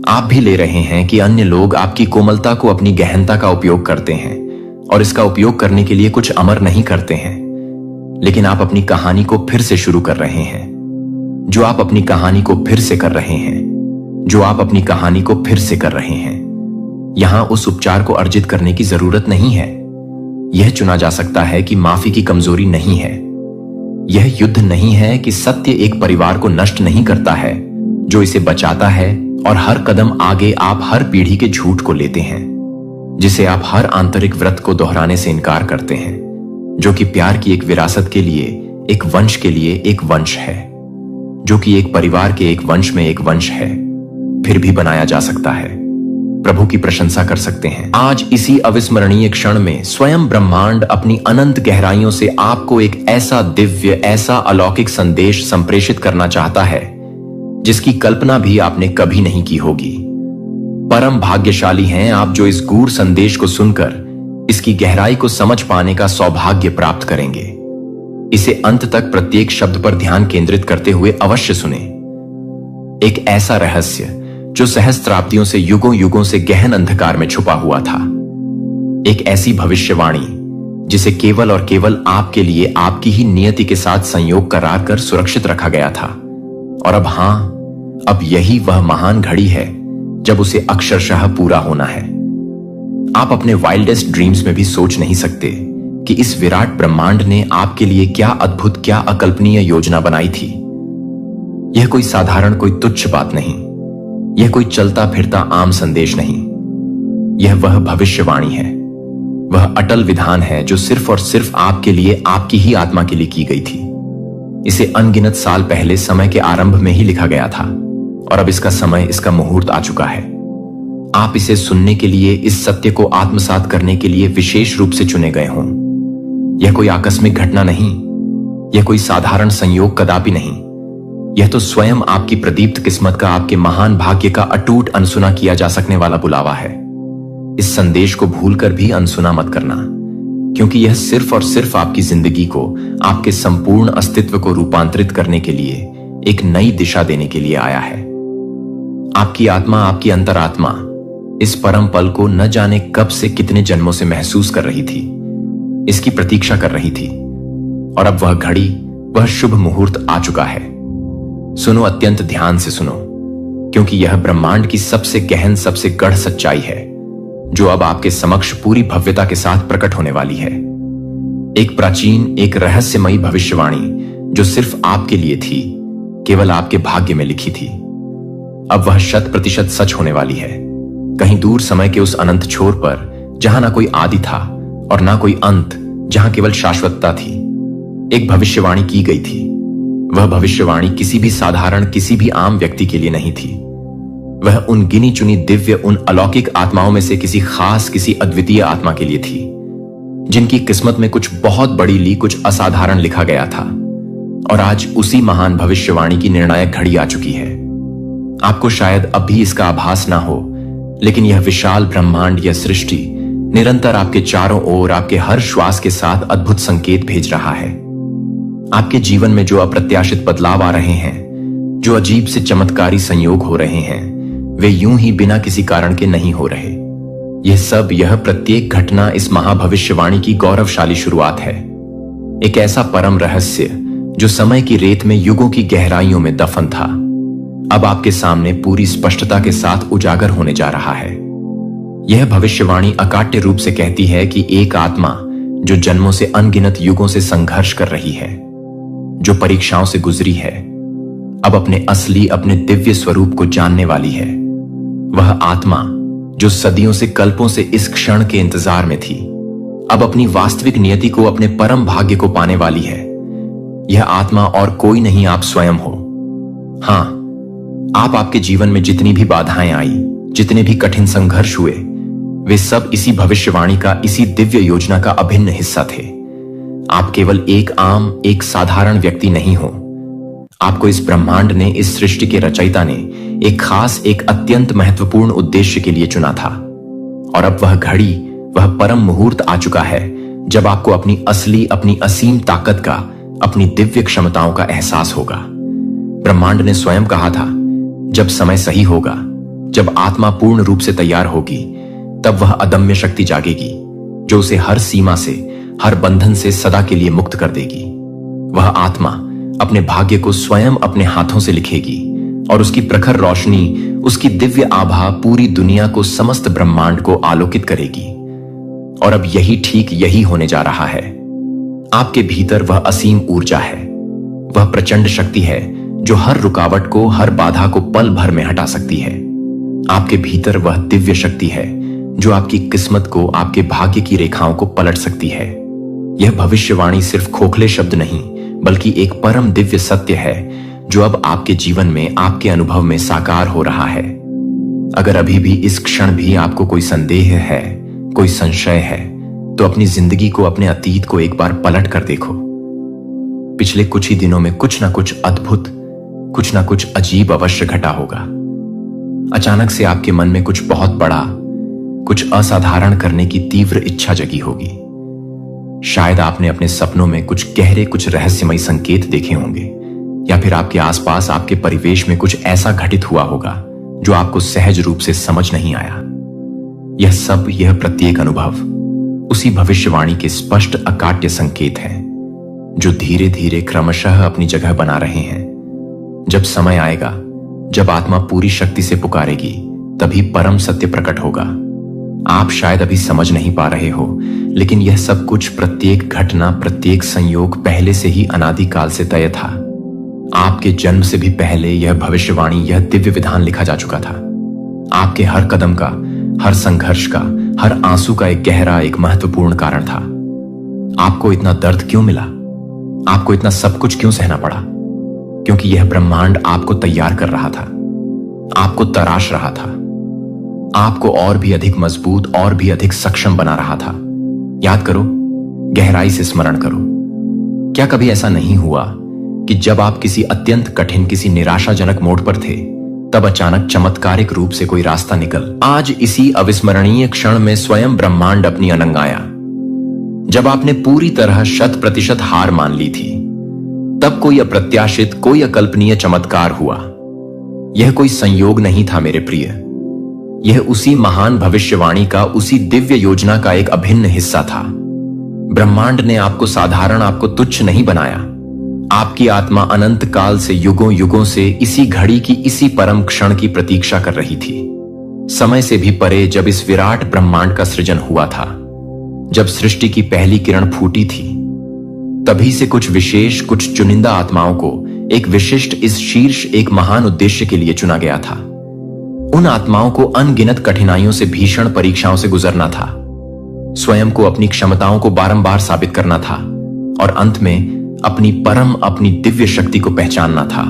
S1: आप भी ले रहे हैं कि अन्य लोग आपकी कोमलता को अपनी गहनता का उपयोग करते हैं और इसका उपयोग करने के लिए कुछ अमर नहीं करते हैं। लेकिन आप अपनी कहानी को फिर से शुरू कर रहे हैं, जो आप अपनी कहानी को फिर से कर रहे हैं, जो आप अपनी कहानी को फिर से कर रहे हैं। यहां उस उपचार को अर्जित करने की जरूरत नहीं है। यह चुना जा सकता है कि माफी की कमजोरी नहीं है। यह युद्ध नहीं है कि सत्य एक परिवार को नष्ट नहीं करता है, जो इसे बचाता है। और हर कदम आगे आप हर पीढ़ी के झूठ को लेते हैं, जिसे आप हर आंतरिक व्रत को दोहराने से इनकार करते हैं, जो कि प्यार की एक विरासत के लिए, एक वंश के लिए एक वंश है, जो कि एक परिवार के एक वंश में एक वंश है, फिर भी बनाया जा सकता है। प्रभु की प्रशंसा कर सकते हैं। आज इसी अविस्मरणीय क्षण में स्वयं ब्रह्मांड अपनी अनंत गहराइयों से आपको एक ऐसा दिव्य, ऐसा अलौकिक संदेश संप्रेषित करना चाहता है जिसकी कल्पना भी आपने कभी नहीं की होगी। परम भाग्यशाली हैं आप जो इस गूढ़ संदेश को सुनकर इसकी गहराई को समझ पाने का सौभाग्य प्राप्त करेंगे। इसे अंत तक प्रत्येक शब्द पर ध्यान केंद्रित करते हुए अवश्य सुने। एक ऐसा रहस्य जो सहस्त्राब्दियों से युगों युगों से गहन अंधकार में छुपा हुआ था। एक ऐसी भविष्यवाणी जिसे केवल और केवल आपके लिए आपकी ही नियति के साथ संयोग करार कर सुरक्षित रखा गया था। और अब यही वह महान घड़ी है जब उसे अक्षरशः पूरा होना है। आप अपने वाइल्डेस्ट ड्रीम्स में भी सोच नहीं सकते कि इस विराट ब्रह्मांड ने आपके लिए क्या अद्भुत, क्या अकल्पनीय योजना बनाई थी। यह कोई साधारण, कोई तुच्छ बात नहीं। यह कोई चलता फिरता आम संदेश नहीं। यह वह भविष्यवाणी है, वह अटल विधान है जो सिर्फ और सिर्फ आपके लिए, आपकी ही आत्मा के लिए की गई थी। इसे अनगिनत साल पहले समय के आरंभ में ही लिखा गया था और अब इसका समय, इसका मुहूर्त आ चुका है। आप इसे सुनने के लिए, इस सत्य को आत्मसात करने के लिए विशेष रूप से चुने गए हों। यह कोई आकस्मिक घटना नहीं, यह कोई साधारण संयोग कदापि नहीं। यह तो स्वयं आपकी प्रदीप्त किस्मत का, आपके महान भाग्य का अटूट अनसुना किया जा सकने वाला बुलावा है। इस संदेश को भूलकर भी अनसुना मत करना, क्योंकि यह सिर्फ और सिर्फ आपकी जिंदगी को, आपके संपूर्ण अस्तित्व को रूपांतरित करने के लिए, एक नई दिशा देने के लिए आया है। आपकी आत्मा, आपकी अंतरात्मा इस परम पल को न जाने कब से, कितने जन्मों से महसूस कर रही थी, इसकी प्रतीक्षा कर रही थी। और अब वह घड़ी, वह शुभ मुहूर्त आ चुका है। सुनो, अत्यंत ध्यान से सुनो, क्योंकि यह ब्रह्मांड की सबसे गहन, सबसे गढ़ सच्चाई है जो अब आपके समक्ष पूरी भव्यता के साथ प्रकट होने वाली है। एक प्राचीन, एक रहस्यमयी भविष्यवाणी जो सिर्फ आपके लिए थी, केवल आपके भाग्य में लिखी थी, अब वह 100% सच होने वाली है। कहीं दूर समय के उस अनंत छोर पर, जहां ना कोई आदि था और ना कोई अंत, जहां केवल शाश्वतता थी, एक भविष्यवाणी की गई थी। वह भविष्यवाणी किसी भी साधारण, किसी भी आम व्यक्ति के लिए नहीं थी। वह उन गिनी चुनी दिव्य, उन अलौकिक आत्माओं में से किसी खास, किसी अद्वितीय आत्मा के लिए थी, जिनकी किस्मत में कुछ बहुत बड़ी ली, कुछ असाधारण लिखा गया था। और आज उसी महान भविष्यवाणी की निर्णायक घड़ी आ चुकी है। आपको शायद अब भी इसका आभास ना हो, लेकिन यह विशाल ब्रह्मांड, यह सृष्टि निरंतर आपके चारों ओर, आपके हर श्वास के साथ अद्भुत संकेत भेज रहा है। आपके जीवन में जो अप्रत्याशित बदलाव आ रहे हैं, जो अजीब से चमत्कारी संयोग हो रहे हैं, वे यूं ही बिना किसी कारण के नहीं हो रहे। यह सब, यह प्रत्येक घटना इस महाभविष्यवाणी की गौरवशाली शुरुआत है। एक ऐसा परम रहस्य जो समय की रेत में, युगों की गहराइयों में दफन था, अब आपके सामने पूरी स्पष्टता के साथ उजागर होने जा रहा है। यह भविष्यवाणी अकाट्य रूप से कहती है कि एक आत्मा जो जन्मों से, अनगिनत युगों से संघर्ष कर रही है, जो परीक्षाओं से गुजरी है, अब अपने असली, अपने दिव्य स्वरूप को जानने वाली है। वह आत्मा जो सदियों से, कल्पों से इस क्षण के इंतजार में थी, अब अपनी वास्तविक नियति को, अपने परम भाग्य को पाने वाली है। यह आत्मा और कोई नहीं, आप स्वयं हो। हां, आपके जीवन में जितनी भी बाधाएं आई, जितने भी कठिन संघर्ष हुए, वे सब इसी भविष्यवाणी का, इसी दिव्य योजना का अभिन्न हिस्सा थे। आप केवल एक साधारण व्यक्ति नहीं हो। आपको इस ब्रह्मांड ने, इस सृष्टि के रचयिता ने एक खास, एक अत्यंत महत्वपूर्ण उद्देश्य के लिए चुना था। और अब वह घड़ी, वह परम मुहूर्त आ चुका है जब आपको अपनी असली, अपनी असीम ताकत का, अपनी दिव्य क्षमताओं का एहसास होगा। ब्रह्मांड ने स्वयं कहा था, जब समय सही होगा, जब आत्मा पूर्ण रूप से तैयार होगी, तब वह अदम्य शक्ति जागेगी जो उसे हर सीमा से, हर बंधन से सदा के लिए मुक्त कर देगी। वह आत्मा अपने भाग्य को स्वयं अपने हाथों से लिखेगी और उसकी प्रखर रोशनी, उसकी दिव्य आभा पूरी दुनिया को, समस्त ब्रह्मांड को आलोकित करेगी। और अब ठीक यही होने जा रहा है। आपके भीतर वह असीम ऊर्जा है, वह प्रचंड शक्ति है जो हर रुकावट को, हर बाधा को पल भर में हटा सकती है। आपके भीतर वह दिव्य शक्ति है जो आपकी किस्मत को, आपके भाग्य की रेखाओं को पलट सकती है। यह भविष्यवाणी सिर्फ खोखले शब्द नहीं, बल्कि एक परम दिव्य सत्य है जो अब आपके जीवन में, आपके अनुभव में साकार हो रहा है। अगर अभी भी, इस क्षण भी आपको कोई संदेह है, कोई संशय है, तो अपनी जिंदगी को, अपने अतीत को एक बार पलट कर देखो। पिछले कुछ ही दिनों में कुछ ना कुछ अद्भुत, कुछ ना कुछ अजीब अवश्य घटा होगा। अचानक से आपके मन में कुछ बहुत बड़ा, कुछ असाधारण करने की तीव्र इच्छा जगी होगी। शायद आपने अपने सपनों में कुछ गहरे, कुछ रहस्यमयी संकेत देखे होंगे, या फिर आपके आसपास, आपके परिवेश में कुछ ऐसा घटित हुआ होगा जो आपको सहज रूप से समझ नहीं आया। यह सब, यह प्रत्येक अनुभव उसी भविष्यवाणी के स्पष्ट अकाट्य संकेत हैं जो धीरे धीरे क्रमशः अपनी जगह बना रहे हैं। जब समय आएगा, जब आत्मा पूरी शक्ति से पुकारेगी, तभी परम सत्य प्रकट होगा। आप शायद अभी समझ नहीं पा रहे हो, लेकिन यह सब कुछ, प्रत्येक घटना, प्रत्येक संयोग पहले से ही अनादिकाल से तय था। आपके जन्म से भी पहले यह भविष्यवाणी, यह दिव्य विधान लिखा जा चुका था। आपके हर कदम का, हर संघर्ष का, हर आंसू का एक गहरा, एक महत्वपूर्ण कारण था। आपको इतना दर्द क्यों मिला? आपको इतना सब कुछ क्यों सहना पड़ा? क्योंकि यह ब्रह्मांड आपको तैयार कर रहा था, आपको तराश रहा था, आपको और भी अधिक मजबूत, और भी अधिक सक्षम बना रहा था। याद करो, गहराई से स्मरण करो। क्या कभी ऐसा नहीं हुआ कि जब आप किसी अत्यंत कठिन, किसी निराशाजनक मोड़ पर थे, तब अचानक चमत्कारिक रूप से कोई रास्ता निकल आज इसी अविस्मरणीय क्षण में स्वयं ब्रह्मांड अपनी अनंग आया? जब आपने पूरी तरह 100% हार मान ली थी, तब कोई अप्रत्याशित, कोई अकल्पनीय चमत्कार हुआ। यह कोई संयोग नहीं था मेरे प्रिय, यह उसी महान भविष्यवाणी का, उसी दिव्य योजना का एक अभिन्न हिस्सा था। ब्रह्मांड ने आपको साधारण, आपको तुच्छ नहीं बनाया। आपकी आत्मा अनंत काल से, युगों युगों से इसी घड़ी की, इसी परम क्षण की प्रतीक्षा कर रही थी। समय से भी परे जब इस विराट ब्रह्मांड का सृजन हुआ था, जब सृष्टि की पहली किरण फूटी थी, तभी से कुछ विशेष, कुछ चुनिंदा आत्माओं को एक विशिष्ट, इस शीर्ष, एक महान उद्देश्य के लिए चुना गया था। उन आत्माओं को अनगिनत कठिनाइयों से, भीषण परीक्षाओं से गुजरना था, स्वयं को, अपनी क्षमताओं को बारंबार साबित करना था, और अंत में अपनी परम, अपनी दिव्य शक्ति को पहचानना था।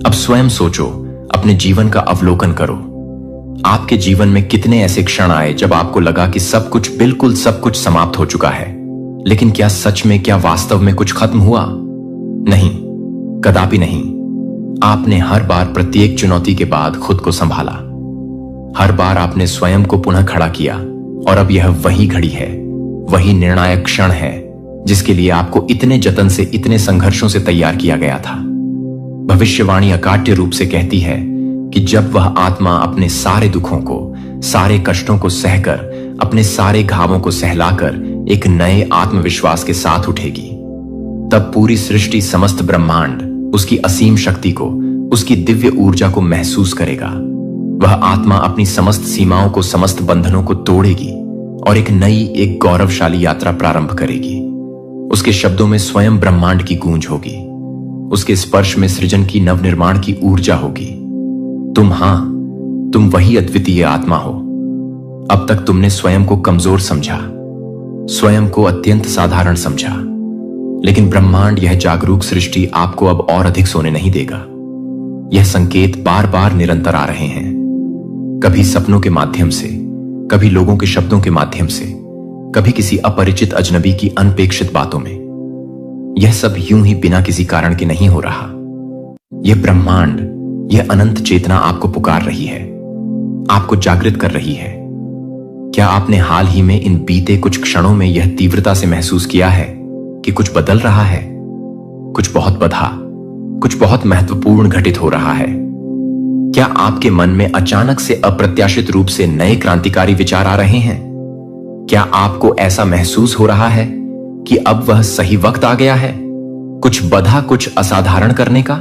S1: अब स्वयं सोचो, अपने जीवन का अवलोकन करो। आपके जीवन में कितने ऐसे क्षण आए जब आपको लगा कि सब कुछ, बिल्कुल सब कुछ समाप्त हो चुका है, लेकिन क्या सच में, क्या वास्तव में कुछ खत्म हुआ? नहीं, कदापि नहीं। आपने हर बार, प्रत्येक चुनौती के बाद खुद को संभाला। हर बार आपने स्वयं को पुनः खड़ा किया, और अब यह वही घड़ी है, वही निर्णायक क्षण है जिसके लिए आपको इतने जतन से, इतने संघर्षों से तैयार किया गया था। भविष्यवाणी अकाट्य रूप से कहती है कि जब वह आत्मा अपने सारे दुखों को, सारे कष्टों को सहकर, अपने सारे घावों को सहलाकर एक नए आत्मविश्वास के साथ उठेगी, तब पूरी सृष्टि, समस्त ब्रह्मांड उसकी असीम शक्ति को, उसकी दिव्य ऊर्जा को महसूस करेगा। वह आत्मा अपनी समस्त सीमाओं को, समस्त बंधनों को तोड़ेगी और एक नई, एक गौरवशाली यात्रा प्रारंभ करेगी। उसके शब्दों में स्वयं ब्रह्मांड की गूंज होगी, उसके स्पर्श में सृजन की, नवनिर्माण की ऊर्जा होगी। तुम वही अद्वितीय आत्मा हो। अब तक तुमने स्वयं को कमजोर समझा, स्वयं को अत्यंत साधारण समझा, लेकिन ब्रह्मांड, यह जागरूक सृष्टि आपको अब और अधिक सोने नहीं देगा। यह संकेत बार बार निरंतर आ रहे हैं, कभी सपनों के माध्यम से, कभी लोगों के शब्दों के माध्यम से, कभी किसी अपरिचित अजनबी की अनपेक्षित बातों में। यह सब यूं ही बिना किसी कारण के नहीं हो रहा। यह ब्रह्मांड, यह अनंत चेतना आपको पुकार रही है, आपको जागृत कर रही है। क्या आपने हाल ही में इन बीते कुछ क्षणों में यह तीव्रता से महसूस किया है कि कुछ बदल रहा है? कुछ बहुत बड़ा, कुछ बहुत महत्वपूर्ण घटित हो रहा है। क्या आपके मन में अचानक से अप्रत्याशित रूप से नए क्रांतिकारी विचार आ रहे हैं? क्या आपको ऐसा महसूस हो रहा है कि अब वह सही वक्त आ गया है कुछ बधा, कुछ असाधारण करने का?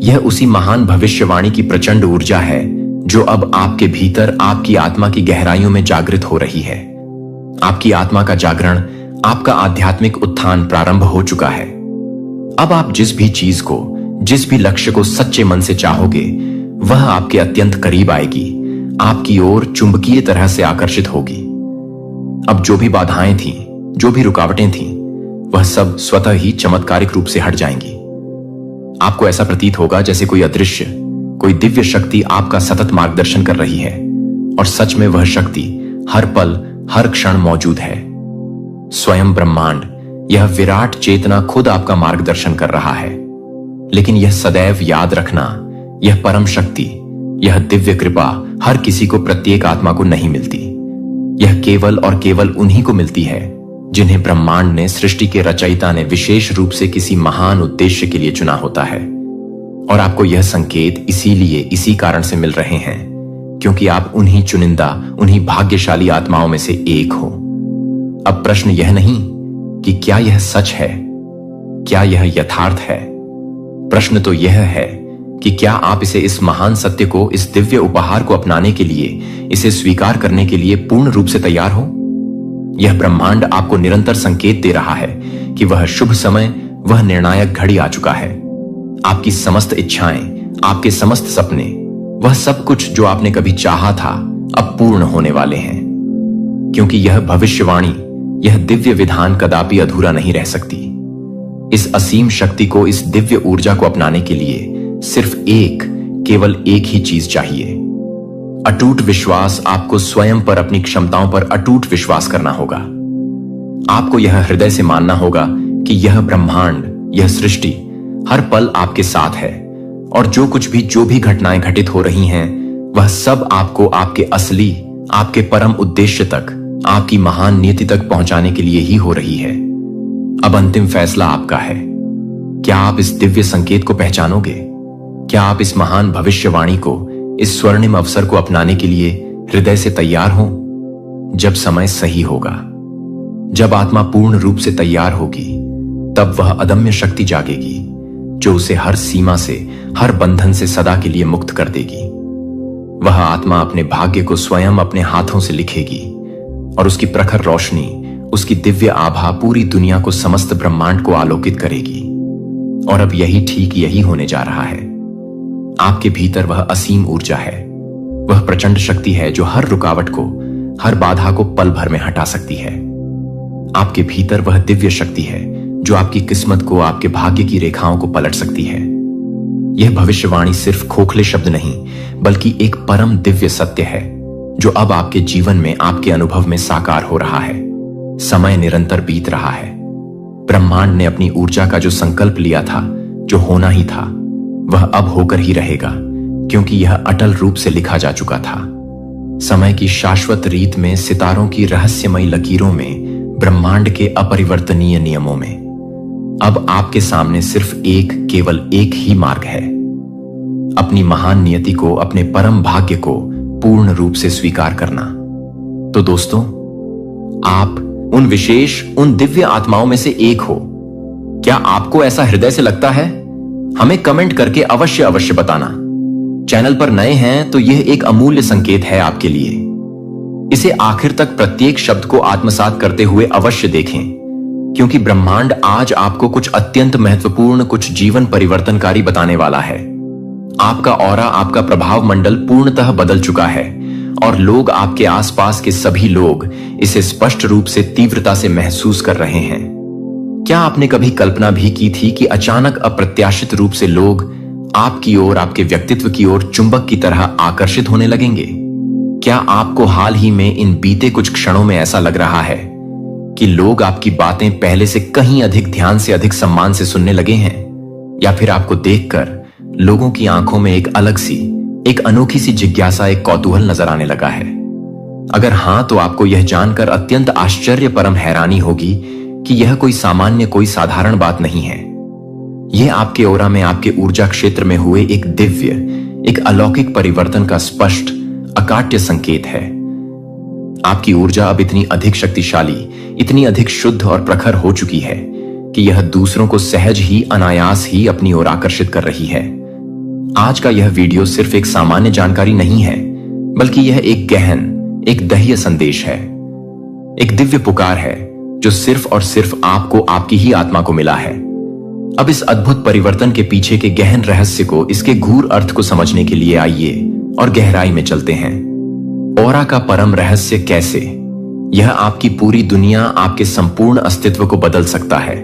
S1: यह उसी महान भविष्यवाणी की प्रचंड ऊर्जा है जो अब आपके भीतर, आपकी आत्मा की गहराइयों में जागृत हो रही है। आपकी आत्मा का जागरण, आपका आध्यात्मिक उत्थान प्रारंभ हो चुका है। अब आप जिस भी चीज को, जिस भी लक्ष्य को सच्चे मन से चाहोगे, वह आपके अत्यंत करीब आएगी, आपकी ओर चुंबकीय तरह से आकर्षित होगी। अब जो भी बाधाएं थीं, जो भी रुकावटें थीं, वह सब स्वतः ही चमत्कारिक रूप से हट जाएंगी। आपको ऐसा प्रतीत होगा जैसे कोई अदृश्य, कोई दिव्य शक्ति आपका सतत मार्गदर्शन कर रही है, और सच में वह शक्ति हर पल, हर क्षण मौजूद है। स्वयं ब्रह्मांड, यह विराट चेतना खुद आपका मार्गदर्शन कर रहा है। लेकिन यह सदैव याद रखना, यह परम शक्ति, यह दिव्य कृपा हर किसी को, प्रत्येक आत्मा को नहीं मिलती। यह केवल और केवल उन्हीं को मिलती है जिन्हें ब्रह्मांड ने, सृष्टि के रचयिता ने विशेष रूप से किसी महान उद्देश्य के लिए चुना होता है। और आपको यह संकेत इसीलिए, इसी कारण से मिल रहे हैं क्योंकि आप उन्हीं चुनिंदा, उन्हीं भाग्यशाली आत्माओं में से एक हो। अब प्रश्न यह नहीं कि क्या यह सच है, क्या यह यथार्थ है। प्रश्न तो यह है कि क्या आप इस महान सत्य को, इस दिव्य उपहार को अपनाने के लिए, इसे स्वीकार करने के लिए पूर्ण रूप से तैयार हो। यह ब्रह्मांड आपको निरंतर संकेत दे रहा है कि वह शुभ समय, वह निर्णायक घड़ी आ चुका है। आपकी समस्त इच्छाएं, आपके समस्त सपने, वह सब कुछ जो आपने कभी चाहा था, अब पूर्ण होने वाले हैं। क्योंकि यह भविष्यवाणी, यह दिव्य विधान कदापि अधूरा नहीं रह सकती। इस असीम शक्ति को, इस दिव्य ऊर्जा को अपनाने के लिए सिर्फ केवल एक ही चीज चाहिए। अटूट विश्वास। आपको स्वयं पर, अपनी क्षमताओं पर अटूट विश्वास करना होगा। आपको यह हृदय से मानना होगा कि यह ब्रह्मांड, यह सृष्टि हर पल आपके साथ है, और जो भी घटनाएं घटित हो रही हैं, वह सब आपको आपके असली, आपके परम उद्देश्य तक, आपकी महान नियति तक पहुंचाने के लिए ही हो रही है। अब अंतिम फैसला आपका है। क्या आप इस दिव्य संकेत को पहचानोगे? क्या आप इस महान भविष्यवाणी को, इस स्वर्णिम अवसर को अपनाने के लिए हृदय से तैयार हो? जब समय सही होगा, जब आत्मा पूर्ण रूप से तैयार होगी, तब वह अदम्य शक्ति जागेगी जो उसे हर सीमा से, हर बंधन से सदा के लिए मुक्त कर देगी। वह आत्मा अपने भाग्य को स्वयं अपने हाथों से लिखेगी, और उसकी प्रखर रोशनी, उसकी दिव्य आभा पूरी दुनिया को, समस्त ब्रह्मांड को आलोकित करेगी। और अब यही होने जा रहा है। आपके भीतर वह असीम ऊर्जा है, वह प्रचंड शक्ति है जो हर रुकावट को, हर बाधा को पल भर में हटा सकती है। आपके भीतर वह दिव्य शक्ति है जो आपकी किस्मत को, आपके भाग्य की रेखाओं को पलट सकती है। यह भविष्यवाणी सिर्फ खोखले शब्द नहीं, बल्कि एक परम दिव्य सत्य है जो अब आपके जीवन में, आपके अनुभव में साकार हो रहा है। समय निरंतर बीत रहा है। ब्रह्मांड ने अपनी ऊर्जा का जो संकल्प लिया था, जो होना ही था, वह अब होकर ही रहेगा, क्योंकि यह अटल रूप से लिखा जा चुका था। समय की शाश्वत रीत में, सितारों की रहस्यमयी लकीरों में, ब्रह्मांड के अपरिवर्तनीय नियमों में। अब आपके सामने सिर्फ केवल एक ही मार्ग है। अपनी महान नियति को, अपने परम भाग्य को पूर्ण रूप से स्वीकार करना। तो दोस्तों, आप उन विशेष, उन दिव्य आत्माओं में से एक हो। क्या आपको ऐसा हृदय से लगता है? हमें कमेंट करके अवश्य बताना। चैनल पर नए हैं तो यह एक अमूल्य संकेत है आपके लिए। इसे आखिर तक, प्रत्येक शब्द को आत्मसात करते हुए अवश्य देखें, क्योंकि ब्रह्मांड आज आपको कुछ अत्यंत महत्वपूर्ण, कुछ जीवन परिवर्तनकारी बताने वाला है। आपका ऑरा, आपका प्रभाव मंडल पूर्णतः बदल चुका है, और लोग, आपके आसपास के सभी लोग इसे स्पष्ट रूप से, तीव्रता से महसूस कर रहे हैं। क्या आपने कभी कल्पना भी की थी कि अचानक, अप्रत्याशित रूप से लोग आपकी ओर, आपके व्यक्तित्व की ओर चुंबक की तरह आकर्षित होने लगेंगे? क्या आपको हाल ही में इन बीते कुछ क्षणों में ऐसा लग रहा है कि लोग आपकी बातें पहले से कहीं अधिक ध्यान से, अधिक सम्मान से सुनने लगे हैं? या फिर आपको देखकर लोगों की आंखों में एक अलग सी, एक अनोखी सी जिज्ञासा, एक कौतूहल नजर आने लगा है? अगर हां, तो आपको यह जानकर अत्यंत आश्चर्य परम हैरानी होगी कि यह कोई सामान्य, कोई साधारण बात नहीं है। यह आपके ओरा में, आपके ऊर्जा क्षेत्र में हुए एक दिव्य, एक अलौकिक परिवर्तन का स्पष्ट, अकाट्य संकेत है। आपकी ऊर्जा अब इतनी अधिक शक्तिशाली, इतनी अधिक शुद्ध और प्रखर हो चुकी है कि यह दूसरों को सहज ही, अनायास ही अपनी ओर आकर्षित कर रही है। आज का यह वीडियो सिर्फ एक सामान्य जानकारी नहीं है, बल्कि यह एक गहन, एक दह्य संदेश है, एक दिव्य पुकार है जो सिर्फ और सिर्फ आपको, आपकी ही आत्मा को मिला है। अब इस अद्भुत परिवर्तन के पीछे के गहन रहस्य को, इसके गूढ़ अर्थ को समझने के लिए आइए और गहराई में चलते हैं। ऑरा का परम रहस्य कैसे यह आपकी पूरी दुनिया, आपके संपूर्ण अस्तित्व को बदल सकता है।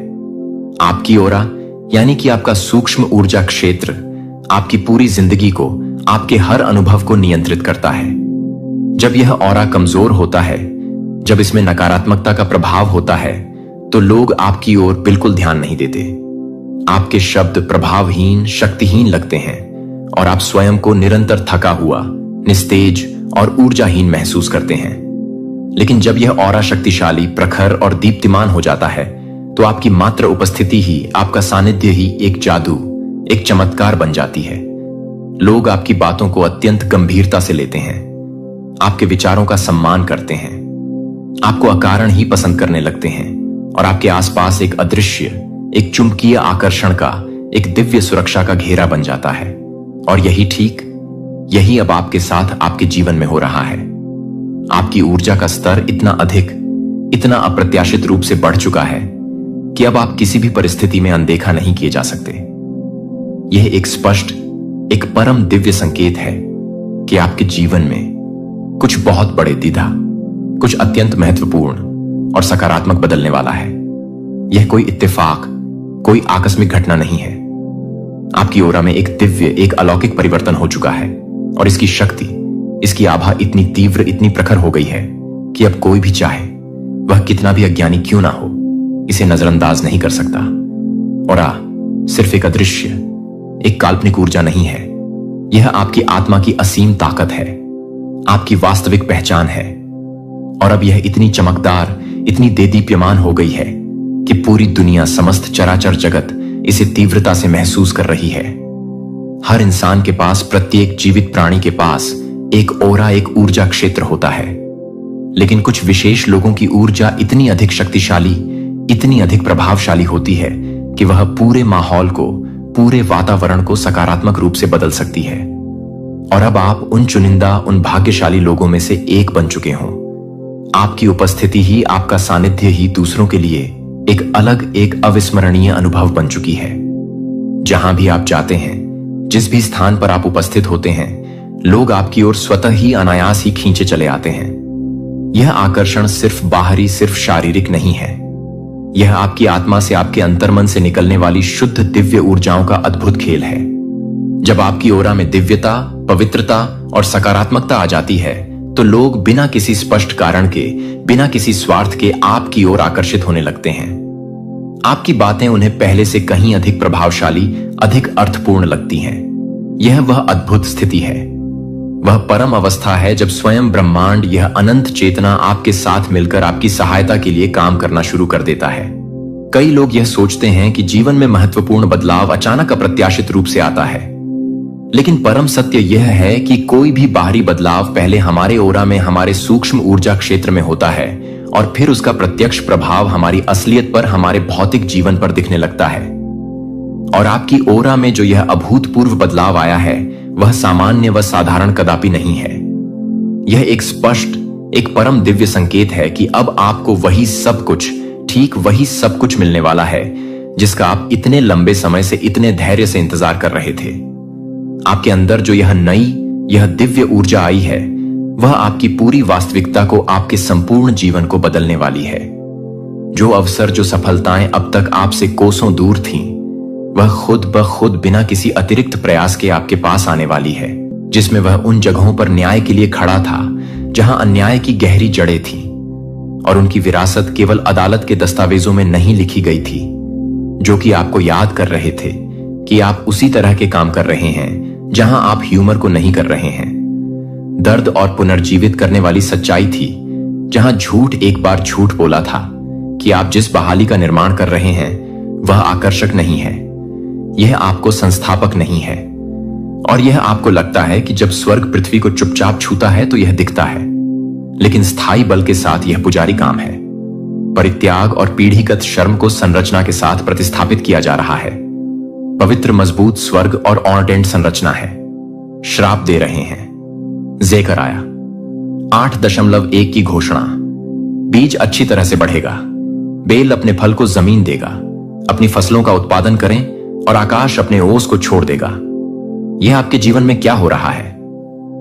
S1: आपकी ऑरा यानी कि आपका सूक्ष्म ऊर्जा क्षेत्र आपकी पूरी जिंदगी को, आपके हर अनुभव को नियंत्रित करता है। जब यह ऑरा कमजोर होता है, जब इसमें नकारात्मकता का प्रभाव होता है, तो लोग आपकी ओर बिल्कुल ध्यान नहीं देते। आपके शब्द प्रभावहीन, शक्तिहीन लगते हैं और आप स्वयं को निरंतर थका हुआ, निस्तेज और ऊर्जाहीन महसूस करते हैं। लेकिन जब यह ऑरा शक्तिशाली, प्रखर और दीप्तिमान हो जाता है, तो आपकी मात्र उपस्थिति ही, आपका सानिध्य ही एक जादू, एक चमत्कार बन जाती है। लोग आपकी बातों को अत्यंत गंभीरता से लेते हैं, आपके विचारों का सम्मान करते हैं, आपको अकारण ही पसंद करने लगते हैं और आपके आसपास एक अदृश्य, एक चुंबकीय आकर्षण का, एक दिव्य सुरक्षा का घेरा बन जाता है। और यही अब आपके साथ, आपके जीवन में हो रहा है। आपकी ऊर्जा का स्तर इतना अधिक, इतना अप्रत्याशित रूप से बढ़ चुका है कि अब आप किसी भी परिस्थिति में अनदेखा नहीं किए जा सकते। यह एक स्पष्ट, एक परम दिव्य संकेत है कि आपके जीवन में कुछ बहुत बड़े, दीदा, कुछ अत्यंत महत्वपूर्ण और सकारात्मक बदलने वाला है। यह कोई इत्तेफाक, कोई आकस्मिक घटना नहीं है। आपकी ओरा में एक दिव्य, एक अलौकिक परिवर्तन हो चुका है और इसकी शक्ति, इसकी आभा इतनी तीव्र, इतनी प्रखर हो गई है कि अब कोई भी चाहे, वह कितना भी अज्ञानी क्यों ना हो, इसे नजरअंदाज नहीं कर सकता। ओरा सिर्फ एक अदृश्य, एक काल्पनिक ऊर्जा नहीं है। यह आपकी आत्मा की असीम ताकत है, आपकी वास्तविक पहचान है। और अब यह इतनी चमकदार, इतनी देदीप्यमान हो गई है कि पूरी दुनिया, समस्त चराचर जगत इसे तीव्रता से महसूस कर रही है। हर इंसान के पास, प्रत्येक जीवित प्राणी के पास एक ओरा, एक ऊर्जा क्षेत्र होता है। लेकिन कुछ विशेष लोगों की ऊर्जा इतनी अधिक शक्तिशाली, इतनी अधिक प्रभावशाली होती है कि वह पूरे माहौल को, पूरे वातावरण को सकारात्मक रूप से बदल सकती है। और अब आप उन चुनिंदा, उन भाग्यशाली लोगों में से एक बन चुके हों। आपकी उपस्थिति ही, आपका सानिध्य ही दूसरों के लिए एक अलग, एक अविस्मरणीय अनुभव बन चुकी है। जहां भी आप जाते हैं, जिस भी स्थान पर आप उपस्थित होते हैं, लोग आपकी ओर स्वतः ही, अनायास ही खींचे चले आते हैं। यह आकर्षण सिर्फ बाहरी, सिर्फ शारीरिक नहीं है। यह आपकी आत्मा से, आपके अंतर्मन से निकलने वाली शुद्ध दिव्य ऊर्जाओं का अद्भुत खेल है। जब आपकी ओरा में दिव्यता, पवित्रता और सकारात्मकता आ जाती है, तो लोग बिना किसी स्पष्ट कारण के, बिना किसी स्वार्थ के आपकी ओर आकर्षित होने लगते हैं। आपकी बातें उन्हें पहले से कहीं अधिक प्रभावशाली, अधिक अर्थपूर्ण लगती हैं। यह वह अद्भुत स्थिति है, वह परम अवस्था है जब स्वयं ब्रह्मांड, यह अनंत चेतना आपके साथ मिलकर आपकी सहायता के लिए काम करना शुरू कर देता है। कई लोग यह सोचते हैं कि जीवन में महत्वपूर्ण बदलाव अचानक, अप्रत्याशित रूप से आता है। लेकिन परम सत्य यह है कि कोई भी बाहरी बदलाव पहले हमारे ओरा में, हमारे सूक्ष्म ऊर्जा क्षेत्र में होता है और फिर उसका प्रत्यक्ष प्रभाव हमारी असलियत पर, हमारे भौतिक जीवन पर दिखने लगता है। और आपकी ओरा में जो यह अभूतपूर्व बदलाव आया है, वह सामान्य व साधारण कदापि नहीं है। यह एक स्पष्ट, एक परम दिव्य संकेत है कि अब आपको वही सब कुछ, ठीक वही सब कुछ मिलने वाला है जिसका आप इतने लंबे समय से, इतने धैर्य से इंतजार कर रहे थे। आपके अंदर जो यह नई, यह दिव्य ऊर्जा आई है, वह आपकी पूरी वास्तविकता को, आपके संपूर्ण जीवन को बदलने वाली है। जो अवसर, जो सफलताएं अब तक आपसे कोसों दूर थीं, वह खुद ब खुद बिना किसी अतिरिक्त प्रयास के आपके पास आने वाली है। जिसमें वह उन जगहों पर न्याय के लिए खड़ा था जहां अन्याय की गहरी जड़ें थीं और उनकी विरासत केवल अदालत के दस्तावेजों में नहीं लिखी गई थी, जो कि आपको याद कर रहे थे कि आप उसी तरह के काम कर रहे हैं जहां आप ह्यूमर को नहीं कर रहे हैं। दर्द और पुनर्जीवित करने वाली सच्चाई थी, जहां झूठ एक बार झूठ बोला था कि आप जिस बहाली का निर्माण कर रहे हैं वह आकर्षक नहीं है, यह आपको संस्थापक नहीं है। और यह आपको लगता है कि जब स्वर्ग पृथ्वी को चुपचाप छूता है तो यह दिखता है, लेकिन स्थायी बल के साथ यह पुजारी काम है। परित्याग और पीढ़ीगत शर्म को संरचना के साथ प्रतिस्थापित किया जा रहा है। पवित्र मजबूत स्वर्ग और ऑर्डेंट संरचना है। श्राप दे रहे हैं। जेकर आया 8.1 की घोषणा। बीज अच्छी तरह से बढ़ेगा, बेल अपने फल को जमीन देगा, अपनी फसलों का उत्पादन करें और आकाश अपने ओस को छोड़ देगा। यह आपके जीवन में क्या हो रहा है?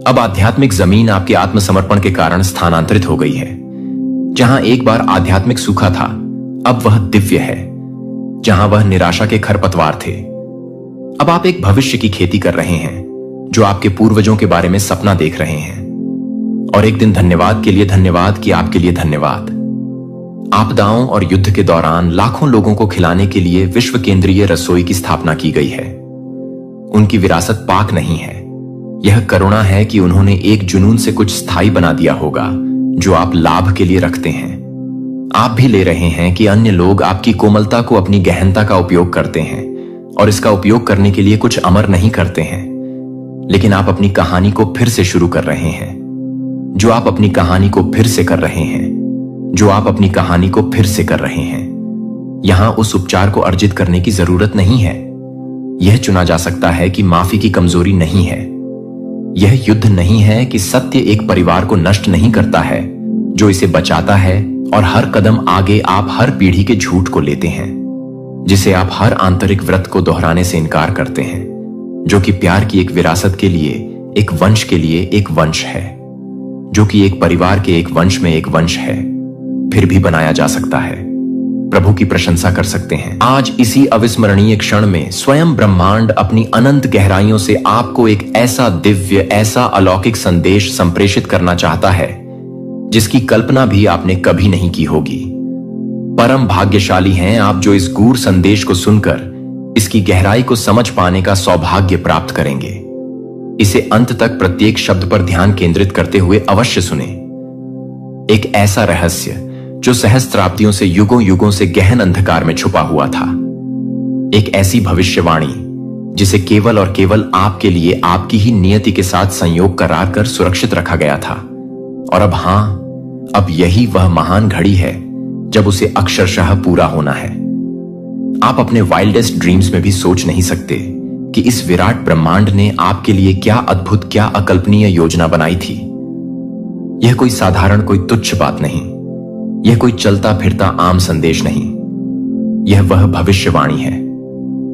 S1: अब आध्यात्मिक जमीन आपके आत्मसमर्पण के कारण स्थानांतरित हो गई है। जहां एक बार आध्यात्मिक सूखा था, अब वह दिव्य है। जहां वह निराशा के खरपतवार थे, अब आप एक भविष्य की खेती कर रहे हैं जो आपके पूर्वजों के बारे में सपना देख रहे हैं। और एक दिन धन्यवाद के लिए धन्यवाद कि आपके लिए धन्यवाद। आपदाओं और युद्ध के दौरान लाखों लोगों को खिलाने के लिए विश्व केंद्रीय रसोई की स्थापना की गई है। उनकी विरासत पाक नहीं है, यह करुणा है कि उन्होंने एक जुनून से कुछ स्थायी बना दिया होगा जो आप लाभ के लिए रखते हैं। आप भी ले रहे हैं कि अन्य लोग आपकी कोमलता को अपनी गहनता का उपयोग करते हैं और इसका उपयोग करने के लिए कुछ अमर नहीं करते हैं। लेकिन आप अपनी कहानी को फिर से शुरू कर रहे हैं। जो आप अपनी कहानी को फिर से कर रहे हैं, जो आप अपनी कहानी को फिर से कर रहे हैं। यहां उस उपचार को अर्जित करने की जरूरत नहीं है। यह चुना जा सकता है कि माफी की कमजोरी नहीं है। यह युद्ध नहीं है कि सत्य एक परिवार को नष्ट नहीं करता है, जो इसे बचाता है। और हर कदम आगे आप हर पीढ़ी के झूठ को लेते हैं, जिसे आप हर आंतरिक व्रत को दोहराने से इनकार करते हैं, जो कि प्यार की एक विरासत के लिए, एक वंश के लिए एक वंश है, जो कि एक परिवार के एक वंश में एक वंश है, फिर भी बनाया जा सकता है। प्रभु की प्रशंसा कर सकते हैं। आज इसी अविस्मरणीय क्षण में स्वयं ब्रह्मांड अपनी अनंत गहराइयों से आपको एक ऐसा दिव्य, ऐसा अलौकिक संदेश संप्रेषित करना चाहता है जिसकी कल्पना भी आपने कभी नहीं की होगी। परम भाग्यशाली हैं आप जो इस गूढ़ संदेश को सुनकर इसकी गहराई को समझ पाने का सौभाग्य प्राप्त करेंगे। इसे अंत तक प्रत्येक शब्द पर ध्यान केंद्रित करते हुए अवश्य सुने। एक ऐसा रहस्य जो सहस्त्राब्दियों से, युगों युगों से गहन अंधकार में छुपा हुआ था। एक ऐसी भविष्यवाणी जिसे केवल और केवल आपके लिए आपकी ही नियति के साथ संयोग करार कर सुरक्षित रखा गया था। और अब हां, अब यही वह महान घड़ी है जब उसे अक्षरशः पूरा होना है। आप अपने वाइल्डेस्ट ड्रीम्स में भी सोच नहीं सकते कि इस विराट ब्रह्मांड ने आपके लिए क्या अद्भुत, क्या अकल्पनीय योजना बनाई थी। यह कोई साधारण, कोई तुच्छ बात नहीं। यह कोई चलता फिरता आम संदेश नहीं। यह वह भविष्यवाणी है,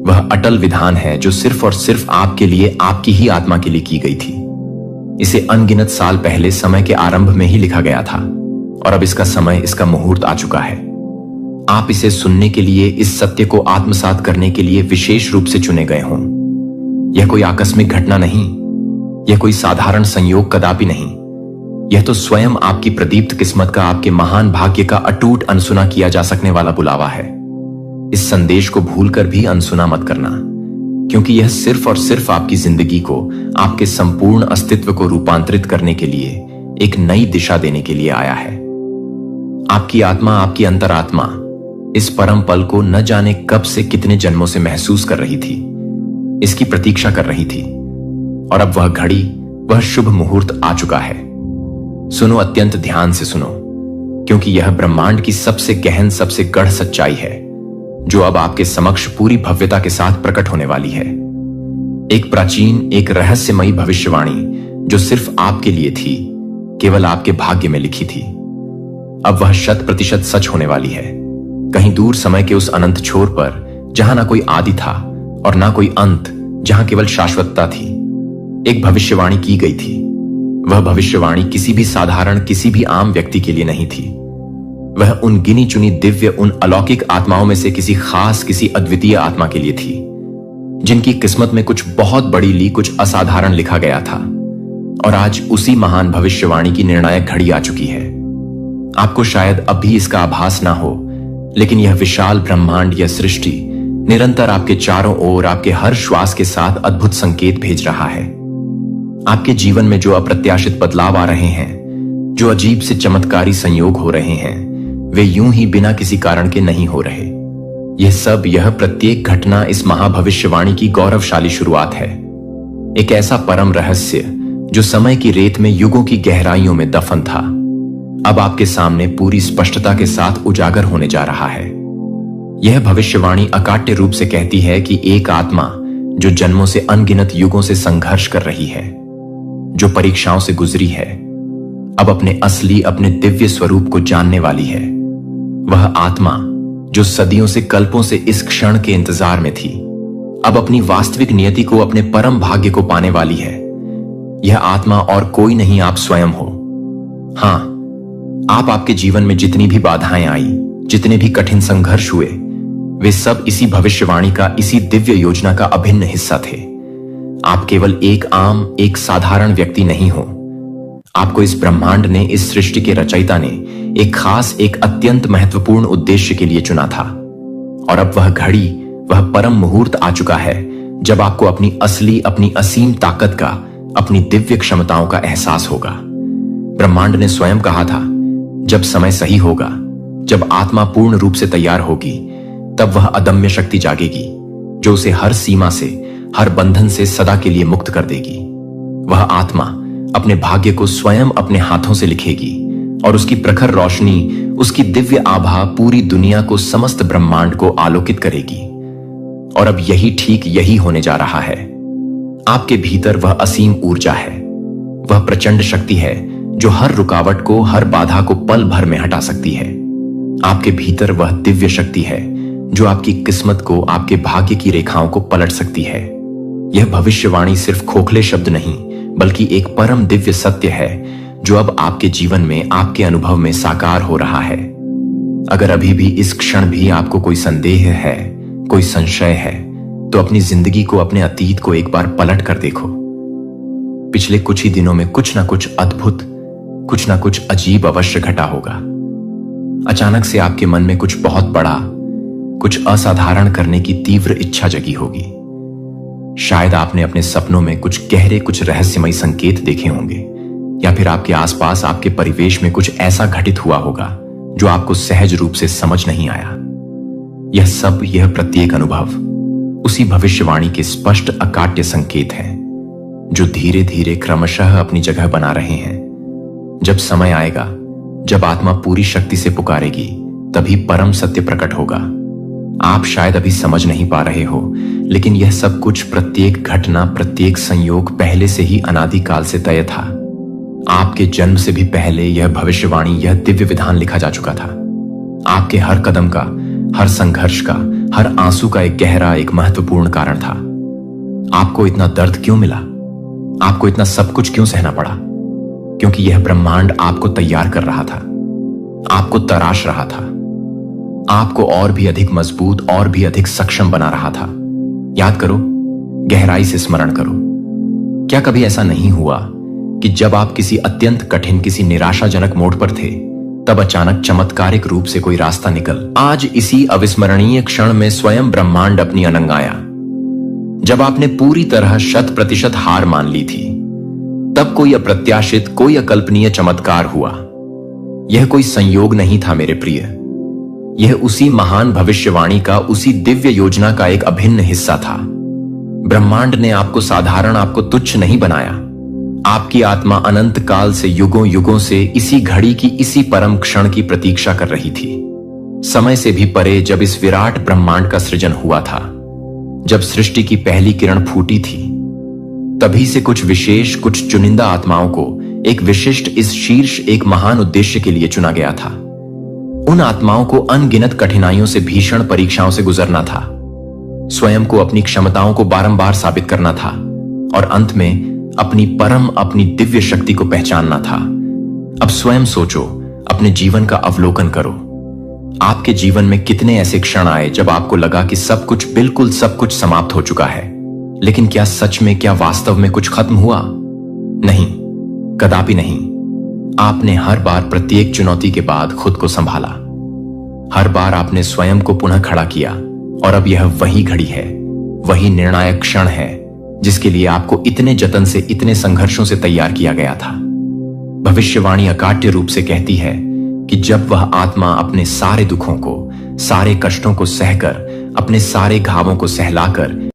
S1: वह अटल विधान है जो सिर्फ और सिर्फ आपके लिए, आपकी ही आत्मा के लिए की गई थी। इसे अनगिनत साल पहले समय के आरंभ में ही लिखा गया था और अब इसका समय, इसका मुहूर्त आ चुका है। आप इसे सुनने के लिए, इस सत्य को आत्मसात करने के लिए विशेष रूप से चुने गए हों। यह कोई आकस्मिक घटना नहीं, यह कोई साधारण संयोग कदापि नहीं। यह तो स्वयं आपकी प्रदीप्त किस्मत का, आपके महान भाग्य का अटूट अनसुना किया जा सकने वाला बुलावा है। इस संदेश को भूलकर भी अनसुना मत करना, क्योंकि यह सिर्फ और सिर्फ आपकी जिंदगी को, आपके संपूर्ण अस्तित्व को रूपांतरित करने के लिए, एक नई दिशा देने के लिए आया है। आपकी आत्मा, आपकी अंतरात्मा इस परम पल को न जाने कब से, कितने जन्मों से महसूस कर रही थी, इसकी प्रतीक्षा कर रही थी। और अब वह घड़ी, वह शुभ मुहूर्त आ चुका है। सुनो, अत्यंत ध्यान से सुनो, क्योंकि यह ब्रह्मांड की सबसे गहन, सबसे गढ़ सच्चाई है जो अब आपके समक्ष पूरी भव्यता के साथ प्रकट होने वाली है। एक प्राचीन, एक रहस्यमयी भविष्यवाणी जो सिर्फ आपके लिए थी, केवल आपके भाग्य में लिखी थी। अब वह 100% सच होने वाली है। कहीं दूर समय के उस अनंत छोर पर, जहां ना कोई आदि था और ना कोई अंत, जहां केवल शाश्वतता थी, एक भविष्यवाणी की गई थी। वह भविष्यवाणी किसी भी साधारण, किसी भी आम व्यक्ति के लिए नहीं थी। वह उन गिनी चुनी दिव्य, उन अलौकिक आत्माओं में से किसी खास, किसी अद्वितीय आत्मा के लिए थी, जिनकी किस्मत में कुछ बहुत बड़ी ली, कुछ असाधारण लिखा गया था, और आज उसी महान भविष्यवाणी की निर्णायक घड़ी आ चुकी है। आपको शायद अभी इसका आभास ना हो, लेकिन यह विशाल ब्रह्मांड, यह सृष्टि निरंतर आपके चारों ओर, आपके हर श्वास के साथ अद्भुत संकेत भेज रहा है। आपके जीवन में जो अप्रत्याशित बदलाव आ रहे हैं, जो अजीब से चमत्कारी संयोग हो रहे हैं, वे यूं ही बिना किसी कारण के नहीं हो रहे। यह प्रत्येक घटना इस महाभविष्यवाणी की गौरवशाली शुरुआत है। एक ऐसा परम रहस्य जो समय की रेत में युगों की गहराइयों में दफन था, अब आपके सामने पूरी स्पष्टता के साथ उजागर होने जा रहा है। यह भविष्यवाणी अकाट्य रूप से कहती है कि एक आत्मा जो जन्मों से अनगिनत युगों से संघर्ष कर रही है, जो परीक्षाओं से गुजरी है, अब अपने असली, अपने दिव्य स्वरूप को जानने वाली है। वह आत्मा जो सदियों से, कल्पों से इस क्षण के इंतजार में थी, अब अपनी वास्तविक नियति को, अपने परम भाग्य को पाने वाली है। यह आत्मा और कोई नहीं, आप स्वयं हो। हां, आपके जीवन में जितनी भी बाधाएं आई, जितने भी कठिन संघर्ष हुए, वे सब इसी भविष्यवाणी का, इसी दिव्य योजना का अभिन्न हिस्सा थे। आप केवल एक साधारण व्यक्ति नहीं हो। आपको इस ब्रह्मांड ने, इस सृष्टि के रचयिता ने एक खास, एक अत्यंत महत्वपूर्ण उद्देश्य के लिए चुना था। और अब वह घड़ी, वह परम मुहूर्त आ चुका है जब आपको अपनी असली, अपनी असीम ताकत का, अपनी दिव्य क्षमताओं का एहसास होगा। ब्रह्मांड ने स्वयं कहा था, जब समय सही होगा, जब आत्मा पूर्ण रूप से तैयार होगी, तब वह अदम्य शक्ति जागेगी जो उसे हर सीमा से, हर बंधन से सदा के लिए मुक्त कर देगी। वह आत्मा अपने भाग्य को स्वयं अपने हाथों से लिखेगी और उसकी प्रखर रोशनी, उसकी दिव्य आभा पूरी दुनिया को, समस्त ब्रह्मांड को आलोकित करेगी। और अब ठीक यही होने जा रहा है। आपके भीतर वह असीम ऊर्जा है, वह प्रचंड शक्ति है जो हर रुकावट को, हर बाधा को पल भर में हटा सकती है। आपके भीतर वह दिव्य शक्ति है जो आपकी किस्मत को, आपके भाग्य की रेखाओं को पलट सकती है। यह भविष्यवाणी सिर्फ खोखले शब्द नहीं, बल्कि एक परम दिव्य सत्य है जो अब आपके जीवन में, आपके अनुभव में साकार हो रहा है। अगर अभी भी, इस क्षण भी आपको कोई संदेह है, कोई संशय है, तो अपनी जिंदगी को, अपने अतीत को एक बार पलट कर देखो। पिछले कुछ ही दिनों में कुछ ना कुछ अद्भुत, कुछ ना कुछ अजीब अवश्य घटा होगा। अचानक से आपके मन में कुछ बहुत बड़ा, कुछ असाधारण करने की तीव्र इच्छा जगी होगी। शायद आपने अपने सपनों में कुछ गहरे, कुछ रहस्यमयी संकेत देखे होंगे, या फिर आपके आसपास, आपके परिवेश में कुछ ऐसा घटित हुआ होगा जो आपको सहज रूप से समझ नहीं आया। यह प्रत्येक अनुभव उसी भविष्यवाणी के स्पष्ट, अकाट्य संकेत हैं जो धीरे धीरे, क्रमशः अपनी जगह बना रहे हैं। जब समय आएगा, जब आत्मा पूरी शक्ति से पुकारेगी, तभी परम सत्य प्रकट होगा। आप शायद अभी समझ नहीं पा रहे हो, लेकिन यह सब कुछ, प्रत्येक घटना, प्रत्येक संयोग पहले से ही अनादिकाल से तय था। आपके जन्म से भी पहले यह भविष्यवाणी, यह दिव्य विधान लिखा जा चुका था। आपके हर कदम का, हर संघर्ष का, हर आंसू का एक गहरा, एक महत्वपूर्ण कारण था। आपको इतना दर्द क्यों मिला? आपको इतना सब कुछ क्यों सहना पड़ा? क्योंकि यह ब्रह्मांड आपको तैयार कर रहा था, आपको तराश रहा था, आपको और भी अधिक मजबूत, और भी अधिक सक्षम बना रहा था। याद करो, गहराई से स्मरण करो। क्या कभी ऐसा नहीं हुआ कि जब आप किसी अत्यंत कठिन, किसी निराशाजनक मोड़ पर थे, तब अचानक चमत्कारिक रूप से कोई रास्ता निकल आज इसी अविस्मरणीय क्षण में स्वयं ब्रह्मांड अपनी अनंगाया? जब आपने पूरी तरह 100% हार मान ली थी, तब कोई अप्रत्याशित, कोई अकल्पनीय चमत्कार हुआ। यह कोई संयोग नहीं था मेरे प्रिय, यह उसी महान भविष्यवाणी का, उसी दिव्य योजना का एक अभिन्न हिस्सा था। ब्रह्मांड ने आपको साधारण, आपको तुच्छ नहीं बनाया। आपकी आत्मा अनंत काल से, युगों युगों से इसी घड़ी की, इसी परम क्षण की प्रतीक्षा कर रही थी। समय से भी परे जब इस विराट ब्रह्मांड का सृजन हुआ था, जब सृष्टि की पहली किरण फूटी थी, तभी से कुछ विशेष, कुछ चुनिंदा आत्माओं को एक विशिष्ट, इस शीर्ष, एक महान उद्देश्य के लिए चुना गया था। उन आत्माओं को अनगिनत कठिनाइयों से, भीषण परीक्षाओं से गुजरना था, स्वयं को, अपनी क्षमताओं को बारंबार साबित करना था, और अंत में अपनी परम, अपनी दिव्य शक्ति को पहचानना था। अब स्वयं सोचो, अपने जीवन का अवलोकन करो। आपके जीवन में कितने ऐसे क्षण आए जब आपको लगा कि सब कुछ, बिल्कुल सब कुछ समाप्त हो चुका है, लेकिन क्या सच में, क्या वास्तव में कुछ खत्म हुआ? नहीं, कदापि नहीं। आपने हर बार प्रत्येक चुनौती के बाद खुद को संभाला। हर बार आपने स्वयं को पुनः खड़ा किया और अब यह वही घड़ी है, वही निर्णायक क्षण है जिसके लिए आपको इतने जतन से, इतने संघर्षों से तैयार किया गया था। भविष्यवाणी अकाट्य रूप से कहती है कि जब वह आत्मा अपने सारे दुखों को, सारे कष्टों को सहकर, अपने सारे घावों को सहलाकर